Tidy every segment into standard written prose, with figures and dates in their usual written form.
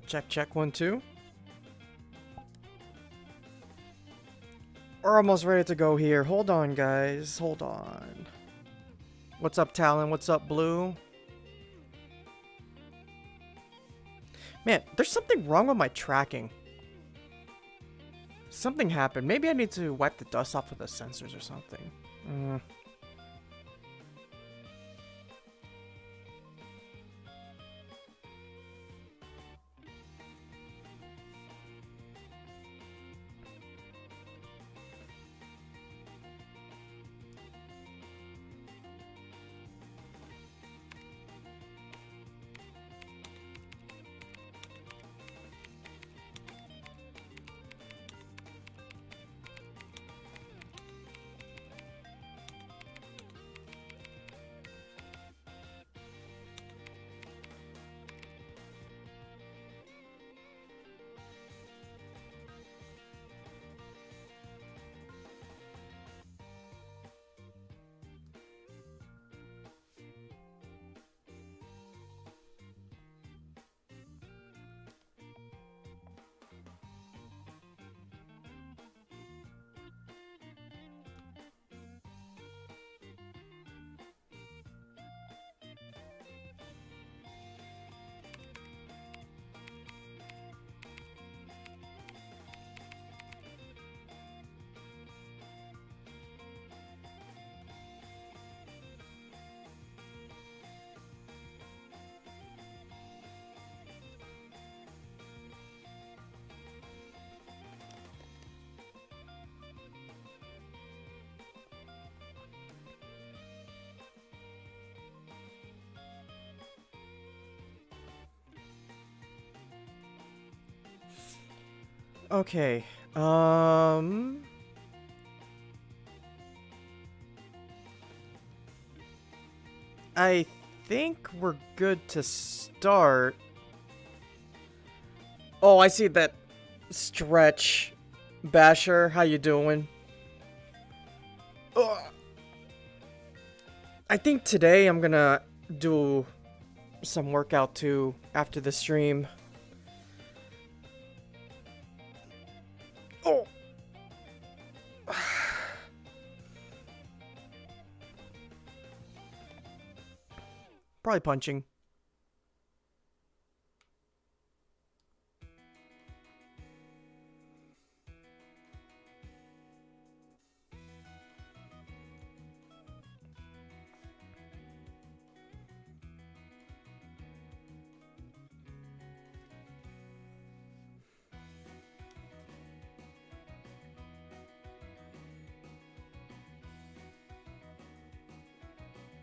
Check, check, 1, 2. We're almost ready to go here. Hold on, guys. Hold on. What's up, Talon? What's up, Blue? Man, there's something wrong with my tracking. Something happened. Maybe I need to wipe the dust off of the sensors or something. Okay. I think we're good to start. Oh, I see that. Stretch. Basher, how you doing? Ugh. I think today I'm gonna do some workout too after the stream. Oh. Probably punching.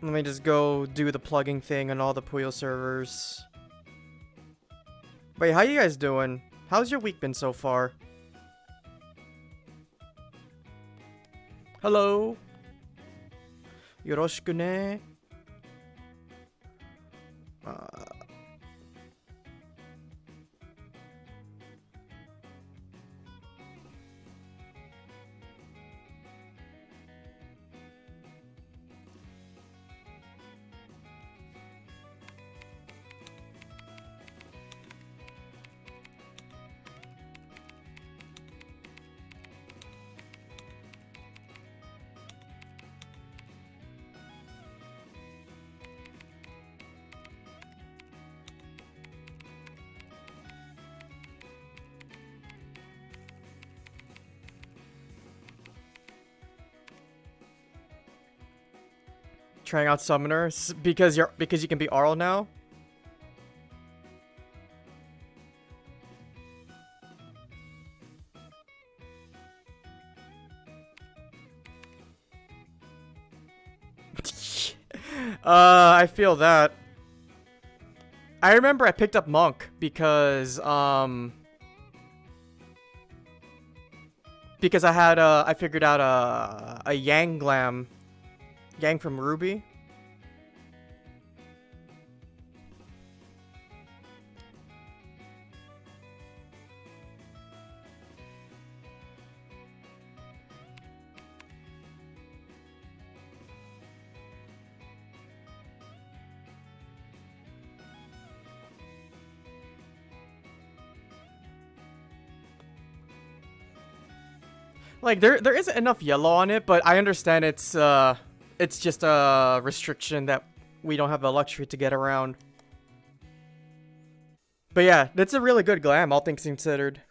Let me just go do the plugging thing on all the Puyo servers. Wait, how you guys doing? How's your week been so far? Hello? Yoroshiku ne. Trying out Summoner because you can be Arl now. I feel that. I remember I picked up Monk because I had I figured out a Yang Glam. Yang from Ruby. Like there isn't enough yellow on it, but I understand it's just a restriction that we don't have the luxury to get around. But yeah, that's a really good glam, all things considered.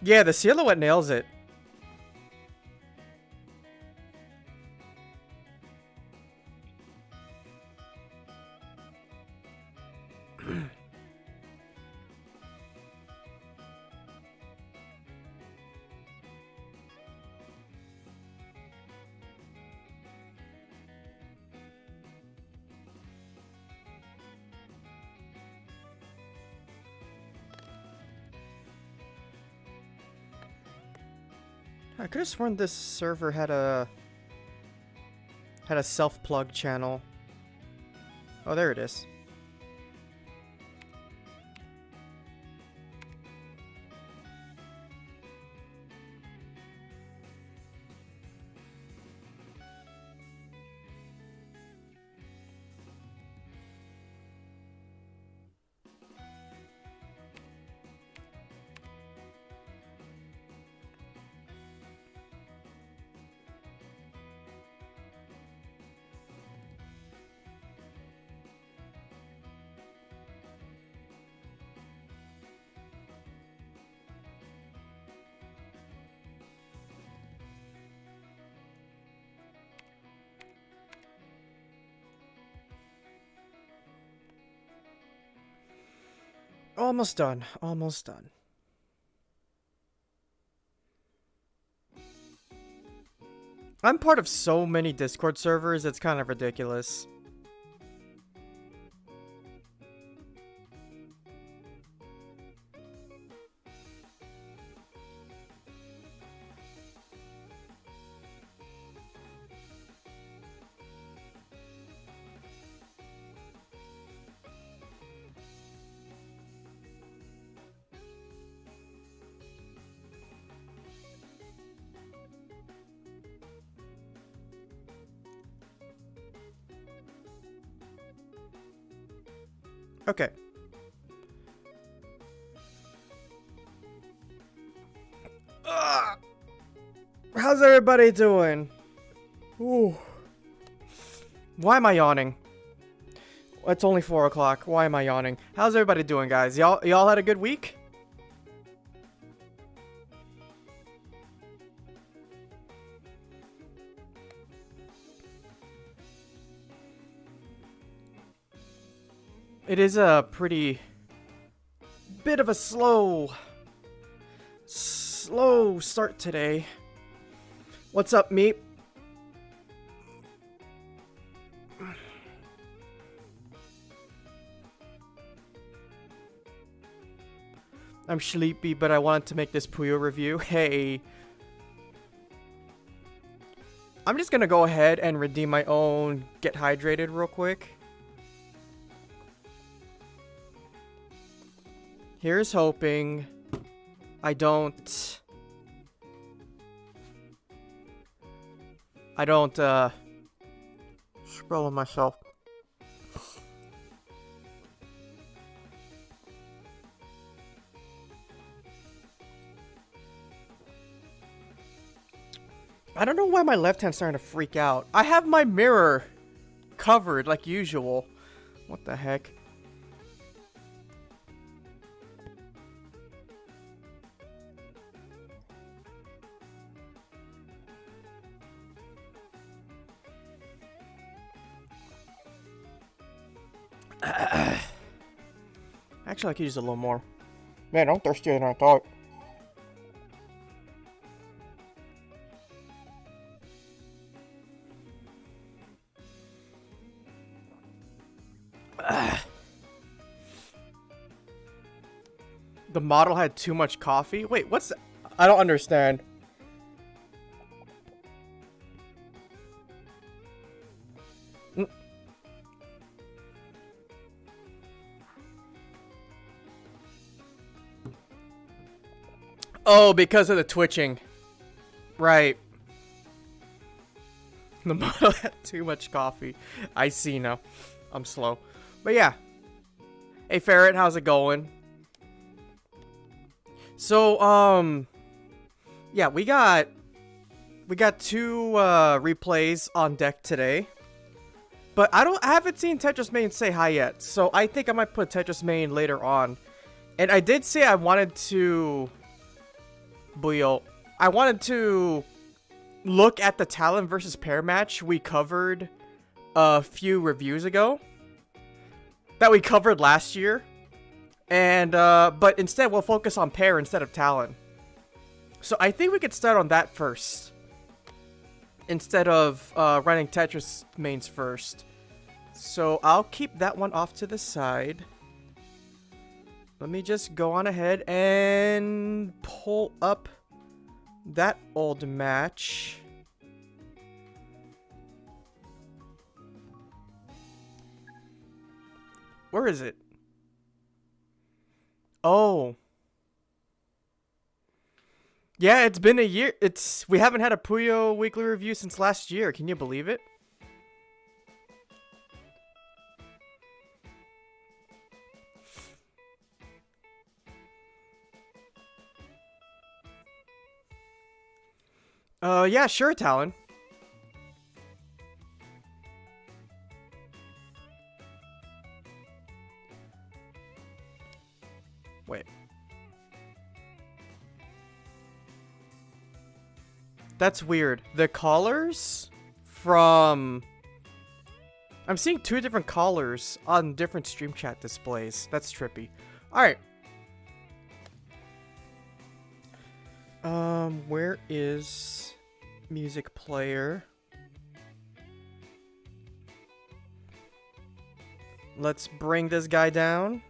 Yeah, the silhouette nails it. I could have sworn this server had a self-plug channel. Oh, there it is. Almost done. Almost done. I'm part of so many Discord servers, it's kind of ridiculous. Okay. Ugh. How's everybody doing? Ooh. Why am I yawning? It's only 4 o'clock. Why am I yawning? How's everybody doing, guys? Y'all had a good week? It is a pretty bit of a slow start today. What's up, Meep? I'm sleepy, but I wanted to make this Puyo review. Hey. I'm just gonna go ahead and redeem my own Get Hydrated real quick. Here's hoping I don't scroll on myself. I don't know why my left hand's starting to freak out. I have my mirror covered like usual. What the heck? Actually, I could use a little more. Man, I'm thirstier than I thought. The model had too much coffee? Wait, what's that? I don't understand. Oh, because of the twitching. Right. The model had too much coffee. I see now. I'm slow. But yeah. Hey, Ferret, how's it going? So, yeah, we got two replays on deck today. But I haven't seen TetrisMain say hi yet. So I think I might put TetrisMain later on. And I did say I wanted to Puyo. I wanted to look at the Talon versus Pear match we covered a few reviews ago. That we covered last year. And but instead we'll focus on Pear instead of Talon. So I think we could start on that first. Instead of running TetrisMains first. So I'll keep that one off to the side. Let me just go on ahead and pull up that old match. Where is it? Oh. Yeah, it's been a year. We haven't had a Puyo weekly review since last year. Can you believe it? Yeah, sure, Talon. Wait. That's weird. The collars from... I'm seeing two different collars on different stream chat displays. That's trippy. Alright. Where is music player? Let's bring this guy down.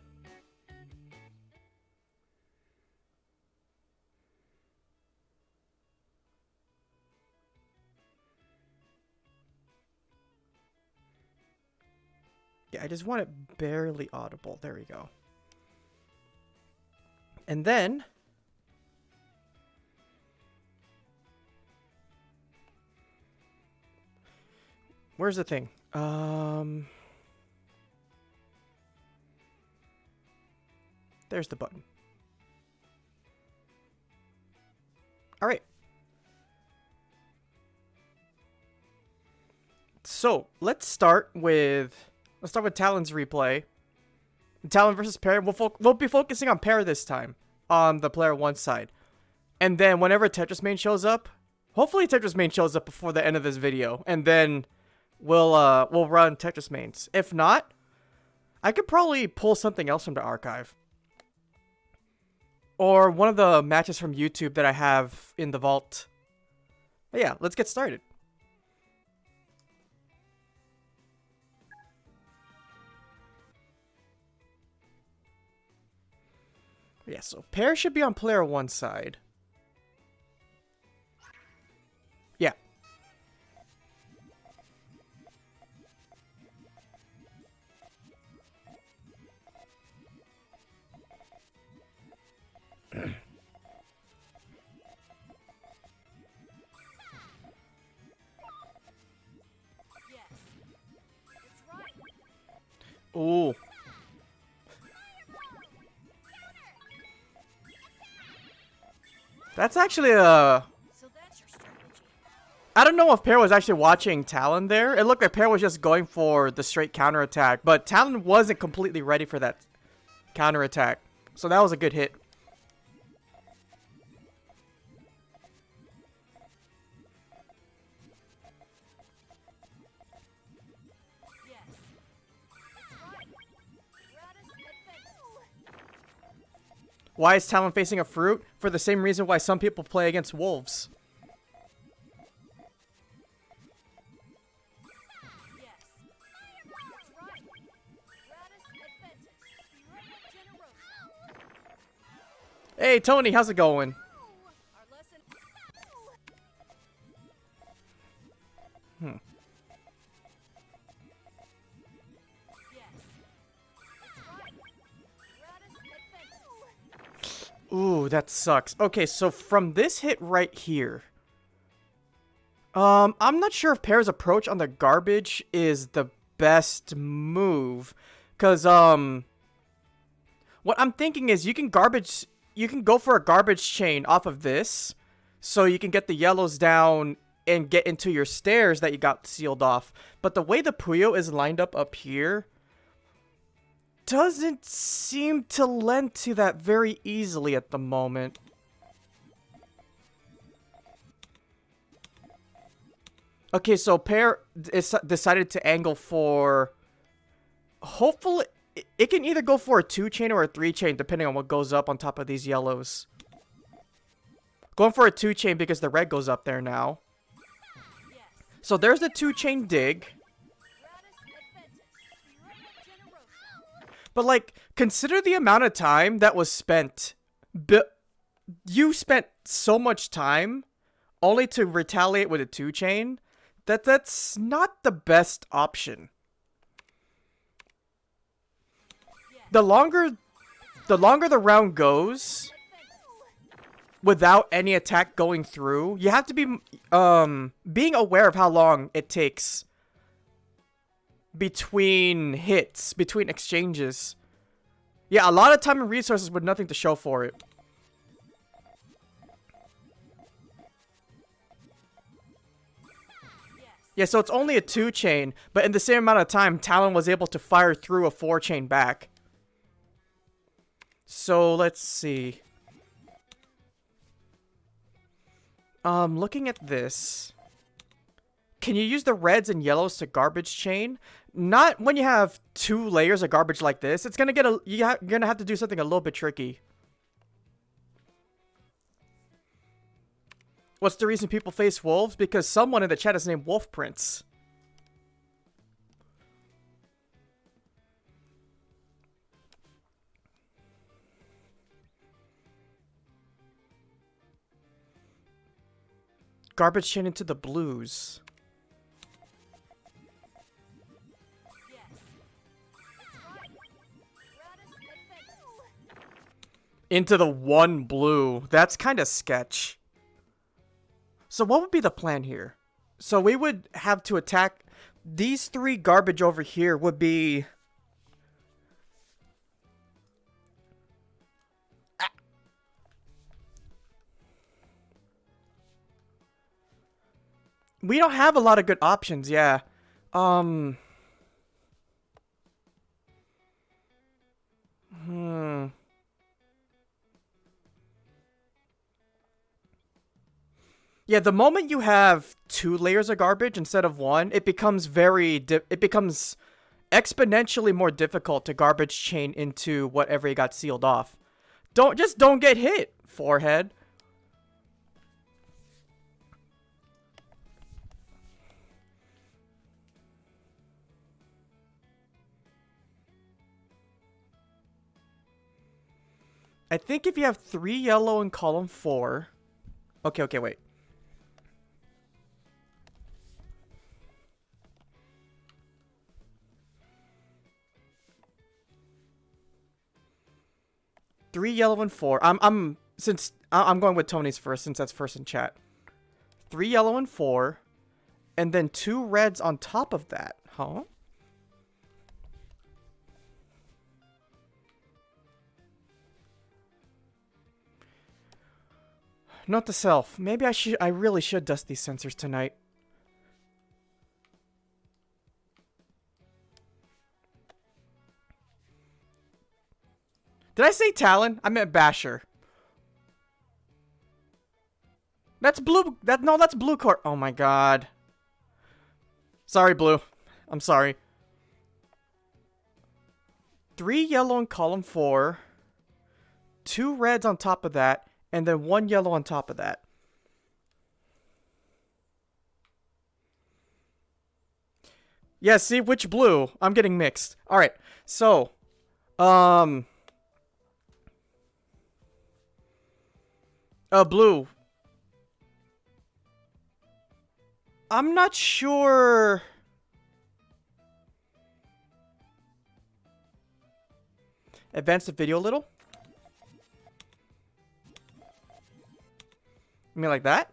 Yeah, I just want it barely audible. There we go. And then... where's the thing? There's the button. Alright. So, let's start with Talon's replay. Talon versus Pear. We'll be focusing on Pear this time. On the player 1 side. And then whenever TetrisMain shows up, hopefully TetrisMain shows up before the end of this video. And then we'll run TetrisMains. If not, I could probably pull something else from the archive. Or one of the matches from YouTube that I have in the vault. But yeah, let's get started. Yeah, so Pear should be on player 1 side. Yeah. Ooh. That's actually a... I don't know if Pear was actually watching Talon there. It looked like Pear was just going for the straight counterattack, but Talon wasn't completely ready for that counterattack. So that was a good hit. Why is Talon facing a fruit? For the same reason why some people play against wolves. Hey, Tony, how's it going? Ooh, that sucks. Okay, so from this hit right here, I'm not sure if Pear's approach on the garbage is the best move, cause what I'm thinking is you can go for a garbage chain off of this, so you can get the yellows down and get into your stairs that you got sealed off. But the way the Puyo is lined up here doesn't seem to lend to that very easily at the moment. Okay, so Pear decided to angle for... Hopefully, it can either go for a 2-chain or a 3-chain, depending on what goes up on top of these yellows. Going for a 2-chain because the red goes up there now. So there's the 2-chain dig. But, like, consider the amount of time that was spent. You spent so much time only to retaliate with a 2-chain that's not the best option. The longer the round goes without any attack going through, you have to be being aware of how long it takes between hits, between exchanges. Yeah, a lot of time and resources with nothing to show for it. Yeah, so it's only a 2-chain, but in the same amount of time, Talon was able to fire through a 4-chain back. So, let's see. Looking at this, can you use the reds and yellows to garbage chain? Not when you have 2 layers of garbage like this. It's gonna get you're gonna have to do something a little bit tricky. What's the reason people face wolves? Because someone in the chat is named Wolf Prince. Garbage chain into the blues. Into the 1 blue. That's kind of sketch. So what would be the plan here? So we would have to attack these 3 garbage over here would be... We don't have a lot of good options, yeah. Yeah, the moment you have 2 layers of garbage instead of 1, it becomes exponentially more difficult to garbage chain into whatever you got sealed off. Don't get hit, forehead. I think if you have 3 yellow in column 4... Okay, wait. Three yellow and 4. I'm going with Tony's first since that's first in chat. 3 yellow and 4, and then 2 reds on top of that, huh? Note to self, maybe I really should dust these sensors tonight. Did I say Talon? I meant Basher. That's blue. No, that's blue core. Oh my god. Sorry, blue. I'm sorry. 3 yellow in column 4. 2 reds on top of that. And then 1 yellow on top of that. Yeah, see, which blue? I'm getting mixed. Alright, so... blue. I'm not sure... Advance the video a little? You mean like that?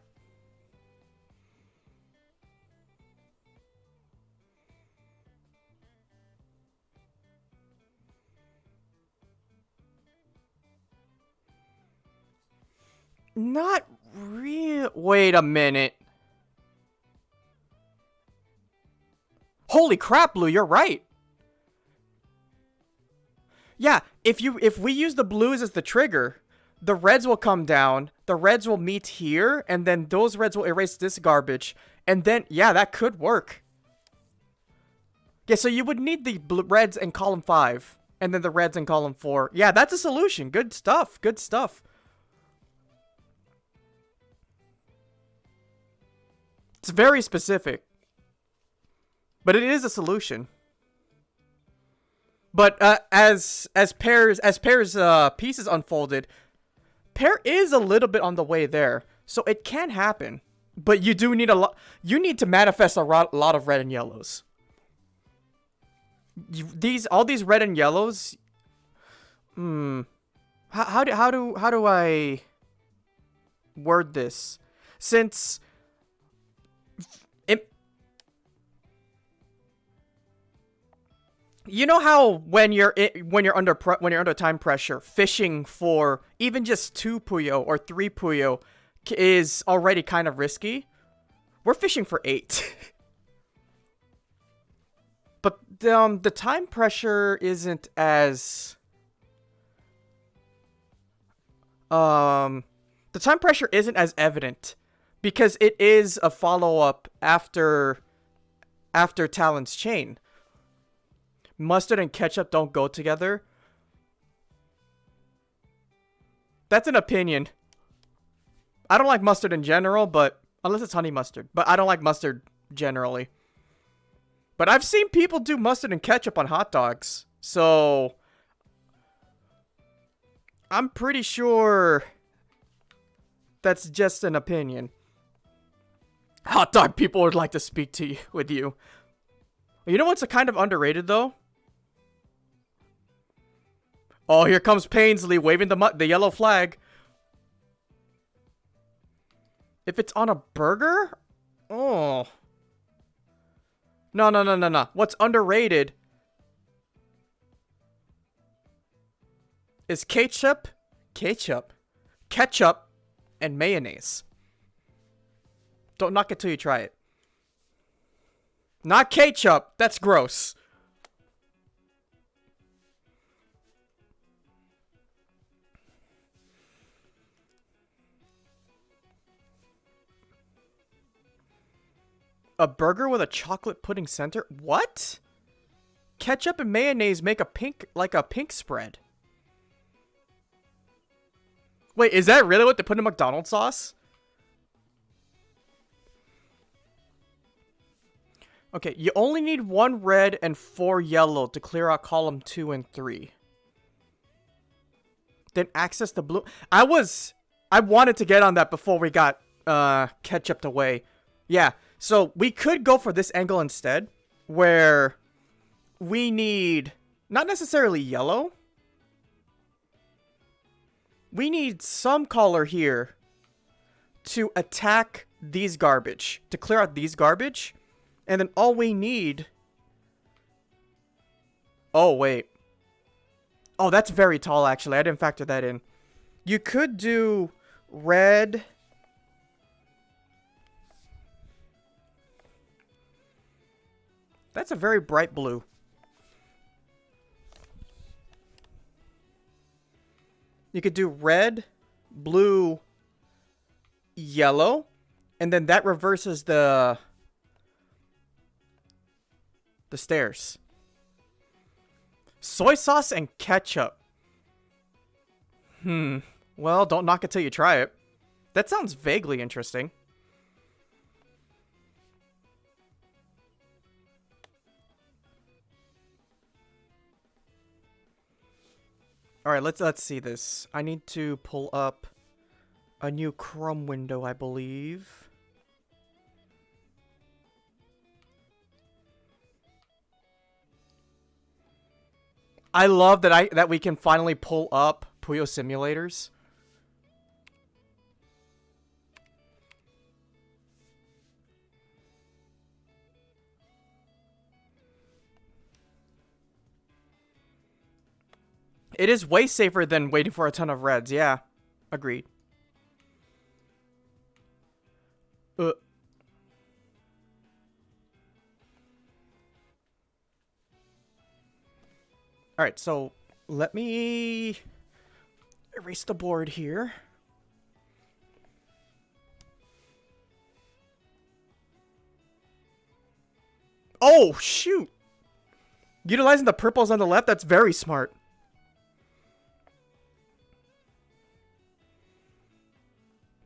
Not real. Wait a minute. Holy crap, Blue, you're right. Yeah, if we use the blues as the trigger, the reds will come down, the reds will meet here, and then those reds will erase this garbage. And then, yeah, that could work. Yeah, so you would need the reds in column 5, and then the reds in column 4. Yeah, that's a solution. Good stuff. Good stuff. It's very specific. But it is a solution. But as Pear's pieces unfolded, Pear is a little bit on the way there, so it can happen. But you do need a lot. You need to manifest a lot of red and yellows. All these red and yellows. How do I word this? Since you know how when you're under time pressure, fishing for even just 2 Puyo or 3 Puyo is already kind of risky. We're fishing for 8. But the time pressure isn't as the time pressure isn't as evident because it is a follow-up after Talon's chain. Mustard and ketchup don't go together. That's an opinion. I don't like mustard in general, but unless it's honey mustard. But I don't like mustard generally. But I've seen people do mustard and ketchup on hot dogs. So I'm pretty sure that's just an opinion. Hot dog people would like to speak to you with you. You know what's a kind of underrated though? Oh, here comes Painsley waving the yellow flag. If it's on a burger? Oh. No. What's underrated is ketchup, and mayonnaise. Don't knock it till you try it. Not ketchup. That's gross. A burger with a chocolate pudding center? What? Ketchup and mayonnaise make a pink spread. Wait, is that really what they put in McDonald's sauce? Okay, you only need 1 red and 4 yellow to clear out column 2 and 3. Then access the blue. I wanted to get on that before we got ketchup away. Yeah. So we could go for this angle instead, where we need not necessarily yellow. We need some color here to attack these garbage, to clear out these garbage. And then all we need... Oh, wait. Oh, that's very tall, actually. I didn't factor that in. You could do red... That's a very bright blue. You could do red, blue, yellow, and then that reverses the stairs. Soy sauce and ketchup. Well, don't knock it till you try it. That sounds vaguely interesting. Alright, let's see this. I need to pull up a new Chrome window, I believe. I love that we can finally pull up Puyo simulators. It is way safer than waiting for a ton of reds. Yeah, agreed. Alright, so let me erase the board here. Oh, shoot! Utilizing the purples on the left, that's very smart.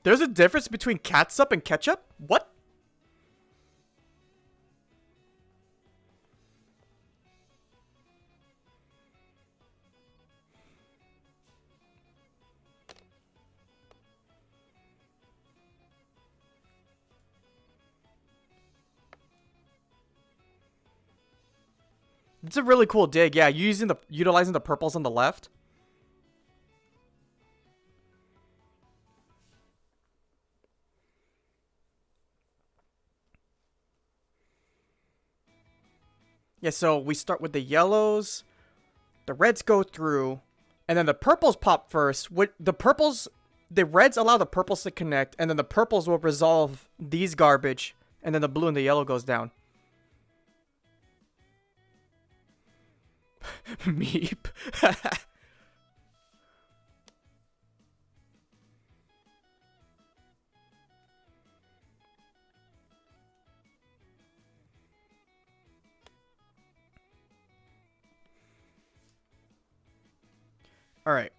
There's a difference between catsup and ketchup? What? It's a really cool dig. Yeah, utilizing the purples on the left. Yeah, so we start with the yellows, the reds go through, and then the purples pop first. The reds allow the purples to connect, and then the purples will resolve these garbage, and then the blue and the yellow goes down. Meep. All right.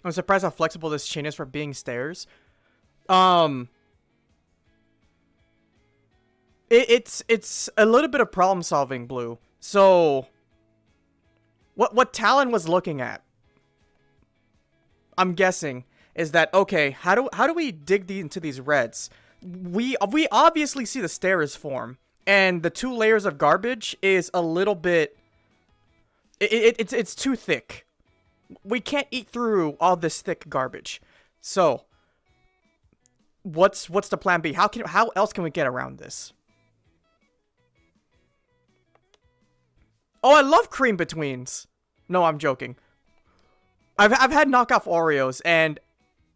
I'm surprised how flexible this chain is for being stairs. It's a little bit of problem solving, Blue. So what Talon was looking at, I'm guessing, is that okay, how do we dig into these reds? We obviously see the stairs form, and the 2 layers of garbage is a little bit it's too thick. We can't eat through all this thick garbage. So, what's the plan B? How else can we get around this? Oh, I love cream betweens. No, I'm joking. I've had knockoff Oreos, and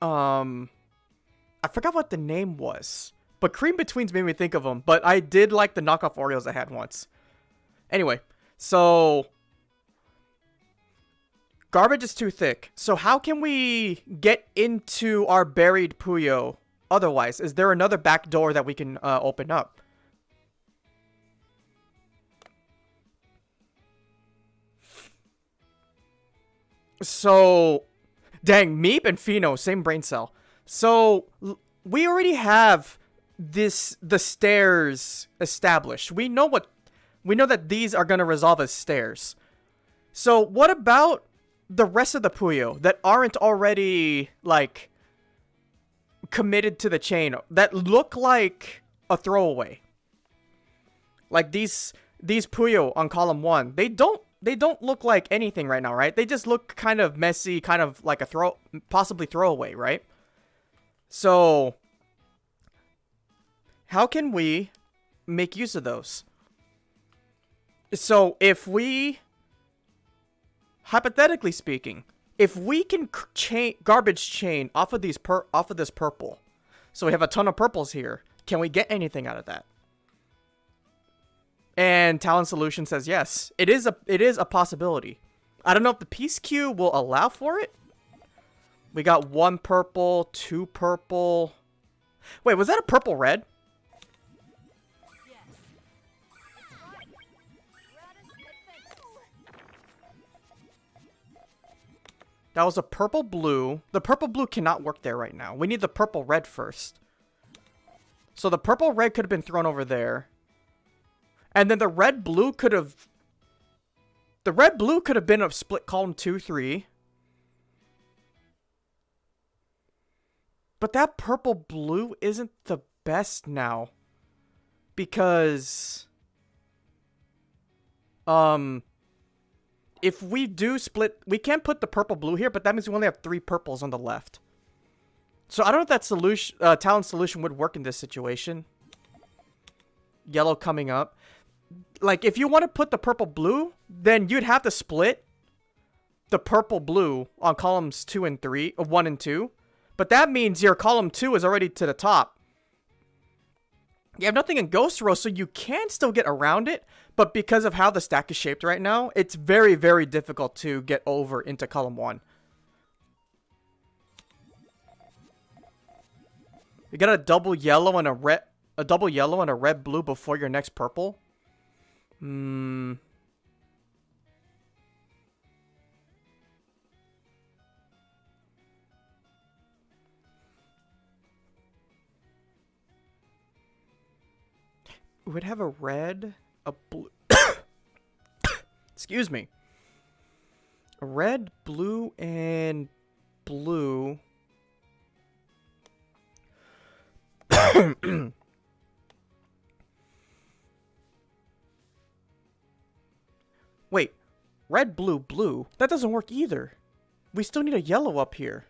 I forgot what the name was, but cream betweens made me think of them. But I did like the knockoff Oreos I had once. Anyway, so garbage is too thick. So how can we get into our buried Puyo otherwise? Is there another back door that we can open up? So, dang, Meep and Fino, same brain cell. So, we already have the stairs established. We know that these are going to resolve as stairs. So, what about the rest of the Puyo that aren't already, like, committed to the chain, that look like a throwaway? Like these Puyo on column 1, they don't look like anything right now, right? They just look kind of messy, kind of like a possibly throwaway, right? So, how can we make use of those? So, if we, hypothetically speaking, if we can garbage chain off of this purple, so we have a ton of purples here, can we get anything out of that? And Talon Solution says yes. It is a possibility. I don't know if the piece queue will allow for it. We got 1 purple, 2 purple. Wait, was that a purple red? That was a purple blue. The purple blue cannot work there right now. We need the purple red first. So the purple red could have been thrown over there. And then the red blue could have... The red-blue could have been a split column 2, 3. But that purple-blue isn't the best now. Because... if we do split... We can't put the purple-blue here, but that means we only have 3 purples on the left. So I don't know if that solution, Talon's solution would work in this situation. Yellow coming up. Like, if you want to put the purple-blue, then you'd have to split the purple-blue on columns 2 and 3, 1 and 2. But that means your column 2 is already to the top. You have nothing in Ghost Row, so you can still get around it. But because of how the stack is shaped right now, it's very, very difficult to get over into column 1. You got a double yellow and a red blue before your next purple. It would have a red, a blue. Excuse me. A red, blue, and blue. Wait, red, blue, blue. That doesn't work either. We still need a yellow up here.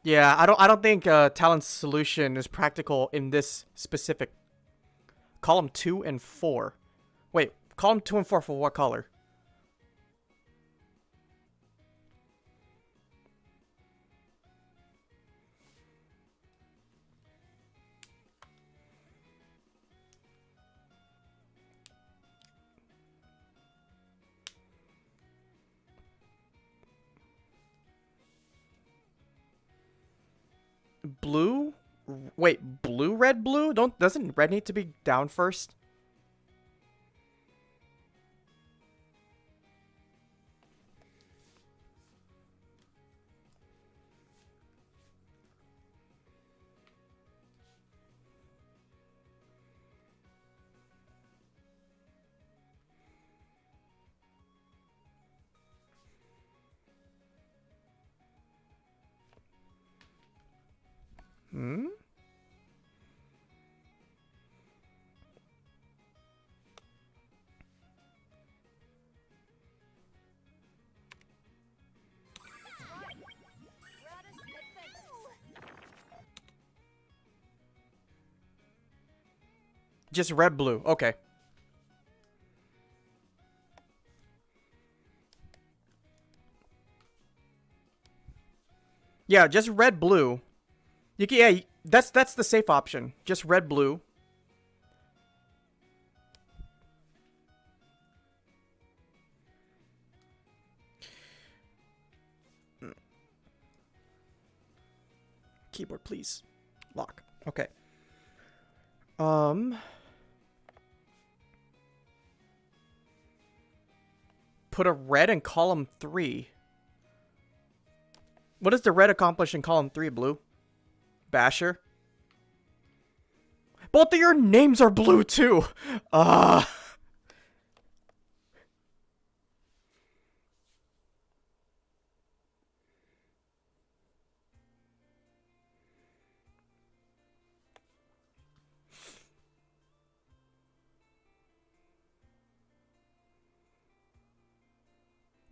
Yeah, I don't think Talon's solution is practical in this specific column 2 and 4. Wait, column 2 and 4 for what color? Blue? Wait, blue, red, blue? Doesn't red need to be down first? Just red, blue. Okay. Yeah, just red, blue. You can, yeah, that's the safe option. Just red, blue. Keyboard, please. Lock. Okay. Put a red in column 3. What does the red accomplish in column 3, blue? Basher? Both of your names are blue, too!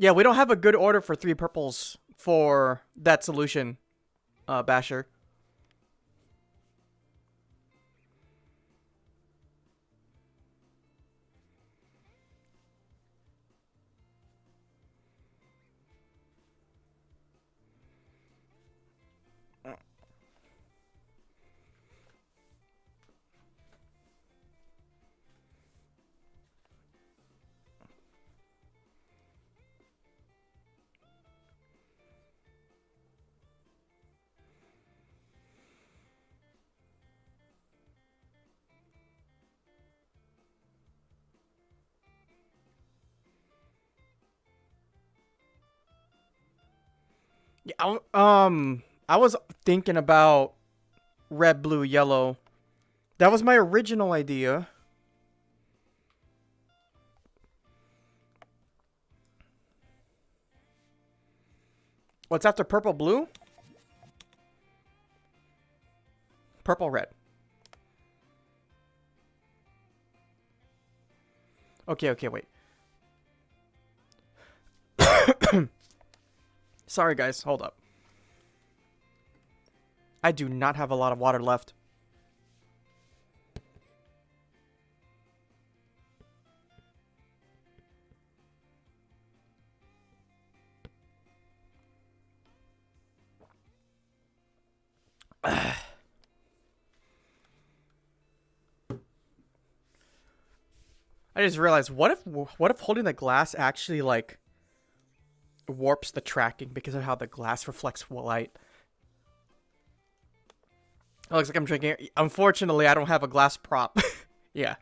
Yeah, we don't have a good order for 3 purples for that solution, Basher. Yeah, I was thinking about red, blue, yellow. That was my original idea. What's after purple, blue? Purple, red. Okay, wait. Sorry, guys. Hold up. I do not have a lot of water left. I just realized, what if holding the glass actually, like, warps the tracking because of how the glass reflects light? It looks like I'm drinking. Unfortunately, I don't have a glass prop. Yeah.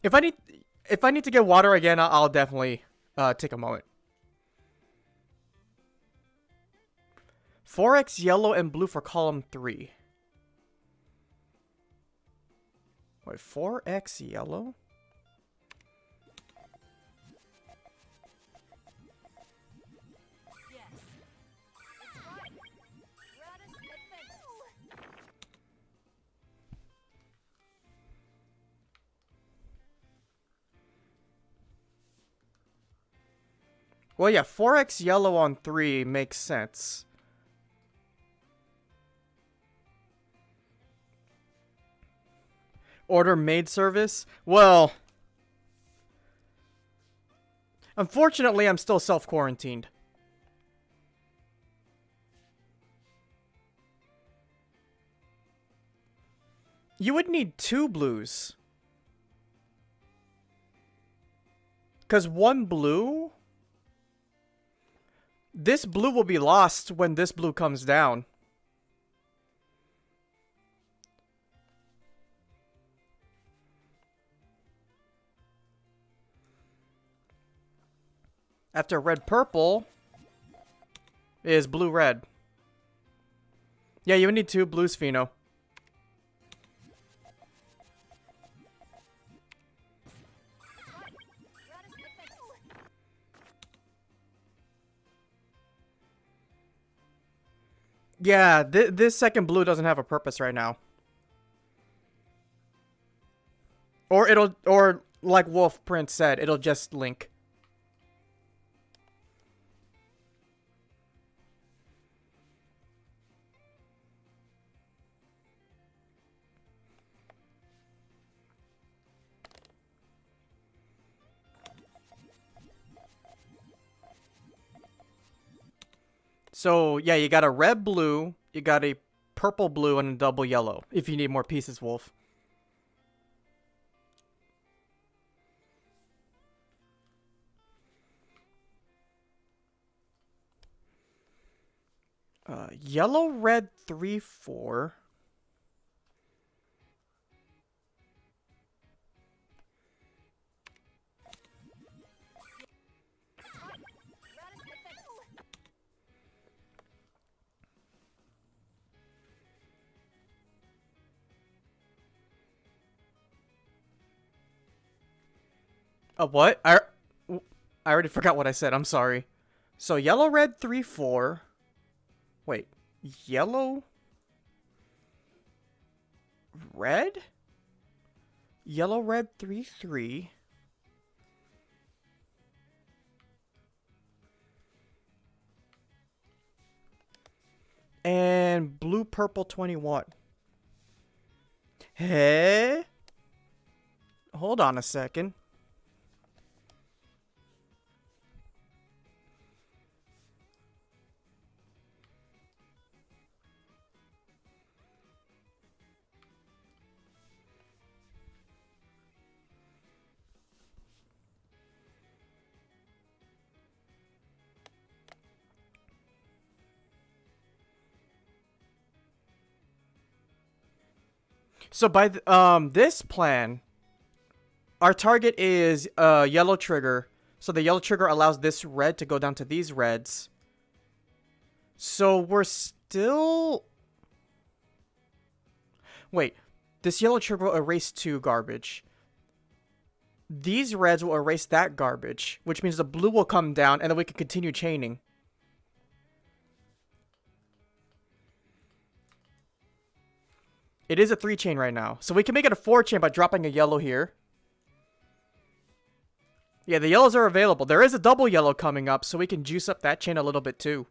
If I need to get water again, I'll definitely take a moment. 4x yellow and blue for column 3. Wait, 4x yellow? Well, yeah, 4x yellow on 3 makes sense. Order maid service? Well, unfortunately, I'm still self-quarantined. You would need 2 blues. Because 1 blue... This blue will be lost when this blue comes down. After red-purple is blue-red. Yeah, you would need 2 blues, Pheno. Yeah, this second blue doesn't have a purpose right now. Or like Wolf Prince said, it'll just link. So, yeah, you got a red blue, you got a purple blue, and a double yellow. If you need more pieces, Wolf. Yellow, red, 3, 4. What? I already forgot what I said. I'm sorry. So yellow, red, 3, 4. Wait. Yellow? Red? Yellow, red, 3, 3. And blue, purple, 21. Hey? Hold on a second. So by this plan, our target is yellow trigger, So the yellow trigger allows this red to go down to these reds. So we're still... Wait, this yellow trigger will erase 2 garbage. These reds will erase that garbage, which means the blue will come down, and then we can continue chaining. It is a 3-chain right now, so we can make it a 4-chain by dropping a yellow here. Yeah, the yellows are available. There is a double yellow coming up, so we can juice up that chain a little bit too.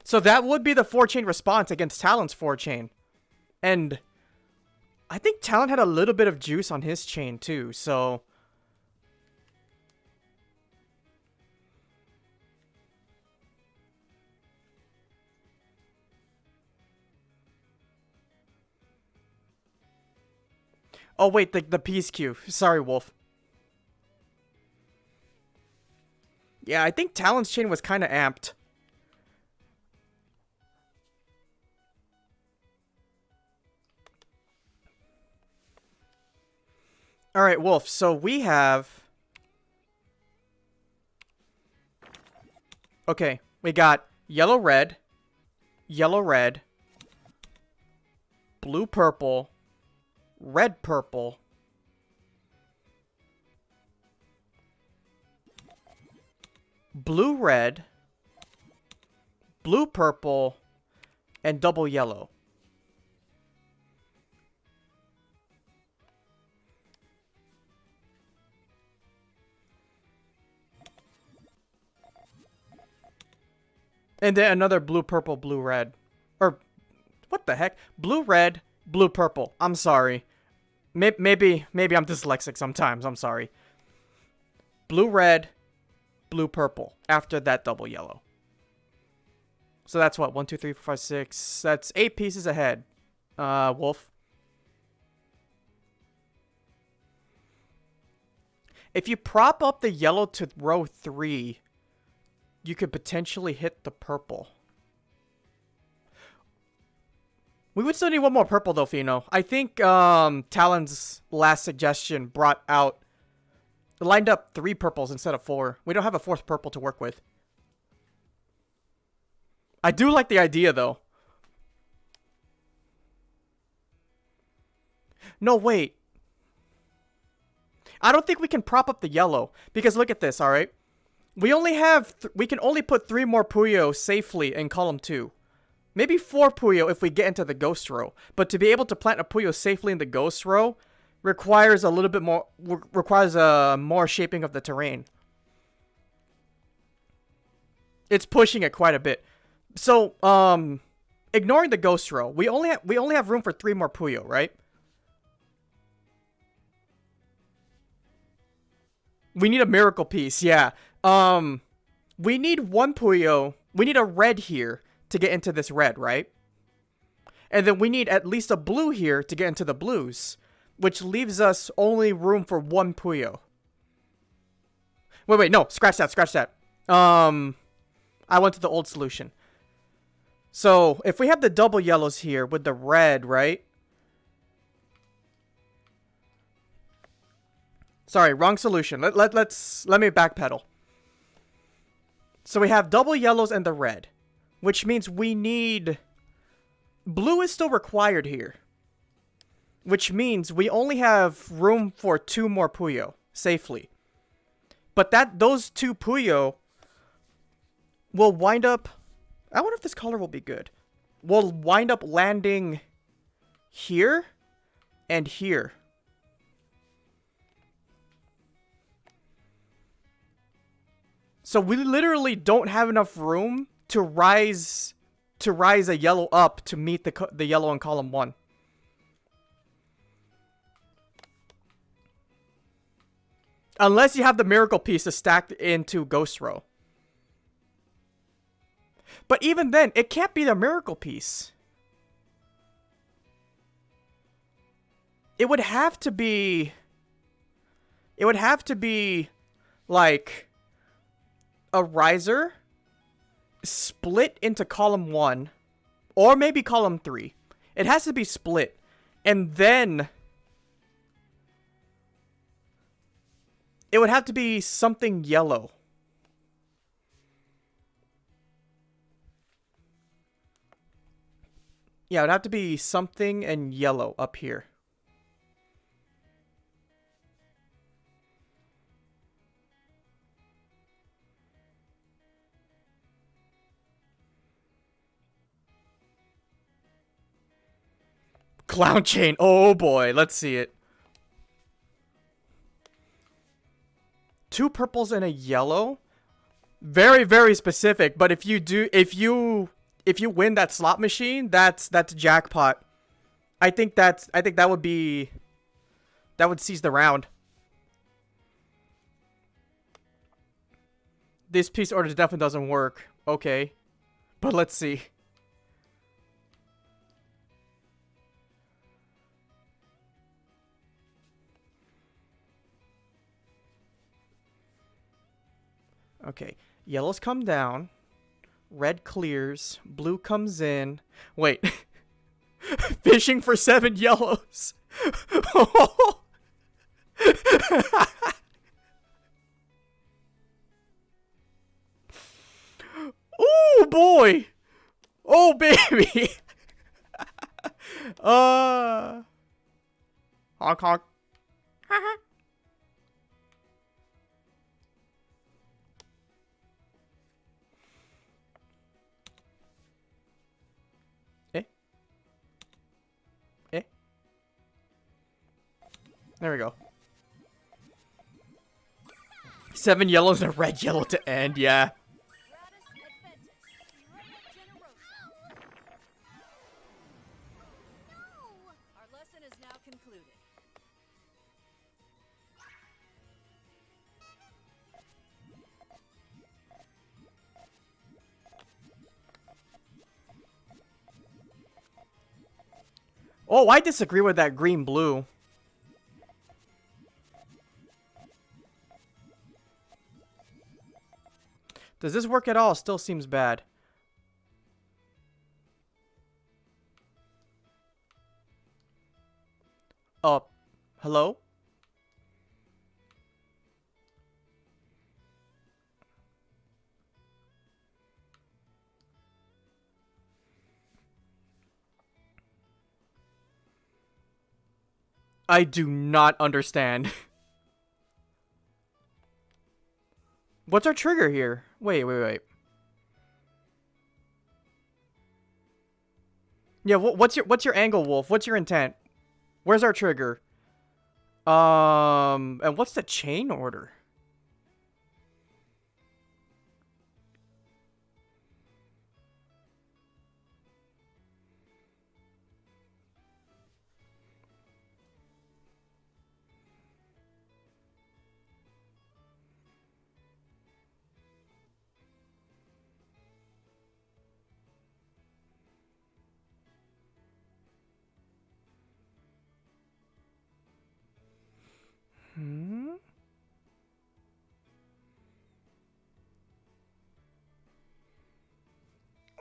So that would be the 4-chain response against Talon's 4-chain. And I think Talon had a little bit of juice on his chain too, so... Oh wait, the peace queue. Sorry, Wolf. Yeah, I think Talon's chain was kind of amped. Alright, Wolf, so we have... Okay, we got yellow, red, blue, purple, red, purple, blue, red, blue, purple, and double yellow. And then another blue, purple, blue, red. Or, what the heck? Blue, red, blue, purple. I'm sorry. Maybe I'm dyslexic sometimes. I'm sorry. Blue, red, blue, purple. After that double yellow. So that's what? 1, 2, 3, 4, 5, 6. That's 8 pieces ahead. Wolf. If you prop up the yellow to row 3... you could potentially hit the purple. We would still need one more purple though, Fino. I think Talon's last suggestion lined up 3 purples instead of 4. We don't have a 4th purple to work with. I do like the idea though. No, wait. I don't think we can prop up the yellow. Because look at this, alright? We can only put 3 more Puyo safely in column 2. Maybe 4 Puyo if we get into the ghost row. But to be able to plant a Puyo safely in the ghost row requires a little bit more, more shaping of the terrain. It's pushing it quite a bit. So, ignoring the ghost row, we only have room for 3 more Puyo, right? We need a miracle piece, yeah. We need 1 Puyo. We need a red here to get into this red, right? And then we need at least a blue here to get into the blues, which leaves us only room for 1 Puyo. Wait, no, scratch that. I went to the old solution. So, if we have the double yellows here with the red, right? Sorry, wrong solution. Let me backpedal. So we have double yellows and the red, which means we need... Blue is still required here, which means we only have room for 2 more Puyo, safely. But those 2 Puyo will wind up... I wonder if this color will be good. Will wind up landing here and here. So we literally don't have enough room to rise a yellow up to meet the yellow in column 1. Unless you have the miracle piece to stack into ghost row. But even then, it can't be the miracle piece. It would have to be like a riser split into column 1 or maybe column 3. It has to be split. And then It would have to be something yellow. Yeah, it would have to be something and yellow up here. Clown chain. Oh boy, let's see it. 2 purples and a yellow. Very, very specific. But if you win that slot machine, that's jackpot. I think that would seize the round. This piece order definitely doesn't work. Okay, but let's see. Okay, yellows come down, red clears, blue comes in. Wait, fishing for 7 yellows. Oh boy! Oh baby! Honk honk. Eh? Eh? There we go. 7 yellows and a red yellow to end, yeah. Oh, I disagree with that green-blue. Does this work at all? Still seems bad. Hello? I do not understand. What's our trigger here? Wait. Yeah, what's your angle, Wolf? What's your intent? Where's our trigger? And what's the chain order?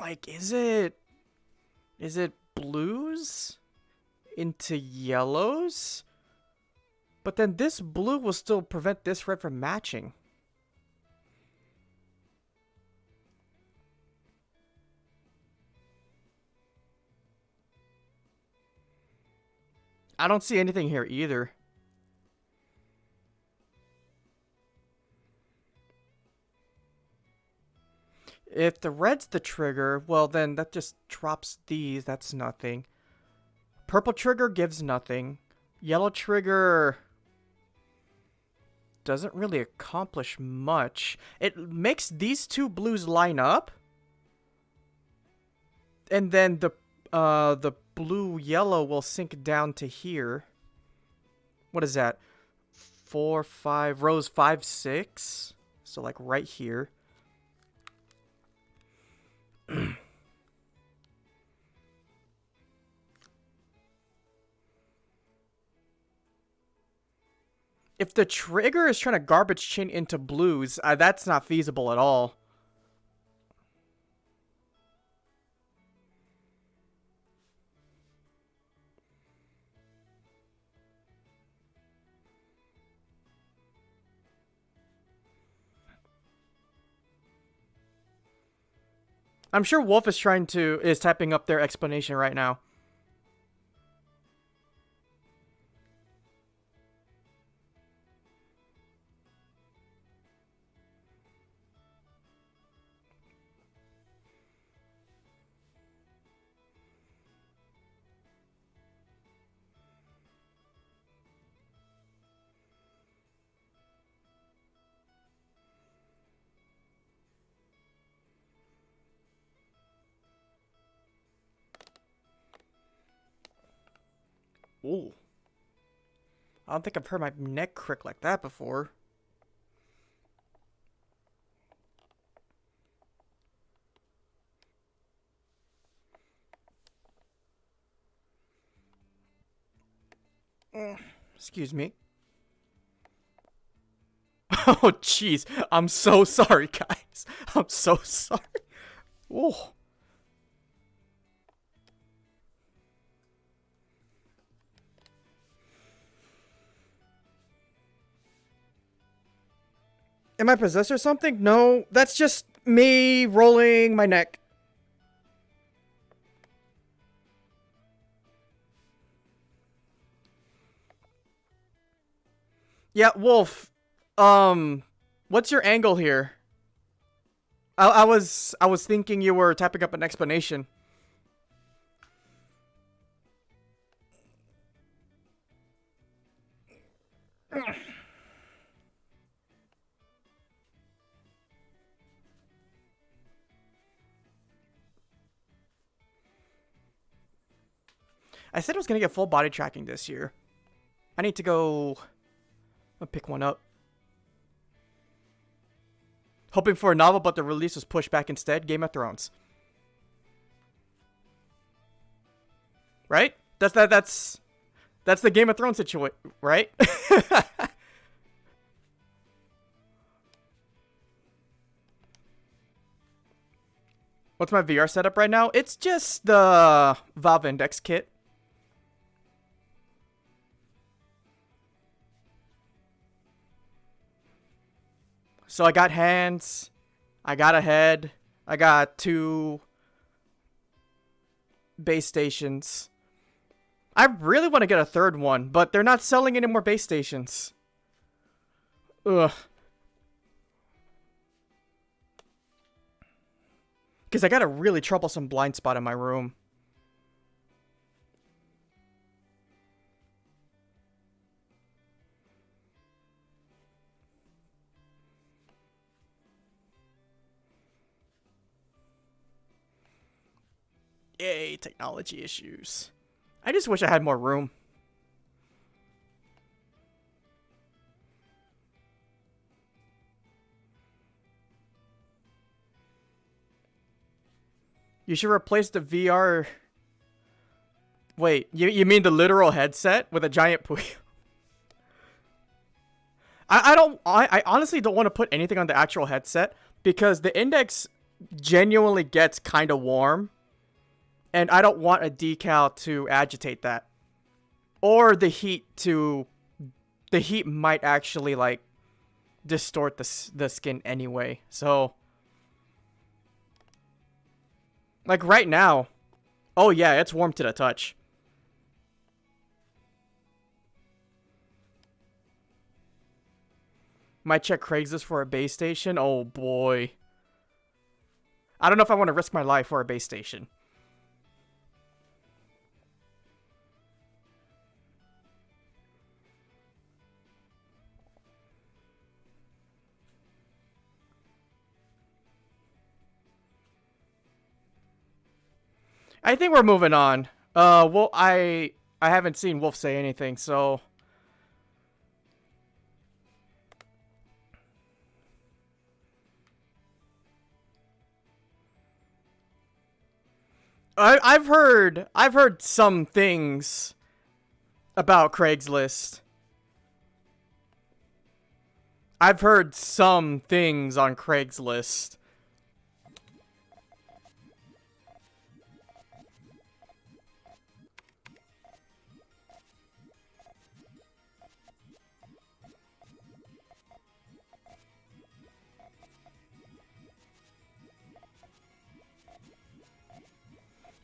Like, is it blues into yellows? But then this blue will still prevent this red from matching. I don't see anything here either. If the red's the trigger, well then that just drops these. That's nothing. Purple trigger gives nothing. Yellow trigger doesn't really accomplish much. It makes these 2 blues line up. And then the blue-yellow will sink down to here. What is that? 4, 5, rows 5, 6. So like right here. If the trigger is trying to garbage chain into blues, that's not feasible at all. I'm sure Wolf is typing up their explanation right now. Ooh. I don't think I've heard my neck crick like that before. Excuse me. Oh, jeez. I'm so sorry, guys. I'm so sorry. Oh. Am I possessed or something? No, that's just me rolling my neck. Yeah, Wolf. What's your angle here? I was thinking you were typing up an explanation. I said I was gonna get full body tracking this year. I need to go pick one up. Hoping for a novel, but the release was pushed back instead. Game of Thrones. Right? That's the Game of Thrones situation, right? What's my VR setup right now? It's just the Valve Index kit. So I got hands, I got a head, I got 2 base stations. I really want to get a 3rd one, but they're not selling any more base stations. Ugh. Because I got a really troublesome blind spot in my room. Yay, technology issues. I just wish I had more room. You should replace the VR... Wait, you mean the literal headset with a giant Puyo? I honestly don't want to put anything on the actual headset because the index genuinely gets kind of warm. And I don't want a decal to agitate that. Or the heat might actually, like, distort the skin anyway. So, like, right now. Oh, yeah, it's warm to the touch. Might check Craigslist for a base station. Oh, boy. I don't know if I want to risk my life for a base station. I think we're moving on. Well, I haven't seen Wolf say anything, so... I've heard some things about Craigslist. I've heard some things on Craigslist.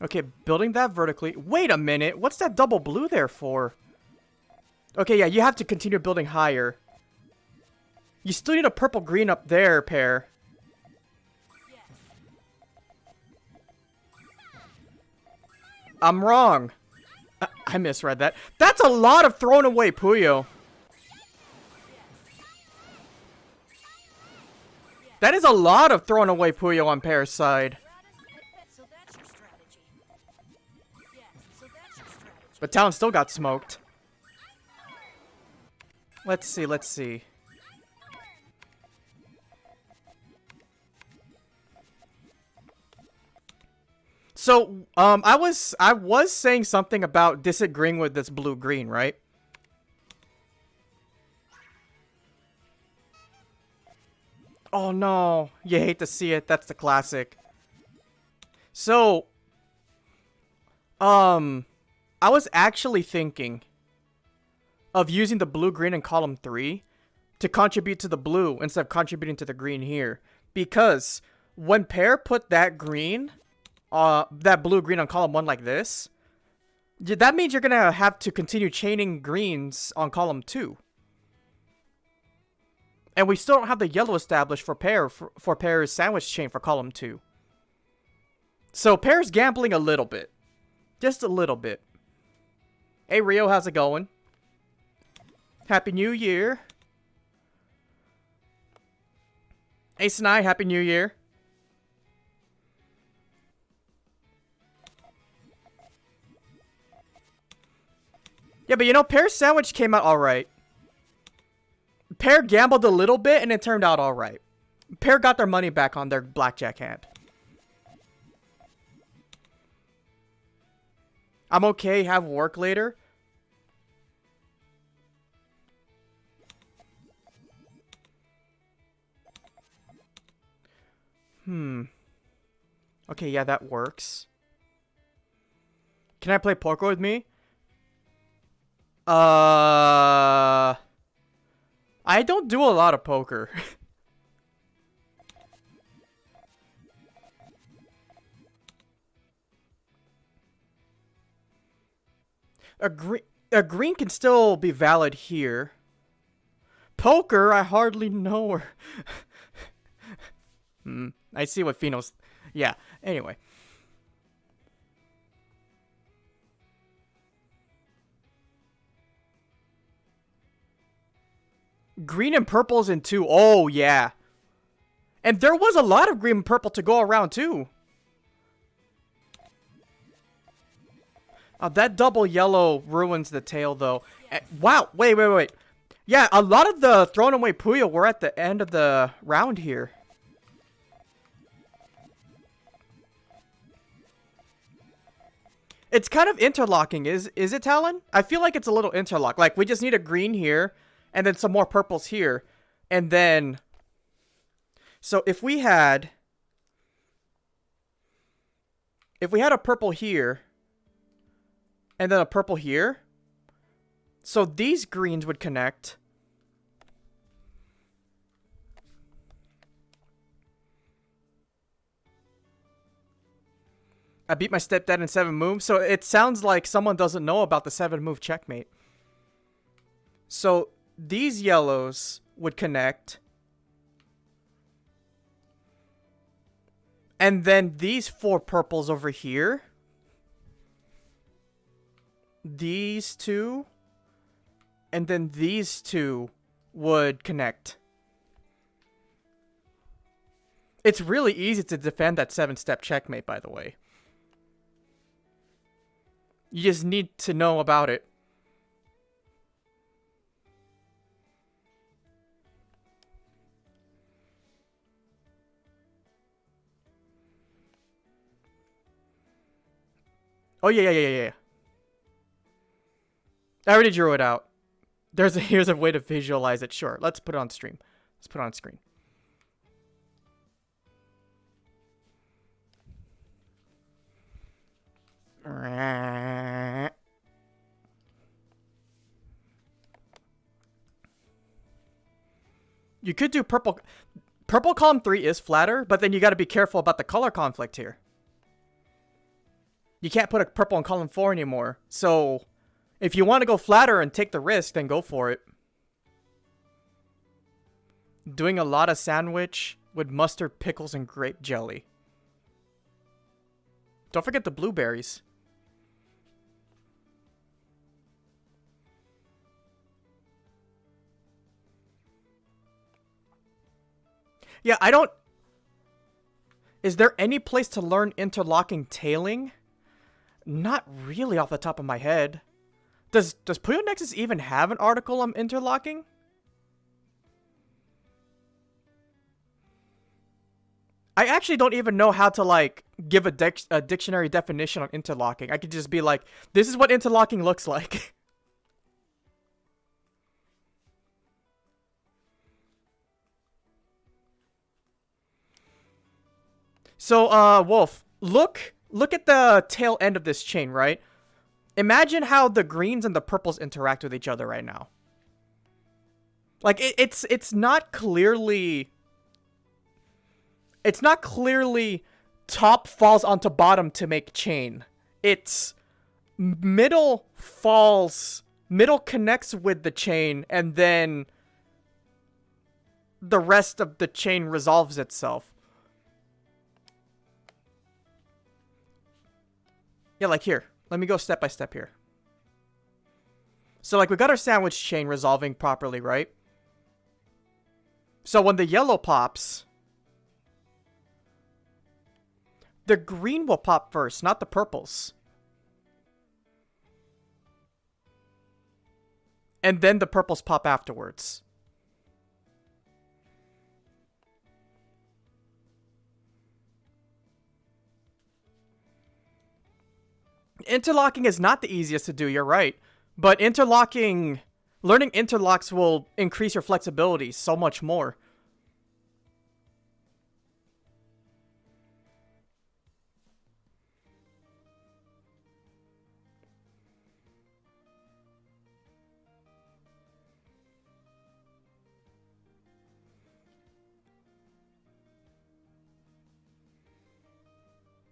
Okay, building that vertically. Wait a minute. What's that double blue there for? Okay, yeah, you have to continue building higher. You still need a purple green up there, Pear. I'm wrong. I misread that. That's a lot of thrown away Puyo. That is a lot of thrown away Puyo on Pear's side. But Talon still got smoked. Let's see, let's see. So, I was saying something about disagreeing with this blue-green, right? Oh no, you hate to see it. That's the classic. So, I was actually thinking of using the blue-green in column 3 to contribute to the blue instead of contributing to the green here. Because when Pear put that green, that blue-green on column 1 like this, that means you're gonna have to continue chaining greens on column 2. And we still don't have the yellow established for Pear, for Pear's sandwich chain for column 2. So Pear's gambling a little bit. Just a little bit. Hey Rio, how's it going? Happy New Year. Hey Snai, Happy New Year. Yeah, but you know, Pear's sandwich came out alright. Pear gambled a little bit and it turned out alright. Pear got their money back on their blackjack hand. I'm okay, have work later. Okay, yeah, that works. Can I play poker with me? I don't do a lot of poker. A green can still be valid here. Poker, I hardly know her. I see what Pheno's... Yeah, anyway. Green and purple's in 2. Oh, yeah. And there was a lot of green and purple to go around, too. That double yellow ruins the tail, though. Wow, wait. Yeah, a lot of the thrown away Puyo were at the end of the round here. It's kind of interlocking, is it, Talon? I feel like it's a little interlock. Like, we just need a green here, and then some more purples here. And then... So, if we had a purple here, and then a purple here, so these greens would connect. I beat my stepdad in 7 moves, so it sounds like someone doesn't know about the 7-move checkmate. So these yellows would connect. And then these 4 purples over here. These 2. And then these 2 would connect. It's really easy to defend that 7-step checkmate, by the way. You just need to know about it. Oh, yeah. I already drew it out. Here's a way to visualize it. Sure, let's put it on stream. Let's put it on screen. You could do purple. Purple column 3 is flatter, but then you got to be careful about the color conflict here. You can't put a purple in column 4 anymore. So, if you want to go flatter and take the risk, then go for it. Doing a lot of sandwich with mustard, pickles, and grape jelly. Don't forget the blueberries. Yeah, I don't... Is there any place to learn interlocking tailing? Not really off the top of my head. Does Puyo Nexus even have an article on interlocking? I actually don't even know how to, like, give a dictionary definition on interlocking. I could just be like, this is what interlocking looks like. So, Wolf, look at the tail end of this chain, right? Imagine how the greens and the purples interact with each other right now. Like, it's not clearly... It's not clearly top falls onto bottom to make chain. It's middle connects with the chain, and then the rest of the chain resolves itself. Yeah, like here. Let me go step by step here. So, like, we got our sandwich chain resolving properly, right? So, when the yellow pops, the green will pop first, not the purples. And then the purples pop afterwards. Interlocking is not the easiest to do, you're right. But learning interlocks will increase your flexibility so much more.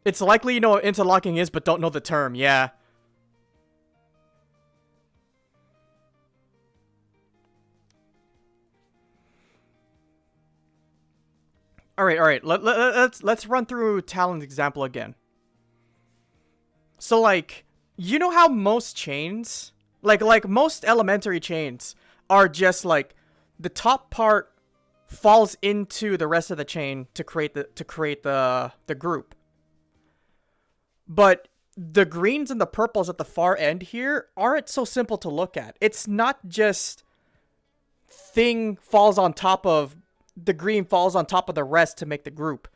It's likely you know what interlocking is, but don't know the term, yeah. Alright. Let's run through Talon's example again. So, like, you know how most chains, like most elementary chains, are just like the top part falls into the rest of the chain to create the group. But the greens and the purples at the far end here aren't so simple to look at. It's not just the green falls on top of the rest to make the group.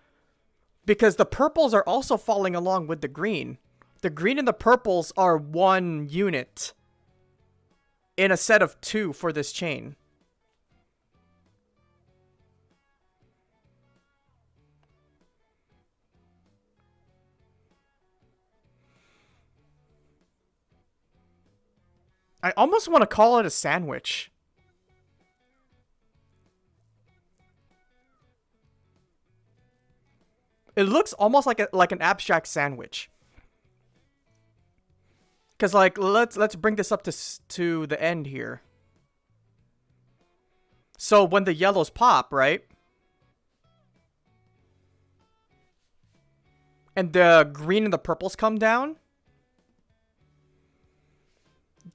Because the purples are also falling along with the green. The green and the purples are one unit in a set of 2 for this chain. I almost want to call it a sandwich. It looks almost like an abstract sandwich. Cause like let's bring this up to the end here. So when the yellows pop, right? And the green and the purples come down.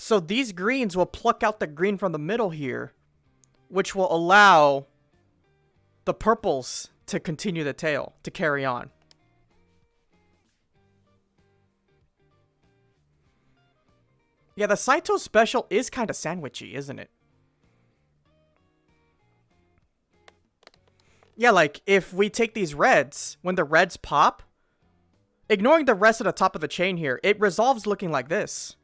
So these greens will pluck out the green from the middle here, which will allow the purples to continue the tail, to carry on. Yeah, the Saito special is kind of sandwichy, isn't it? Yeah, like, if we take these reds, when the reds pop, ignoring the rest of the top of the chain here, it resolves looking like this.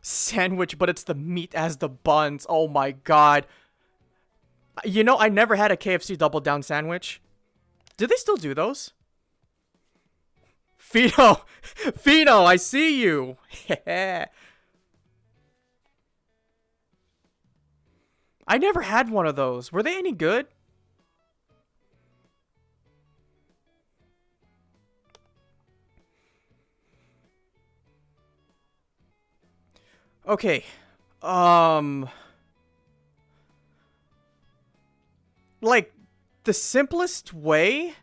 Sandwich, but it's the meat as the buns. Oh my god. You know, I never had a KFC double down sandwich. Do they still do those? Fino! Fino, I see you! I never had one of those. Were they any good? Okay. Like, the simplest way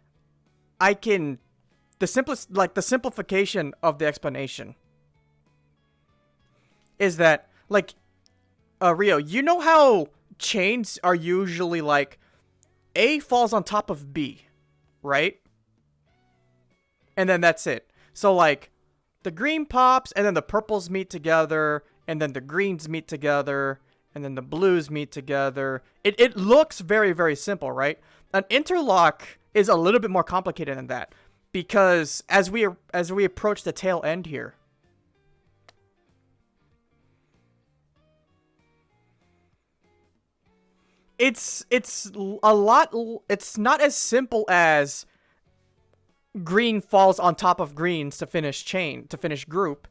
I can... the simplification of the explanation is that, like, Rio, you know how chains are usually, like, A falls on top of B, right? And then that's it. So, like, the green pops, and then the purples meet together, and then the greens meet together, and then the blues meet together. It looks very, very simple, right? An interlock is a little bit more complicated than that, because as we approach the tail end here, it's a lot. It's not as simple as green falls on top of greens to finish group.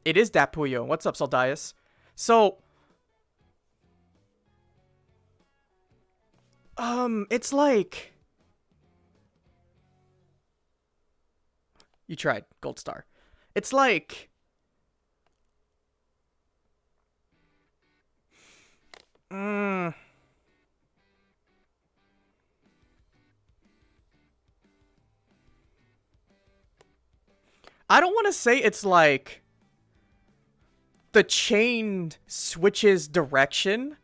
It is that Puyo. What's up, Soldias? So, it's like... You tried. Gold star. It's like... I don't want to say it's like... the chain switches direction.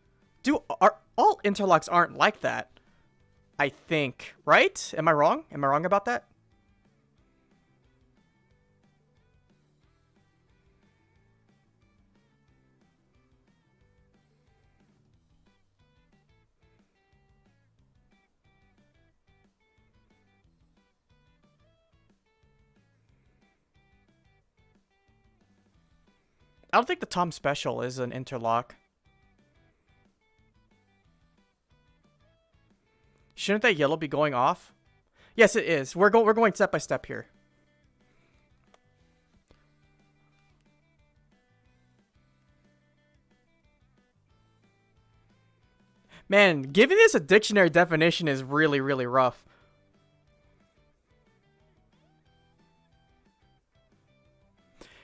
All interlocks aren't like that, I think, right? Am I wrong? Am I wrong about that? I don't think the Tom Special is an interlock. Shouldn't that yellow be going off? Yes, it is. We're going step by step here. Man, giving this a dictionary definition is really, really rough.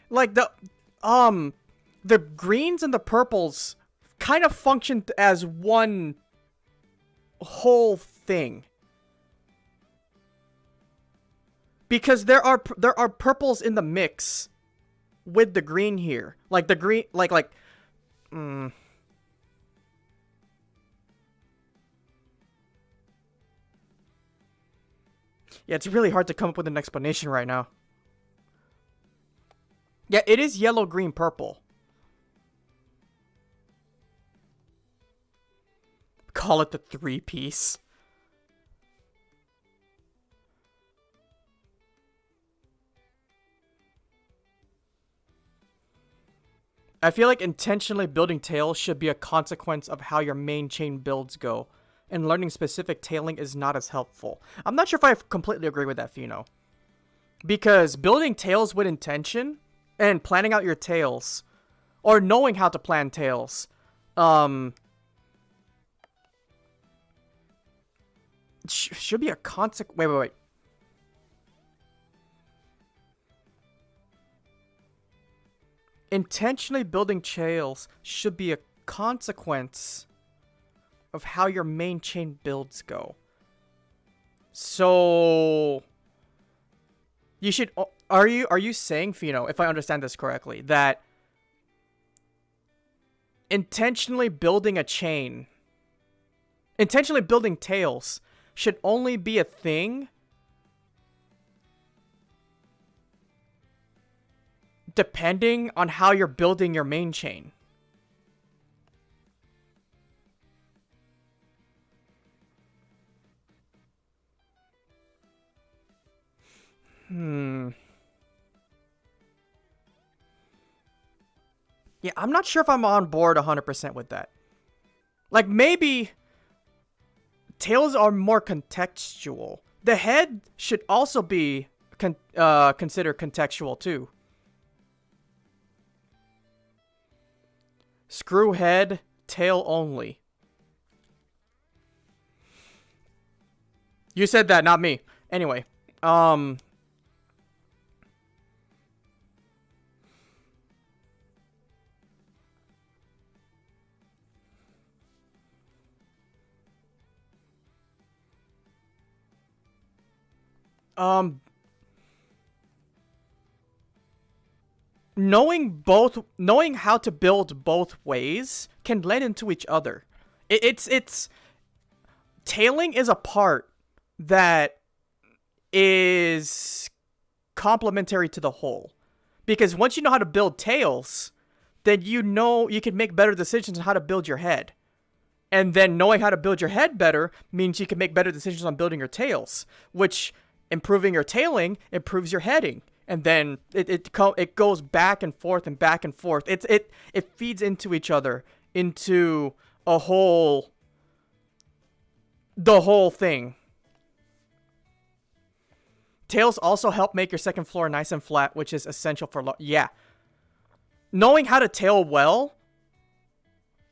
Like the greens and the purples kind of functioned as one whole thing. Because there are purples in the mix with the green here. Like the green Yeah, it's really hard to come up with an explanation right now. Yeah, it is yellow, green, purple. Call it the three-piece. I feel like intentionally building tails should be a consequence of how your main chain builds go, and learning specific tailing is not as helpful. I'm not sure if I completely agree with that, Fino. Because building tails with intention and planning out your tails, or knowing how to plan tails, should be a consequence. Wait. Intentionally building tails should be a consequence of how your main chain builds go. So you should... Are you saying, Fino, if I understand this correctly, that intentionally building tails should only be a thing depending on how you're building your main chain? Yeah, I'm not sure if I'm on board 100% with that. Like, maybe tails are more contextual. The head should also be considered contextual too. Screw head, tail only. You said that, not me. Anyway, Um, knowing how to build both ways can lend into each other. It's tailing is a part that is complementary to the whole. Because once you know how to build tails, then you know you can make better decisions on how to build your head. And then knowing how to build your head better means you can make better decisions on building your tails, which improving your tailing improves your heading. And then it goes back and forth and back and forth. It feeds into each other, into the whole thing. Tails also help make your second floor nice and flat, which is essential for yeah. Knowing how to tail well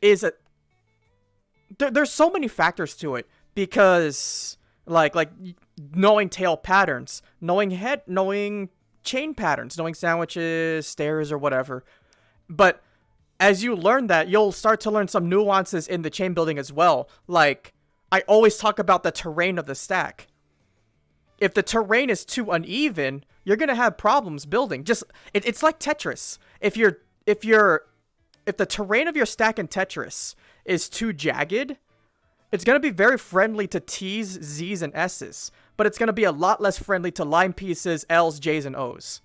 is there's so many factors to it, because like knowing tail patterns, knowing chain patterns, knowing sandwiches, stairs, or whatever. But as you learn that, you'll start to learn some nuances in the chain building as well. Like, I always talk about the terrain of the stack. If the terrain is too uneven, you're gonna have problems building. It's like Tetris. If the terrain of your stack in Tetris is too jagged, it's gonna be very friendly to T's, Z's, and S's, but it's gonna be a lot less friendly to line pieces, L's, J's, and O's.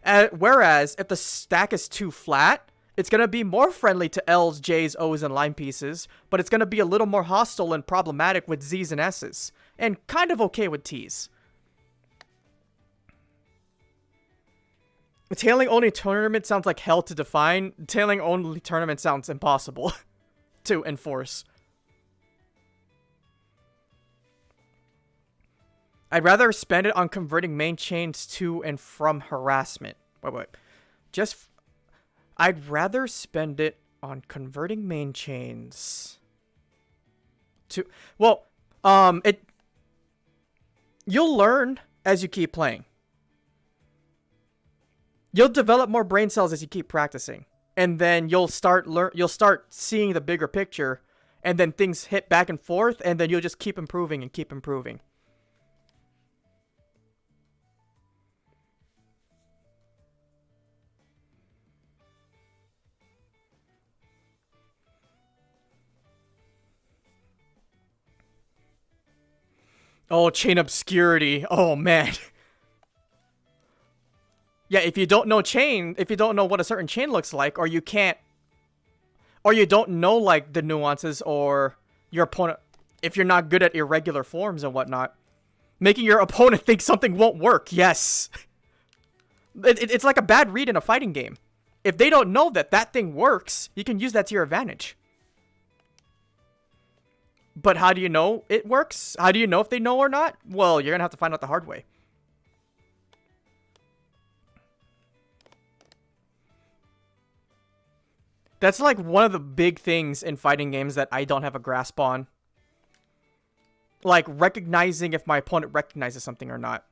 Whereas if the stack is too flat, it's gonna be more friendly to L's, J's, O's, and line pieces, but it's gonna be a little more hostile and problematic with Z's and S's, and kind of okay with T's. Tailing only tournament sounds like hell to define. Tailing only tournament sounds impossible to enforce. I'd rather spend it on converting main chains to and from harassment. Wait. I'd rather spend it on converting main chains to... Well, you'll learn as you keep playing. You'll develop more brain cells as you keep practicing. And then you'll start seeing the bigger picture, and then things hit back and forth, and then you'll just keep improving and keep improving. Oh, chain obscurity. Oh, man. Yeah, if you don't know what a certain chain looks like, or you don't know, like, the nuances, or your opponent, if you're not good at irregular forms and whatnot, making your opponent think something won't work, yes. It's like a bad read in a fighting game. If they don't know that thing works, you can use that to your advantage. But how do you know it works? How do you know if they know or not? Well, you're gonna have to find out the hard way. That's like one of the big things in fighting games that I don't have a grasp on. Like, recognizing if my opponent recognizes something or not.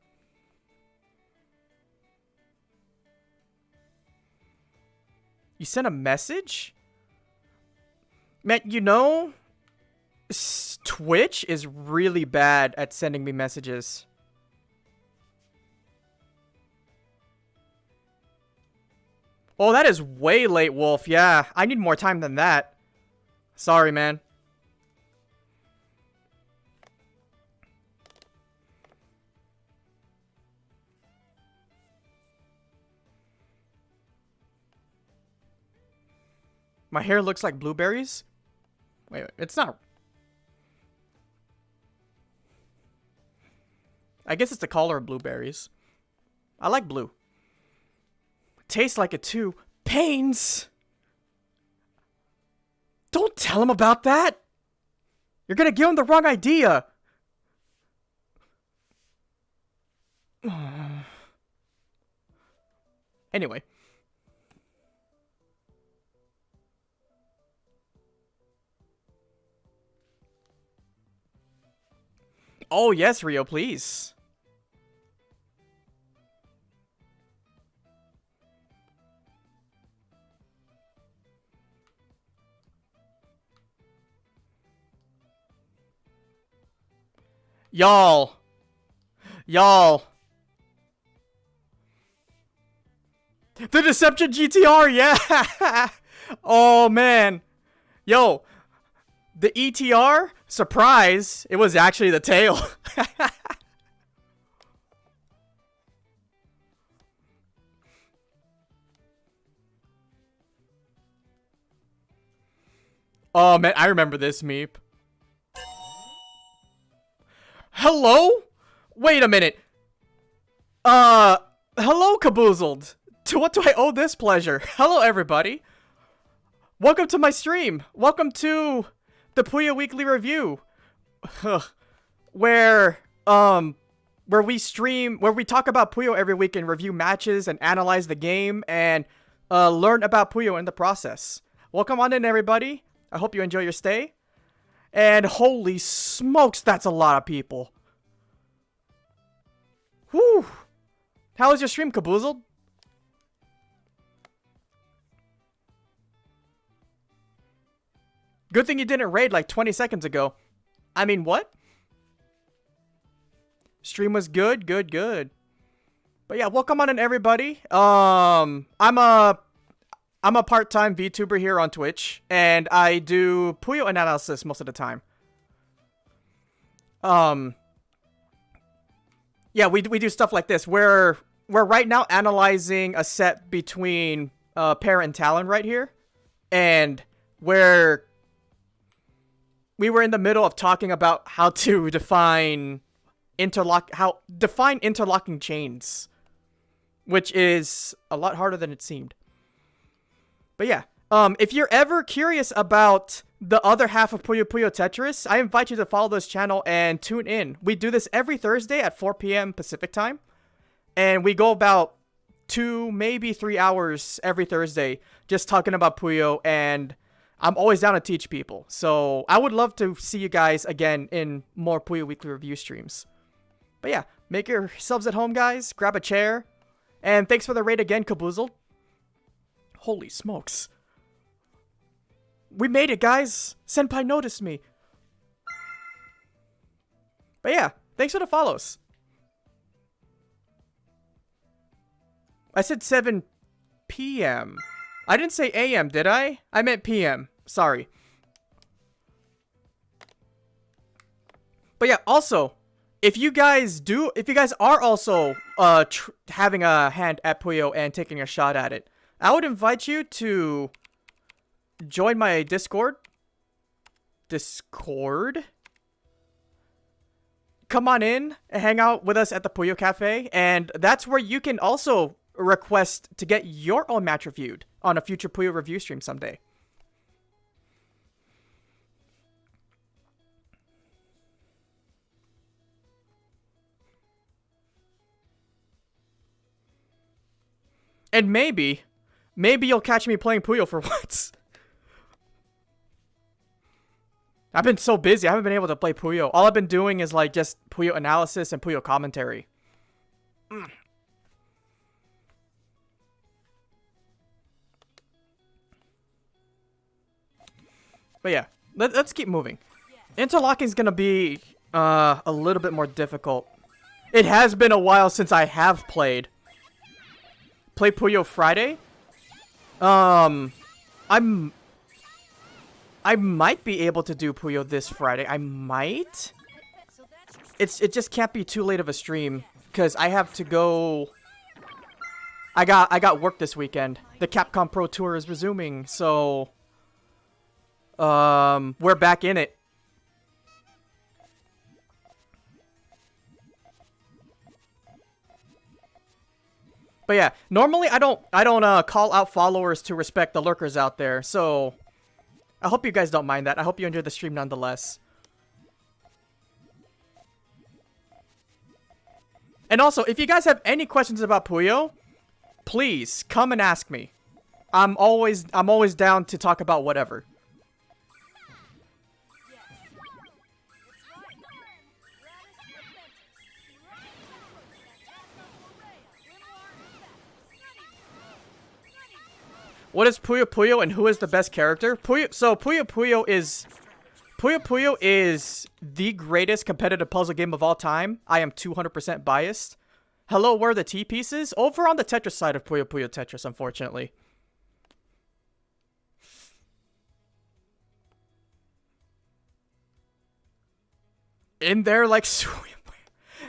You sent a message? Man, you know, Twitch is really bad at sending me messages. Oh, that is way late, Wolf. Yeah, I need more time than that. Sorry, man. My hair looks like blueberries? Wait, it's not. I guess it's the color of blueberries. I like blue. Tastes like it too. Pains! Don't tell him about that! You're gonna give him the wrong idea! Anyway. Oh yes, Rio, please. Y'all, Y'all. The Deception GTR, yeah! Oh, man. Yo, the ETR, surprise, it was actually the tail. Oh, man, I remember this meep. Hello? Wait a minute. Hello, Caboozled. To what do I owe this pleasure? Hello, everybody. Welcome to my stream. Welcome to the Puyo Weekly Review. where we talk about Puyo every week and review matches and analyze the game and learn about Puyo in the process. Welcome on in, everybody. I hope you enjoy your stay. And holy smokes, that's a lot of people. Whew. How was your stream, Caboozled? Good thing you didn't raid like 20 seconds ago. I mean, what? Stream was good, good, good. But yeah, welcome on in, everybody. I'm a part-time VTuber here on Twitch, and I do Puyo analysis most of the time. Yeah, we do stuff like this. We're right now analyzing a set between Pear and Talon right here, and we were in the middle of talking about how to define interlocking chains, which is a lot harder than it seemed. But yeah, if you're ever curious about the other half of Puyo Puyo Tetris, I invite you to follow this channel and tune in. We do this every Thursday at 4 p.m. Pacific time, and we go about 2, maybe 3 hours every Thursday just talking about Puyo, and I'm always down to teach people. So I would love to see you guys again in more Puyo Weekly Review streams. But yeah, make yourselves at home, guys. Grab a chair. And thanks for the raid again, Caboozled. Holy smokes. We made it, guys. Senpai noticed me. But yeah, thanks for the follows. I said 7 p.m. I didn't say a.m., did I? I meant p.m. Sorry. But yeah, also, if you guys are also having a hand at Puyo and taking a shot at it, I would invite you to join my Discord. Come on in and hang out with us at the Puyo Cafe, and that's where you can also request to get your own match reviewed on a future Puyo review stream someday. And maybe you'll catch me playing Puyo for once. I've been so busy, I haven't been able to play Puyo. All I've been doing is like just Puyo analysis and Puyo commentary. But yeah, let's keep moving. Interlocking is gonna be a little bit more difficult. It has been a while since I have played Puyo Friday. I might be able to do Puyo this Friday. I might. It just can't be too late of a stream because I have to go. I got work this weekend. The Capcom Pro Tour is resuming, so we're back in it. But yeah, normally I don't call out followers to respect the lurkers out there, so I hope you guys don't mind that. I hope you enjoyed the stream nonetheless. And also, if you guys have any questions about Puyo, please come and ask me. I'm always down to talk about whatever. What is Puyo Puyo and who is the best character? Puyo Puyo is Puyo Puyo is the greatest competitive puzzle game of all time. I am 200% biased. Hello, where are the T pieces? Over on the Tetris side of Puyo Puyo Tetris, unfortunately. In there, like,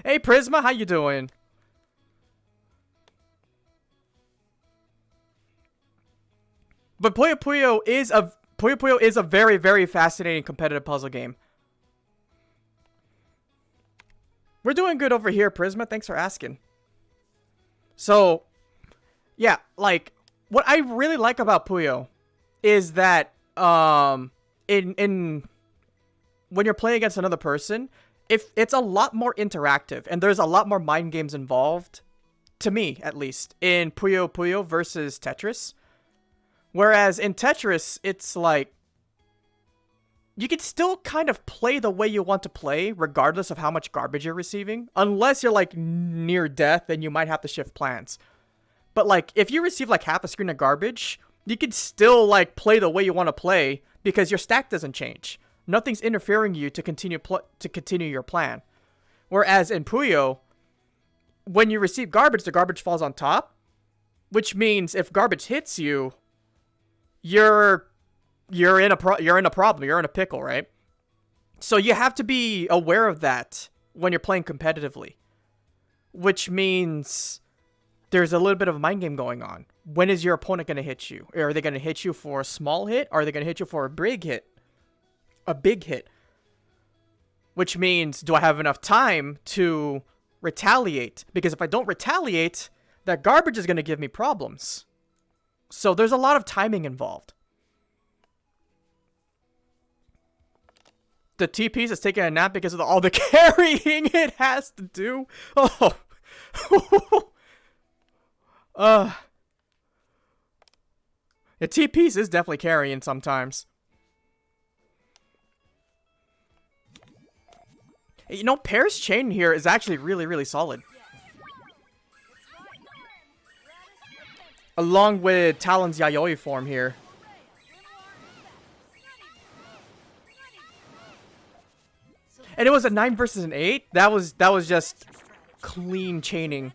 hey Prisma, how you doing? But Puyo Puyo is a very, very fascinating competitive puzzle game. We're doing good over here, Prisma. Thanks for asking. So, yeah, like, what I really like about Puyo is that, in when you're playing against another person, if it's a lot more interactive and there's a lot more mind games involved, to me at least, in Puyo Puyo versus Tetris. Whereas in Tetris, it's like you can still kind of play the way you want to play regardless of how much garbage you're receiving, unless you're like near death and you might have to shift plans. But like if you receive like half a screen of garbage, you can still like play the way you want to play because your stack doesn't change. Nothing's interfering you to continue your plan. Whereas in Puyo, when you receive garbage, the garbage falls on top, which means if garbage hits you, you're in a problem. You're in a pickle, right? So you have to be aware of that when you're playing competitively, which means there's a little bit of a mind game going on. When is your opponent going to hit you? Are they going to hit you for a small hit? Or are they going to hit you for a big hit? A big hit. Which means, do I have enough time to retaliate? Because if I don't retaliate, that garbage is going to give me problems. So there's a lot of timing involved. The T-piece is taking a nap because of all the carrying it has to do. Oh. The T-piece is definitely carrying sometimes. You know, Pear's chain here is actually really, really solid. Along with Talon's Yayoi form here. And it was a 9 versus an 8. That was just clean chaining.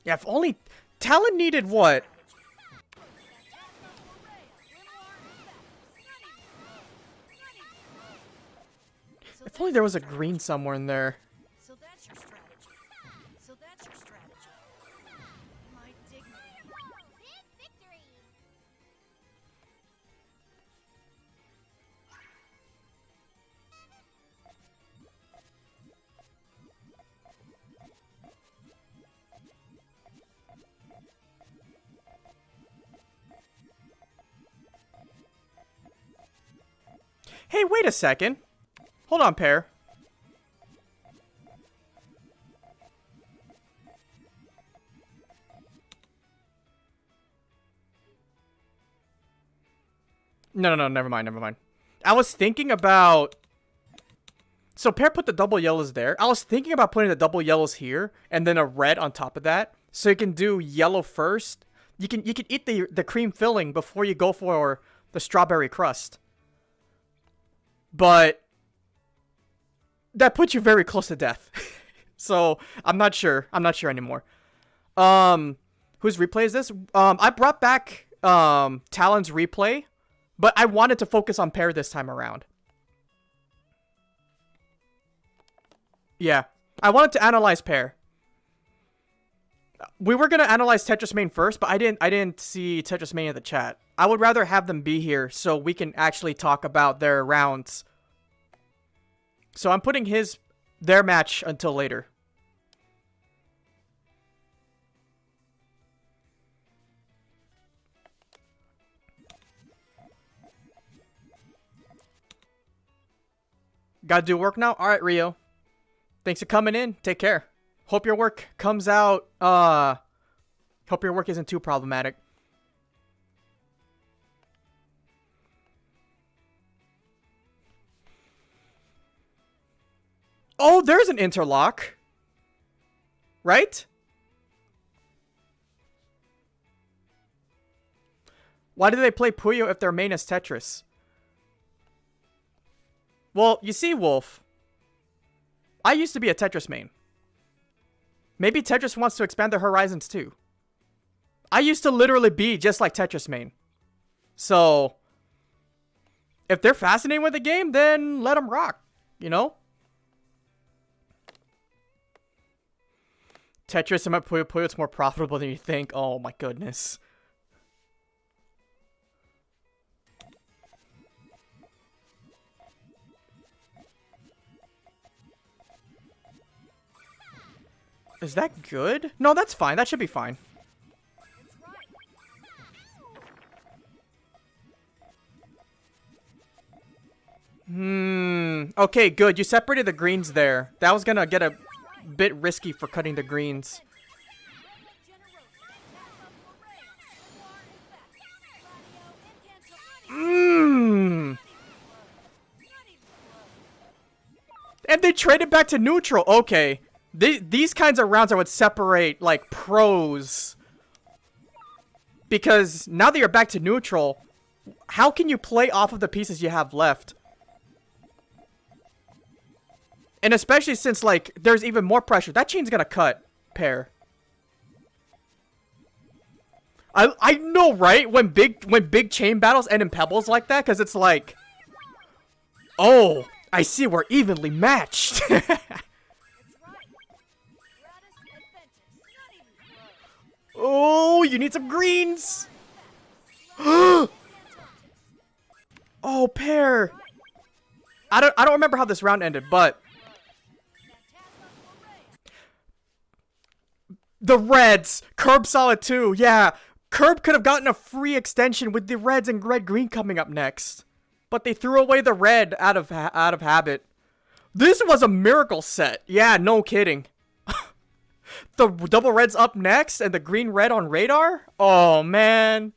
Yeah, if only Talon needed what? If only there was a green somewhere in there. So that's your strategy. My dignity. Big victory. Hey, wait a second. Hold on, Pear. No, never mind. I was thinking about... So Pear put the double yellows there. I was thinking about putting the double yellows here, and then a red on top of that. So you can do yellow first. You can eat the cream filling before you go for the strawberry crust. But... that puts you very close to death. So, I'm not sure. Anymore. Whose replay is this? I brought back Talon's replay, but I wanted to focus on Pear this time around. Yeah. I wanted to analyze Pear. We were going to analyze TetrisMain first, but I didn't see TetrisMain in the chat. I would rather have them be here so we can actually talk about their rounds. So I'm putting their match until later. Gotta do work now? Alright, Rio. Thanks for coming in. Take care. Hope your work comes out, hope your work isn't too problematic. Oh, there's an interlock. Right? Why do they play Puyo if their main is Tetris? Well, you see, Wolf. I used to be a Tetris main. Maybe Tetris wants to expand their horizons too. I used to literally be just like Tetris main. So, if they're fascinated with the game, then let them rock, you know? Tetris and Puyo Puyo, it's more profitable than you think. Oh my goodness. Is that good? No, that's fine. That should be fine. Okay, good. You separated the greens there. That was gonna get a bit risky for cutting the greens. And they traded back to neutral. Okay. These kinds of rounds I would separate, like, pros. Because now that you're back to neutral, how can you play off of the pieces you have left? And especially since, like, there's even more pressure. That chain's gonna cut, Pear. I know, right? When big chain battles end in pebbles like that, because it's like, oh, I see we're evenly matched. Oh, you need some greens. Oh, Pear. I don't remember how this round ended, but the reds, Curb Solid 2. Yeah, Curb could have gotten a free extension with the reds and red green coming up next, but they threw away the red out of habit. This was a miracle set. Yeah, no kidding. The double red's up next and the green red on radar? Oh, man.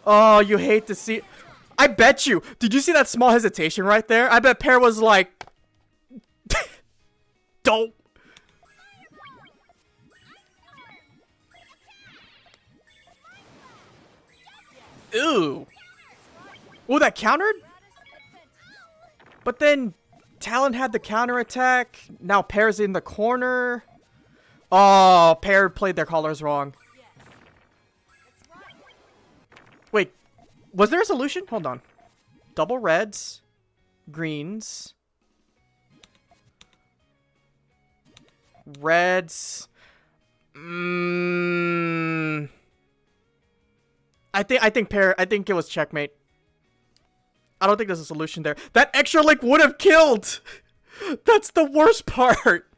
Oh, you hate to see... I bet you... Did you see that small hesitation right there? I bet Pear was like... Don't... Ooh. Ooh, that countered? But then... Talon had the counterattack. Now Pear's in the corner. Oh, Pear played their colors wrong. Wait, was there a solution? Hold on. Double reds, greens, reds. I think Pear. I think it was checkmate. I don't think there's a solution there. That extra link would have killed! That's the worst part!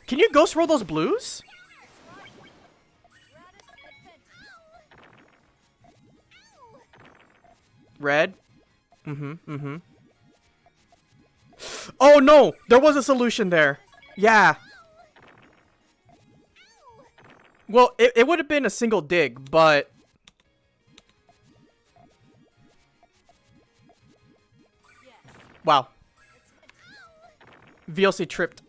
Can you ghost roll those blues? Red? Oh no! There was a solution there. Yeah. Well, it would have been a single dig, but... Wow. VLC tripped.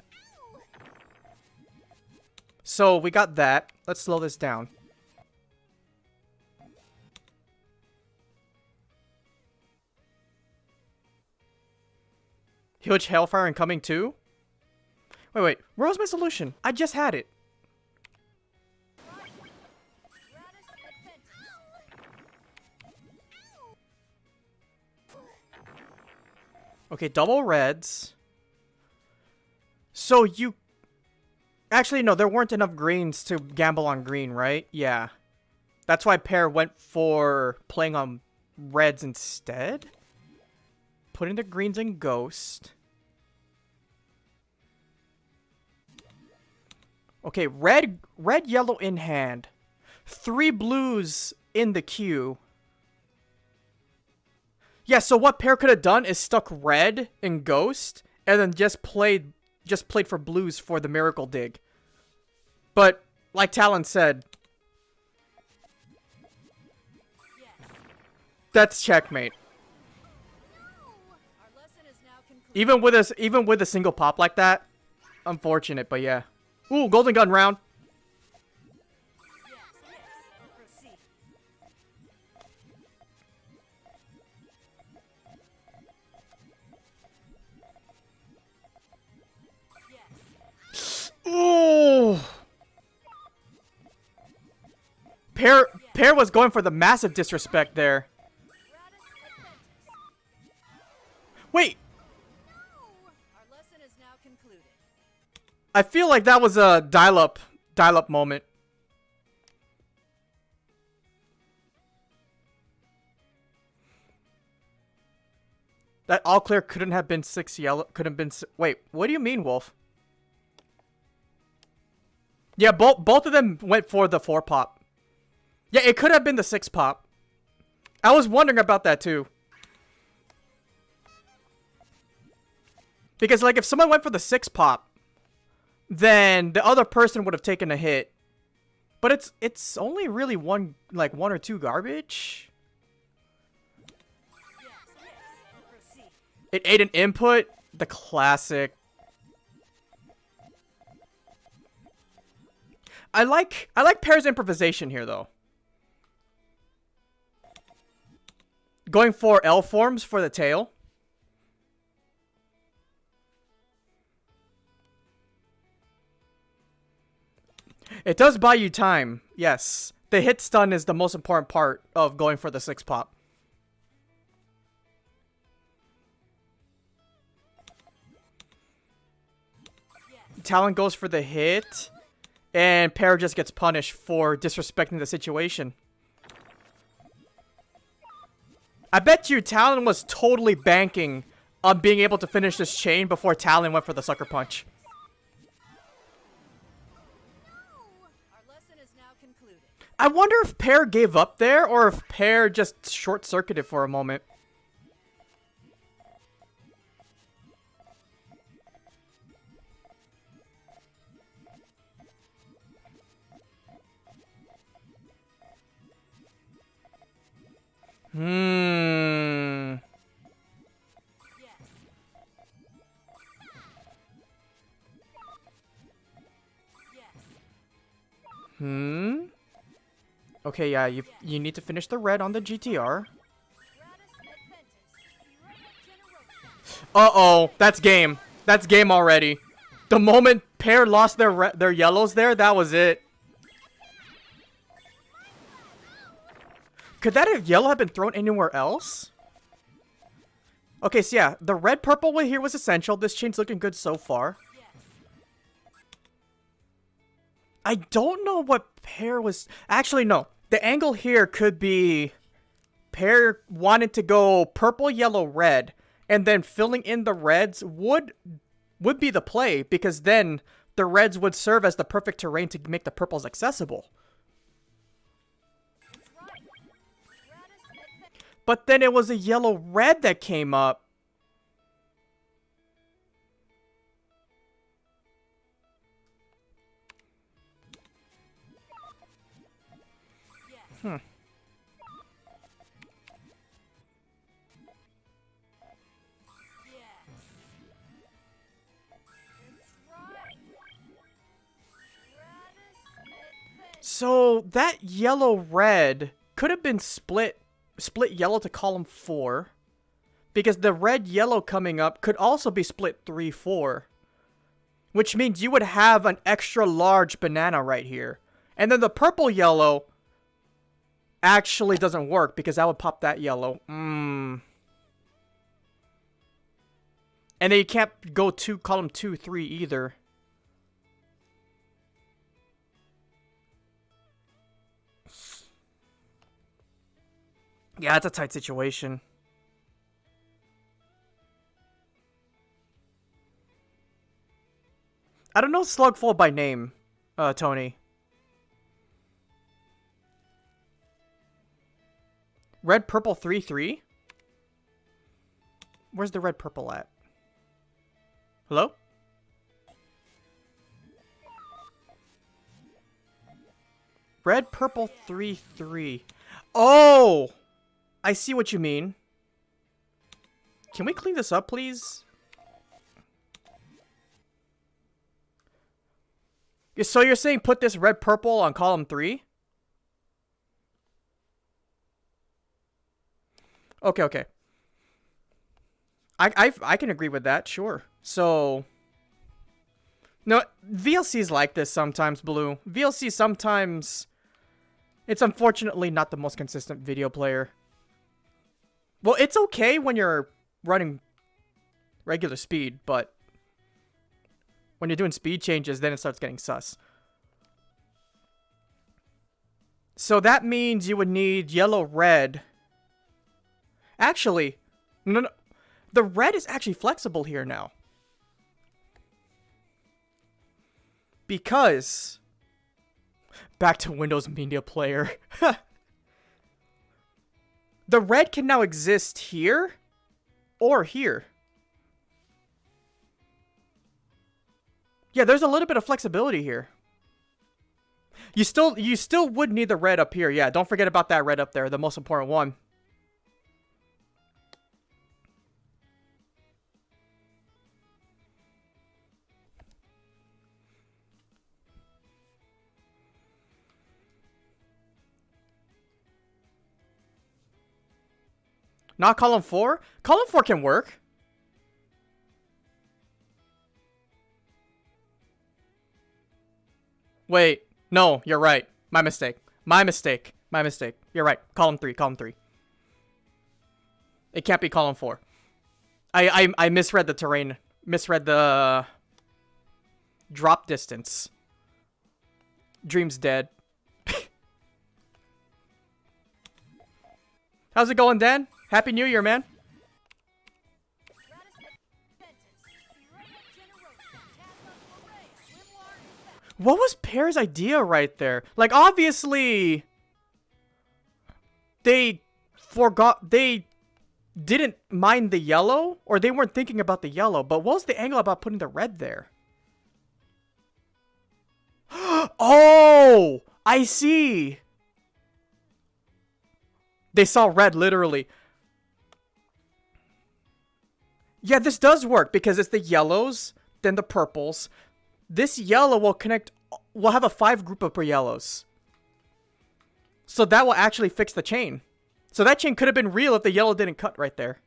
So, we got that. Let's slow this down. Huge Hellfire incoming too? Wait. Where was my solution? I just had it. Okay, double reds. So you... Actually, no, there weren't enough greens to gamble on green, right? Yeah. That's why Pear went for playing on reds instead. Putting the greens in Ghost. Okay, red, yellow in hand. 3 blues in the queue. Yeah, so what Pear could have done is stuck red in Ghost and then just played for blues for the Miracle Dig. But like Talon said, that's checkmate. Even with a single pop like that, unfortunate, but yeah. Ooh, golden gun round. Pear was going for the massive disrespect there. Wait. I feel like that was a dial-up moment. That all clear couldn't have been 6 yellow. Couldn't have been. Wait, what do you mean, Wolf? Yeah, both of them went for the 4 pop. Yeah, it could have been the 6 pop. I was wondering about that too. Because like if someone went for the 6 pop, then the other person would have taken a hit. But it's only really one or two garbage. It ate an input. The classic. I like Pear's improvisation here though. Going for L forms for the tail. It does buy you time. Yes. The hit stun is the most important part of going for the 6 pop. Talon goes for the hit, and Pear just gets punished for disrespecting the situation. I bet you Talon was totally banking on being able to finish this chain before Talon went for the sucker punch. I wonder if Pear gave up there, or if Pear just short-circuited for a moment. Okay, yeah, you need to finish the red on the GTR. Uh-oh, that's game. That's game already. The moment Pear lost their yellows there, that was it. Could that yellow have been thrown anywhere else? Okay, so yeah, the red-purple one here was essential. This chain's looking good so far. I don't know what Pear was... Actually, no. The angle here could be Pear wanted to go purple, yellow, red, and then filling in the reds would be the play, because then the reds would serve as the perfect terrain to make the purples accessible. But then it was a yellow-red that came up. So that yellow-red could have been split yellow to column 4, because the red-yellow coming up could also be split 3-4, which means you would have an extra large banana right here. And then the purple-yellow actually doesn't work, because that would pop that yellow. And then you can't go to column 2, 3 either. Yeah, it's a tight situation. I don't know Slugfall by name, Tony. Red, purple, 3-3? Where's the red, purple at? Hello? Red, purple, 3-3. Oh! I see what you mean. Can we clean this up, please? So you're saying put this red purple on column 3? Okay. I can agree with that, sure. So no, VLC's like this sometimes, Blue. VLC sometimes It's unfortunately not the most consistent video player. Well, it's okay when you're running regular speed, but when you're doing speed changes, then it starts getting sus. So that means you would need yellow, red. Actually, no. The red is actually flexible here now. Because back to Windows Media Player. The red can now exist here or here. Yeah, there's a little bit of flexibility here. You still would need the red up here. Yeah, don't forget about that red up there, the most important one. Not column 4? Column 4 can work. Wait. No, you're right. My mistake. My mistake. My mistake. You're right. Column 3. Column 3. It can't be column 4. I misread the terrain. Misread the drop distance. Dream's dead. How's it going, Dan? Happy New Year, man. What was Pear's idea right there? Like, obviously, they didn't mind the yellow, or they weren't thinking about the yellow, but what was the angle about putting the red there? Oh, I see. They saw red, literally. Yeah, this does work because it's the yellows, then the purples. This yellow will connect, we'll have a 5 group of yellows. So that will actually fix the chain. So that chain could have been real if the yellow didn't cut right there.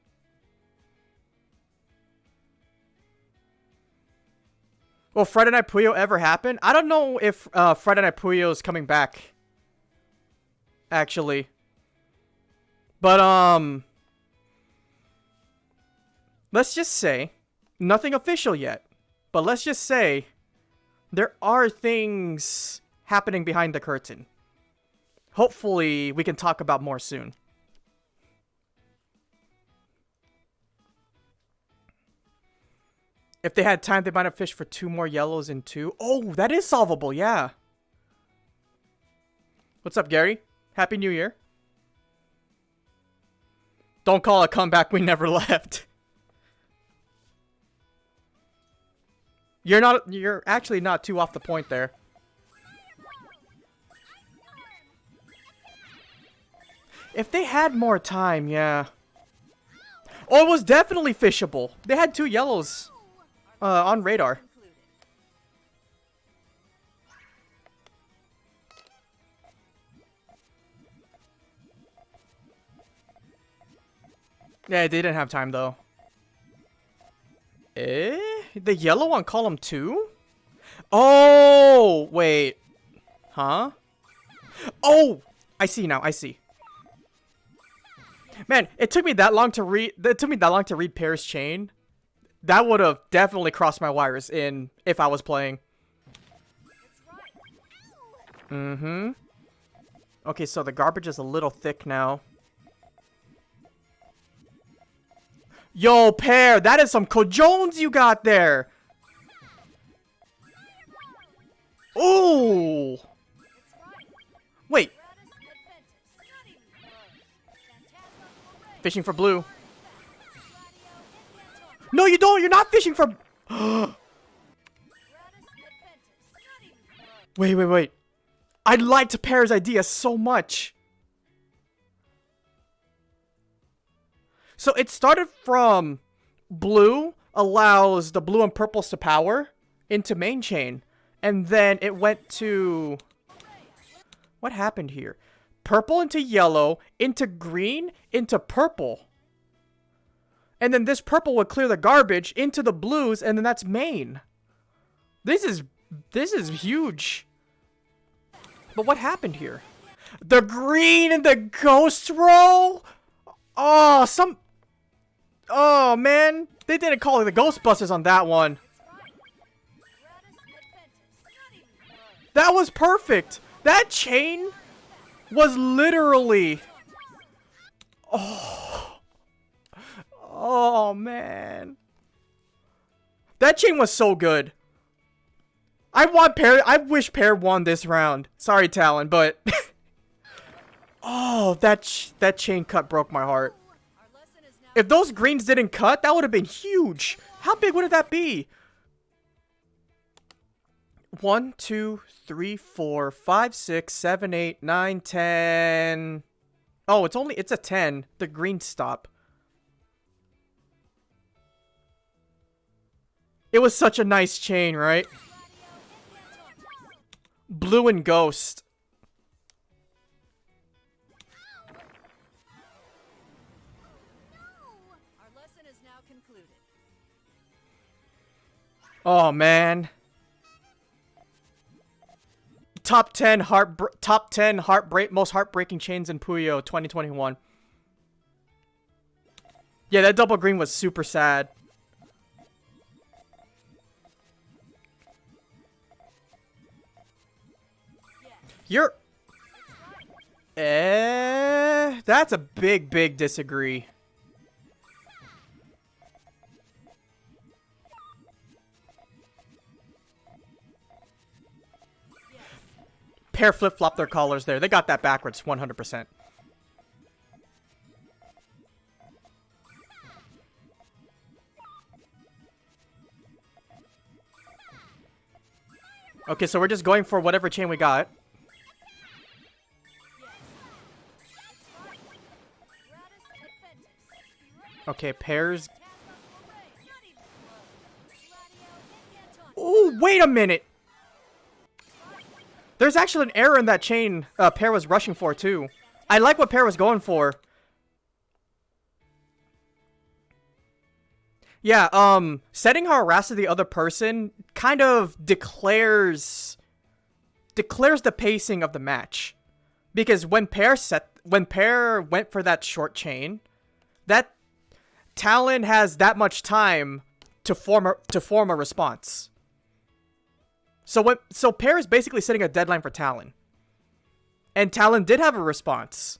Will Friday Night Puyo ever happen? I don't know if Friday Night Puyo is coming back. Actually. But, let's just say, nothing official yet, but let's just say there are things happening behind the curtain. Hopefully, we can talk about more soon. If they had time, they might have fished for 2 more yellows in 2. Oh, that is solvable, yeah. What's up, Gary? Happy New Year. Don't call a comeback, we never left. You're actually not too off the point there. If they had more time, yeah. Oh, it was definitely fishable. They had 2 yellows on radar. Yeah, they didn't have time though. The yellow on column 2? Oh, wait. Huh? Oh, I see now. I see. Man, it took me that long to read. It took me that long to read Pear's chain. That would have definitely crossed my wires in if I was playing. Mm-hmm. Okay, so the garbage is a little thick now. Yo, Pear, that is some cojones you got there. Ooh. Wait. Fishing for blue. No, you don't. You're not fishing for... Wait. I liked Pear's idea so much. So it started from blue allows the blue and purples to power into main chain. And then it went to... What happened here? Purple into yellow, into green, into purple. And then this purple would clear the garbage into the blues, and then that's main. This is huge. But what happened here? The green and the ghost roll? Oh, oh, man. They didn't call it the Ghostbusters on that one. That was perfect. That chain was literally... Oh, man. That chain was so good. I wish Pear won this round. Sorry, Talon, but... Oh, that chain cut broke my heart. If those greens didn't cut, that would have been huge. How big would that be? 1, 2, 3, 4, 5, 6, 7, 8, 9, 10. Oh, it's a 10. The green stop. It was such a nice chain, right? Blue and ghost. Oh man. Top 10 most heartbreaking chains in Puyo 2021. Yeah, that double green was super sad. That's a big disagree. Pear flip-flop their collars there. They got that backwards 100%. Okay, so we're just going for whatever chain we got. Okay, Pear's... Oh, wait a minute! There's actually an error in that chain Pear was rushing for, too. I like what Pear was going for. Yeah, setting harass to the other person kind of declares the pacing of the match. Because when Pear went for that short chain, that Talon has that much time to form a response. So Pear is basically setting a deadline for Talon. And Talon did have a response.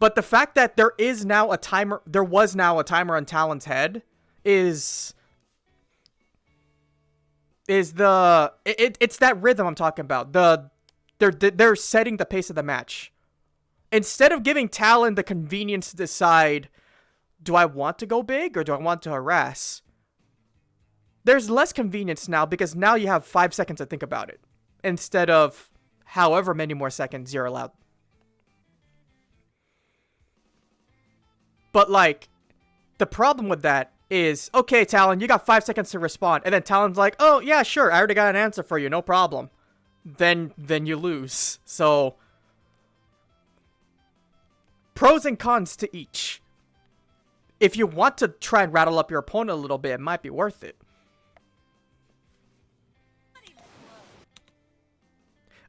But the fact that there was now a timer on Talon's head it's that rhythm I'm talking about. They're setting the pace of the match. Instead of giving Talon the convenience to decide, do I want to go big or do I want to harass? There's less convenience now because now you have 5 seconds to think about it. Instead of however many more seconds you're allowed. But like, the problem with that is, okay, Talon, you got 5 seconds to respond. And then Talon's like, oh, yeah, sure, I already got an answer for you, no problem. Then you lose. So, pros and cons to each. If you want to try and rattle up your opponent a little bit, it might be worth it.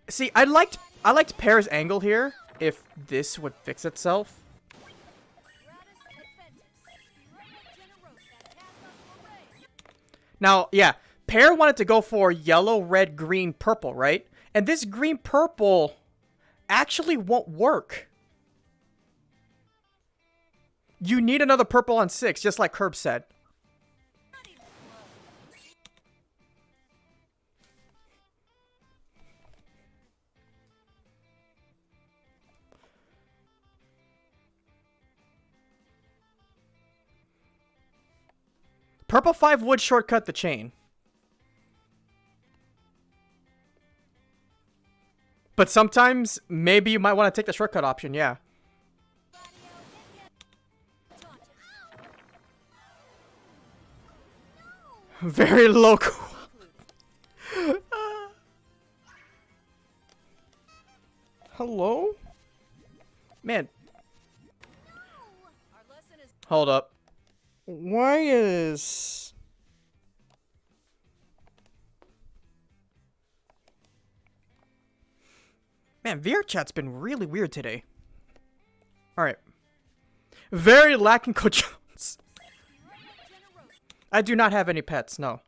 See, I liked Pear's angle here, if this would fix itself. Now, yeah, Pear wanted to go for yellow, red, green, purple, right? And this green, purple actually won't work. You need another purple on 6, just like Herb said. Purple 5 would shortcut the chain. But sometimes, maybe you might want to take the shortcut option, yeah. Very local. Hello? Man. Hold up. Why is... Man, VR chat's been really weird today. Alright. Very lacking Jones. I do not have any pets, no.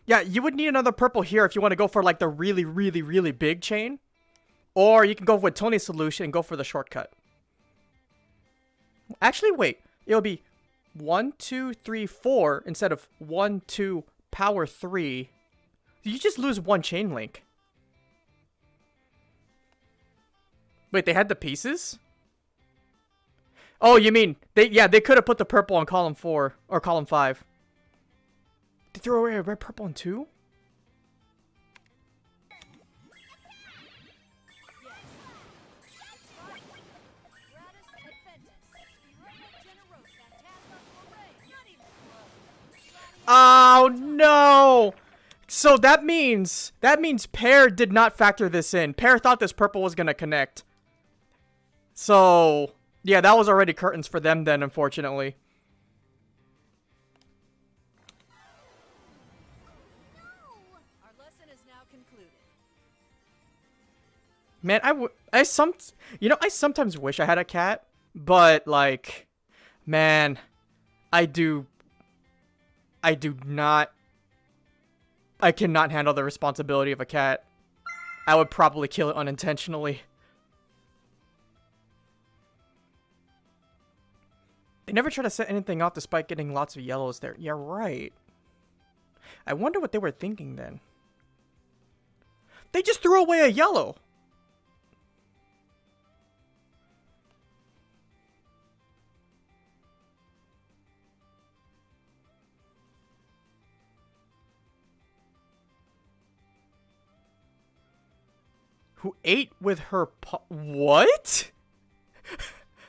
Yeah, you would need another purple here if you want to go for like the really, really, really big chain. Or you can go with Tony's solution and go for the shortcut. Actually, wait. It'll be 1, 2, 3, 4 instead of 1, 2, power 3. You just lose one chain link. Wait, they had the pieces? Oh, you mean they could have put the purple on column 4 or column 5. They threw away a red, purple, and 2? Oh no! So that means Pear did not factor this in. Pear thought this purple was gonna connect. So yeah, that was already curtains for them then, unfortunately. Our lesson is now concluded. Man, I sometimes wish I had a cat, but like, man, I cannot handle the responsibility of a cat. I would probably kill it unintentionally. They never try to set anything off despite getting lots of yellows there. Yeah, right. I wonder what they were thinking then. They just threw away a yellow. Who ate with her what?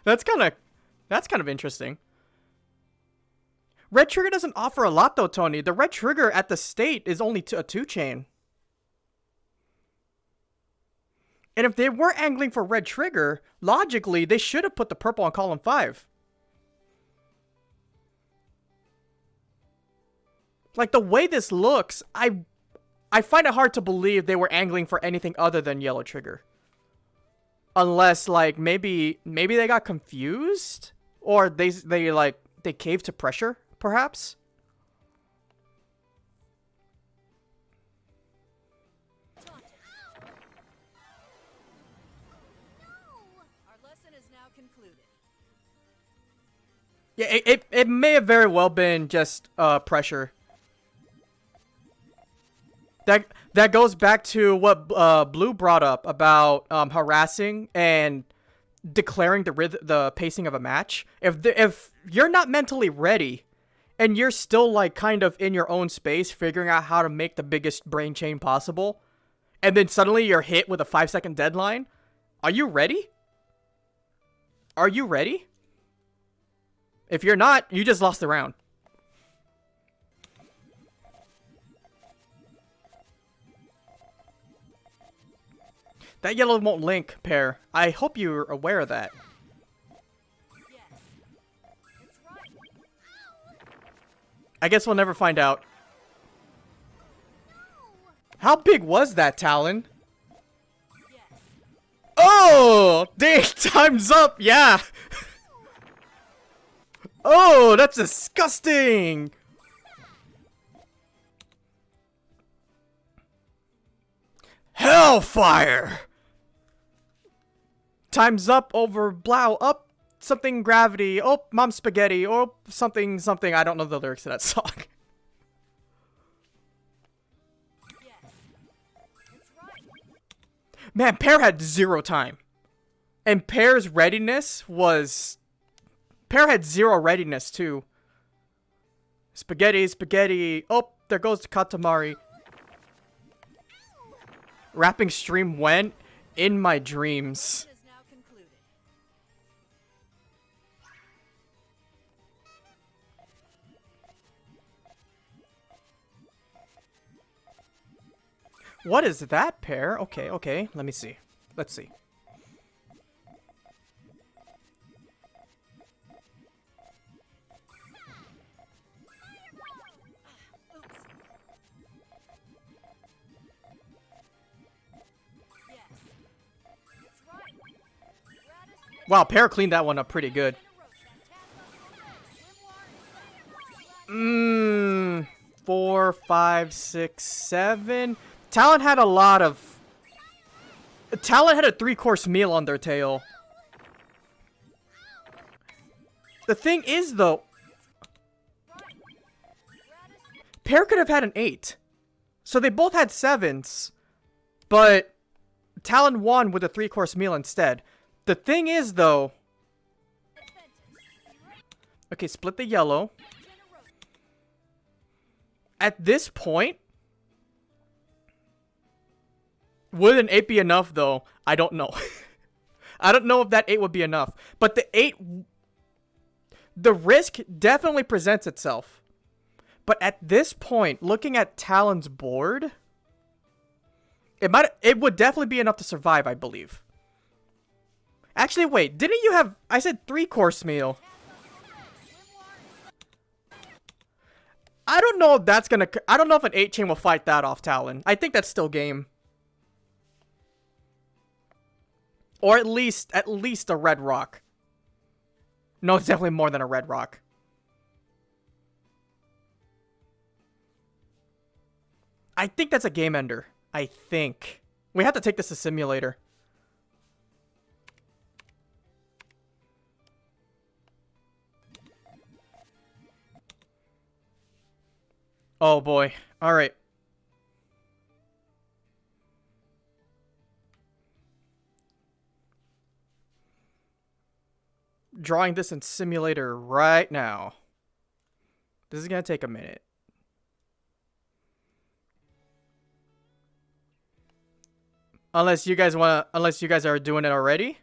That's kind of interesting. Red trigger doesn't offer a lot though, Tony. The red trigger at the state is only a 2-chain. And if they were angling for red trigger, logically they should have put the purple on column 5. Like the way this looks, I find it hard to believe they were angling for anything other than yellow trigger. Unless, like, maybe they got confused? Or they caved to pressure, perhaps? Our lesson is now concluded. Yeah, it may have very well been just pressure. That goes back to what Blue brought up about harassing and declaring the pacing of a match. If you're not mentally ready and you're still like kind of in your own space figuring out how to make the biggest brain chain possible, and then suddenly you're hit with a 5-second deadline, are you ready? Are you ready? If you're not, you just lost the round. That yellow won't link, Pear. I hope you're aware of that. Yes. It's right. I guess we'll never find out. No. How big was that, Talon? Yes. Oh! Dang, time's up! Yeah! Oh, that's disgusting! Hellfire! Time's up over blow up something gravity. Oh, mom spaghetti. Oh, something something. I don't know the lyrics to that song. Yes. It's right. Man, Pear had 0 time. And Pear's readiness was... Pear had 0 readiness too. Spaghetti, spaghetti. Oh, there goes Katamari. Rapping stream went in my dreams. Is now concluded. What is that, Pear? Okay, okay. Let me see. Let's see. Wow, Pear cleaned that one up pretty good. 4, 5, 6, 7. Talon had a lot of... Talon had a 3-course meal on their tail. The thing is, though... Pear could have had an 8. So they both had 7s. But Talon won with a 3-course meal instead. The thing is, though... Okay, split the yellow. At this point... Would an 8 be enough, though? I don't know. I don't know if that 8 would be enough. But the 8... The risk definitely presents itself. But at this point, looking at Talon's board... It would definitely be enough to survive, I believe. Actually, wait. Didn't you have... I said 3-course meal. I don't know if that's gonna... I don't know if an 8-chain will fight that off, Talon. I think that's still game. Or at least a red rock. No, it's definitely more than a red rock. I think that's a game ender. I think. We have to take this to simulator. Oh boy. Alright. Drawing this in simulator right now. This is gonna take a minute. Unless you guys are doing it already.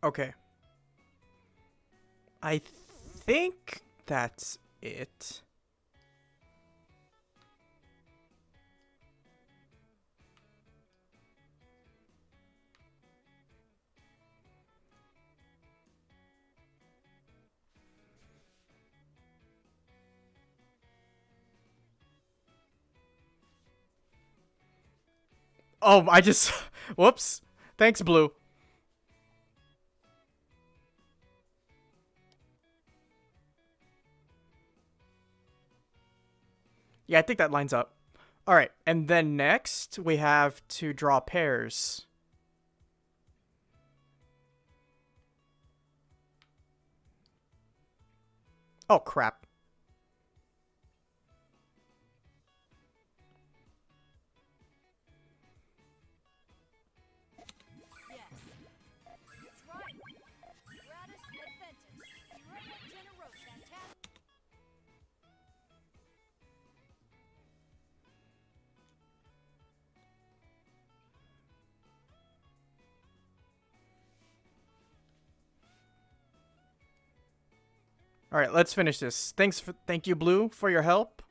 Okay. I think that's it. Oh, I just... Whoops. Thanks, Blue. Yeah, I think that lines up. Alright, and then next, we have to draw pairs. Oh, crap. All right, let's finish this. Thank you, Blue, for your help.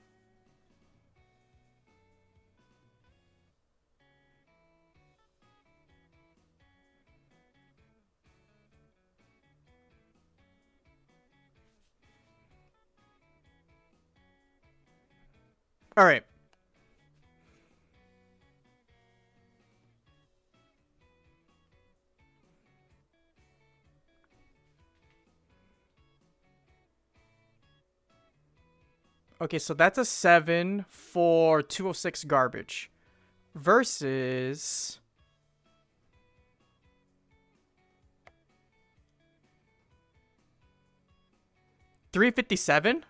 All right. Okay, so that's a 7 for 206 garbage. Versus... 357?